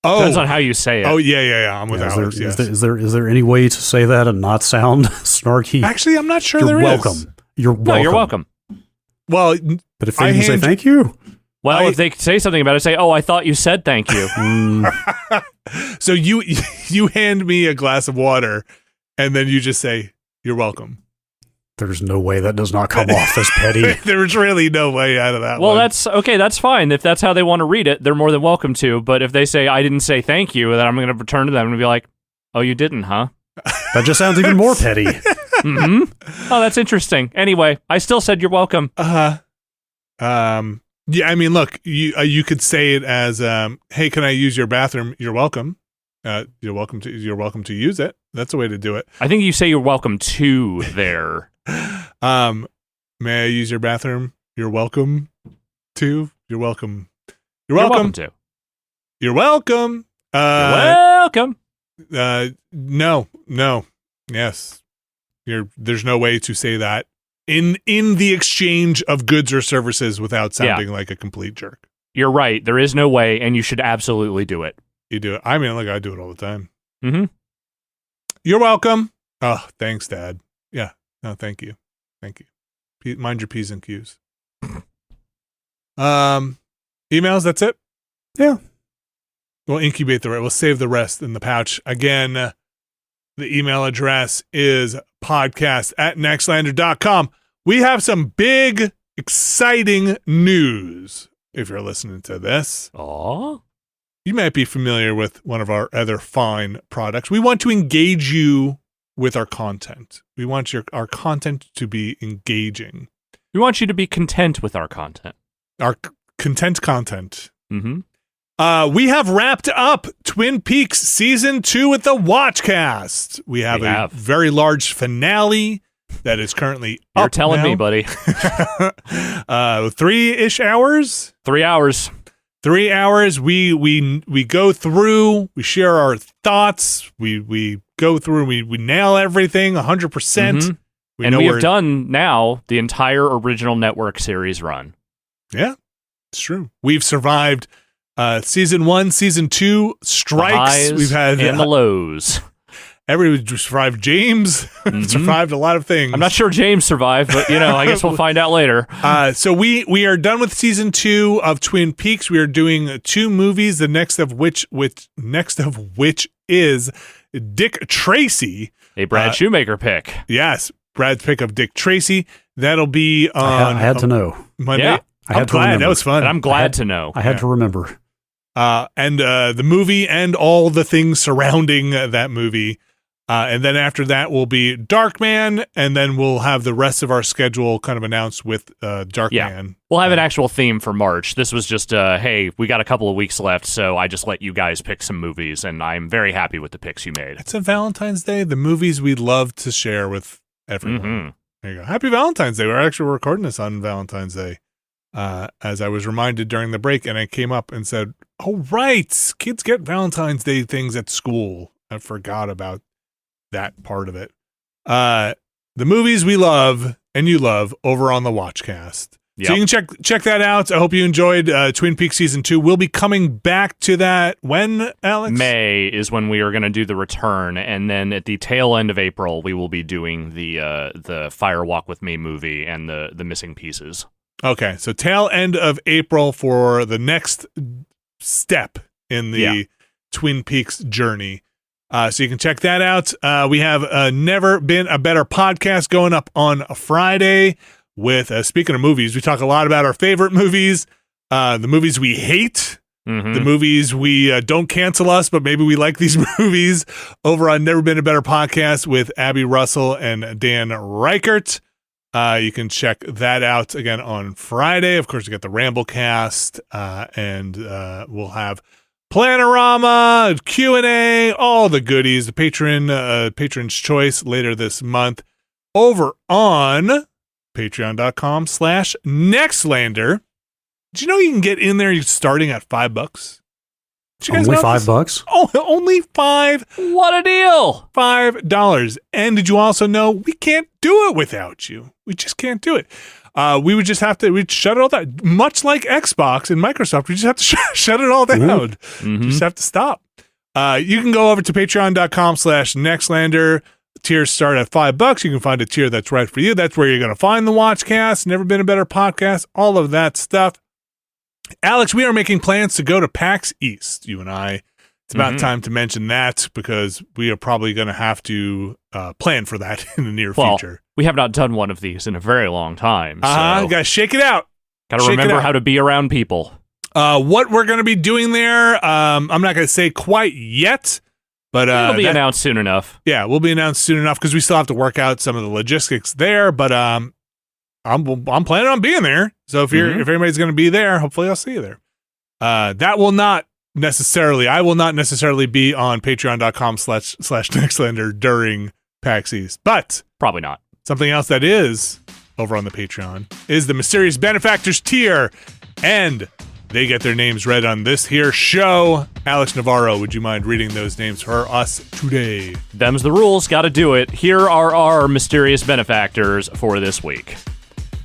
Oh. Depends on how you say it. Oh, yeah. I'm with Alex, yes. Is there any way to say that and not sound snarky? Actually, I'm not sure You're there welcome. is. You're welcome. No, you're welcome. Well, But if they didn't say thank you? Well, if they say something about it, say, "Oh, I thought you said thank you." so you hand me a glass of water, and then you just say, "You're welcome." There's no way that does not come off as petty. There's really no way out of that Well, one. that's okay. That's fine. If that's how they want to read it, they're more than welcome to. But if they say, "I didn't say thank you," then I'm going to return to them and be like, "Oh, you didn't, huh?" That just sounds even more petty. Oh, that's interesting. Anyway, I still said you're welcome. Yeah, I mean, look, you could say it as, "Hey, can I use your bathroom?" You're welcome. You're welcome to use it. That's a way to do it. I think you say you're welcome to there. May I use your bathroom? You're welcome to. You're welcome. You're welcome to. You're welcome. You're welcome. No. Yes. There's no way to say that in the exchange of goods or services without sounding like a complete jerk. You're right. There is no way, and you should absolutely do it. You do it. I mean, look, I do it all the time. Mm-hmm. You're welcome. Oh, thanks, Dad. Yeah. No, thank you. Thank you. Mind your P's and Q's. Emails, that's it? Yeah. We'll incubate we'll save the rest in the pouch. Again, the email address is podcast@nextlander.com. We have some big, exciting news. If you're listening to this, you might be familiar with one of our other fine products. We want to engage you with our content. We want our content to be engaging. We want you to be content with our content. Our content. Mm-hmm. We have wrapped up Twin Peaks Season 2 with the Watchcast. We have a very large finale that is currently up. You're telling me, buddy. 3-ish hours? 3 hours. 3 hours. We go through, we share our thoughts, we go through and we nail everything 100%. Mm-hmm. We have done now the entire original network series run. Yeah, it's true. We've survived Season 1, Season 2 strikes. We've had and the lows. Everybody survived. James survived a lot of things. I'm not sure James survived, but I guess we'll find out later. So we are done with Season 2 of Twin Peaks. We are doing 2 movies. The next of which is Dick Tracy, a Brad Shoemaker pick. Yes, Brad's pick of Dick Tracy. That'll be on. I had to know Monday. Yeah. I'm glad that was fun. And I'm glad to know. I had to remember. And the movie and all the things surrounding that movie. And then after that will be Darkman, and then we'll have the rest of our schedule kind of announced with Darkman. Yeah. We'll have an actual theme for March. This was just, hey, we got a couple of weeks left, so I just let you guys pick some movies, and I'm very happy with the picks you made. It's a Valentine's Day, the movies we'd love to share with everyone. Mm-hmm. There you go. Happy Valentine's Day. We're actually recording this on Valentine's Day. As I was reminded during the break, and I came up and said, oh, right, kids get Valentine's Day things at school. I forgot about that part of it. The movies we love and you love over on the Watchcast. Yep. So you can check that out. I hope you enjoyed Twin Peaks Season 2. We'll be coming back to that when, Alex? May is when we are going to do the return, and then at the tail end of April, we will be doing the Fire Walk With Me movie and the missing pieces. Okay, so tail end of April for the next step in the Twin Peaks journey. So you can check that out. We have Never Been a Better podcast going up on Friday with, speaking of movies, we talk a lot about our favorite movies, the movies we hate, the movies we don't cancel us, but maybe we like these movies over on Never Been a Better podcast with Abby Russell and Dan Reichert. You can check that out again on Friday. Of course, we got the Ramblecast, and we'll have Planorama, Q&A, all the goodies, the patron's choice later this month over on patreon.com/Nextlander. Did you know you can get in there starting at $5? Did you guys only know $5? Oh, only $5. What a deal! $5. And did you also know we can't do it without you? We just can't do it. We would just have to we'd shut it all down. Much like Xbox and Microsoft, we just have to shut it all down. Just have to stop. You can go over to patreon.com/Nextlander. Tiers start at $5. You can find a tier that's right for you. That's where you're going to find the Watchcast, Never Been a Better podcast, all of that stuff. Alex, we are making plans to go to PAX East, you and I. It's about time to mention that because we are probably going to have to plan for that in the near future. We have not done one of these in a very long time. So Got to shake it out. Got to remember how to be around people. What we're going to be doing there, I'm not going to say quite yet, but it'll be announced soon enough. Yeah, we'll be announced soon enough because we still have to work out some of the logistics there. But I'm planning on being there. So if anybody's going to be there, hopefully I'll see you there. I will not necessarily be on patreon.com/Nextlander during PAX East, but probably not. Something else that is over on the Patreon is the Mysterious Benefactors tier, and they get their names read on this here show. Alex Navarro, would you mind reading those names for us today? Them's the rules, gotta do it. Here are our Mysterious Benefactors for this week.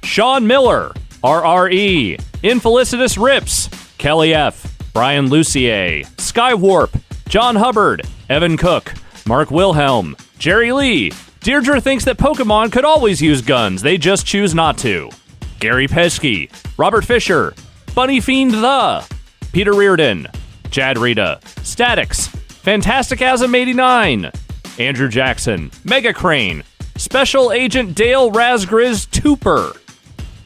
Sean Miller, RRE, Infelicitous Rips, Kelly F., Brian Lucier, Skywarp, John Hubbard, Evan Cook, Mark Wilhelm, Jerry Lee. Deirdre thinks that Pokemon could always use guns, they just choose not to. Gary Pesky, Robert Fisher, Bunny Fiend the, Peter Reardon, Chad Rita, Statics, Fantasticasm89, Andrew Jackson, Mega Crane, Special Agent Dale Razgriz Tooper,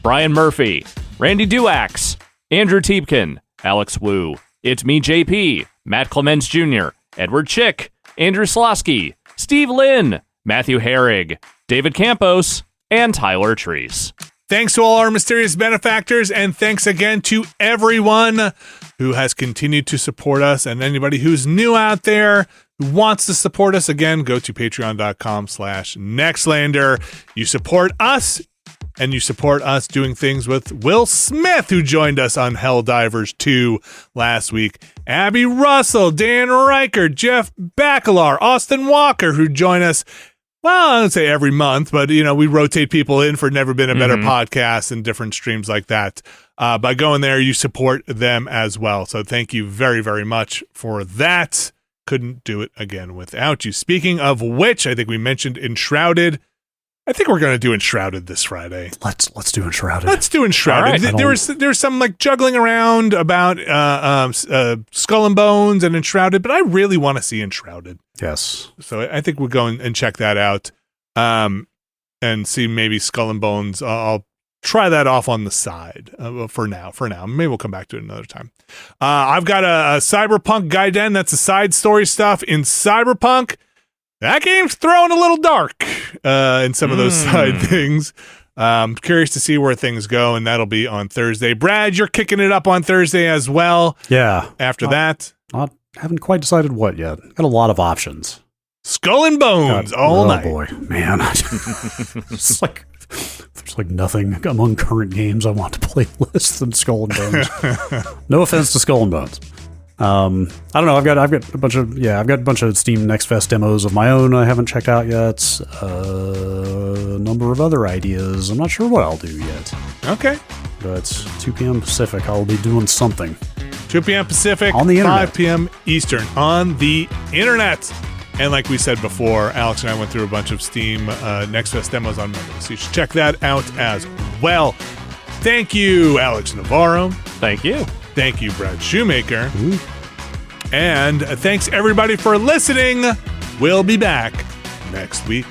Brian Murphy, Randy Duax, Andrew Tiepkin, Alex Wu, It's Me JP, Matt Clements Jr., Edward Chick, Andrew Slosky, Steve Lynn, Matthew Herrig, David Campos, and Tyler Treese. Thanks to all our mysterious benefactors, and thanks again to everyone who has continued to support us, and anybody who's new out there who wants to support us. Again, go to patreon.com/Nextlander. You support us, and you support us doing things with Will Smith, who joined us on Helldivers 2 last week, Abby Russell, Dan Riker, Jeff Bacalar, Austin Walker, who join us, well, I don't say every month, but, you know, we rotate people in for Never Been a Better podcast and different streams like that. By going there, you support them as well. So thank you very, very much for that. Couldn't do it again without you. Speaking of which, I think we mentioned Enshrouded. I think we're going to do Enshrouded this Friday. Let's do Enshrouded. Let's do Enshrouded. Right. There was some like juggling around about Skull and Bones and Enshrouded, but I really want to see Enshrouded. Yes. So I think we'll go and check that out, and see maybe Skull and Bones. I'll try that off on the side for now. Maybe we'll come back to it another time. I've got a Cyberpunk Gaiden. That's the side story stuff in Cyberpunk. That game's thrown a little dark in some of those side things. Curious to see where things go, and that'll be on Thursday. Brad, you're kicking it up on Thursday as well. Yeah. After that, haven't quite decided what yet. Got a lot of options. Skull and Bones all night. Oh boy, man! It's like there's like nothing among current games I want to play less than Skull and Bones. No offense to Skull and Bones. I don't know. I've got a bunch of Steam Next Fest demos of my own I haven't checked out yet. A number of other ideas. I'm not sure what I'll do yet. Okay. But 2 p.m. Pacific, I'll be doing something. 2 p.m. Pacific, on the internet. 5 p.m. Eastern on the internet. And like we said before, Alex and I went through a bunch of Steam Next Fest demos on Monday, so you should check that out as well. Thank you, Alex Navarro. Thank you. Thank you, Brad Shoemaker. And thanks everybody for listening. We'll be back next week.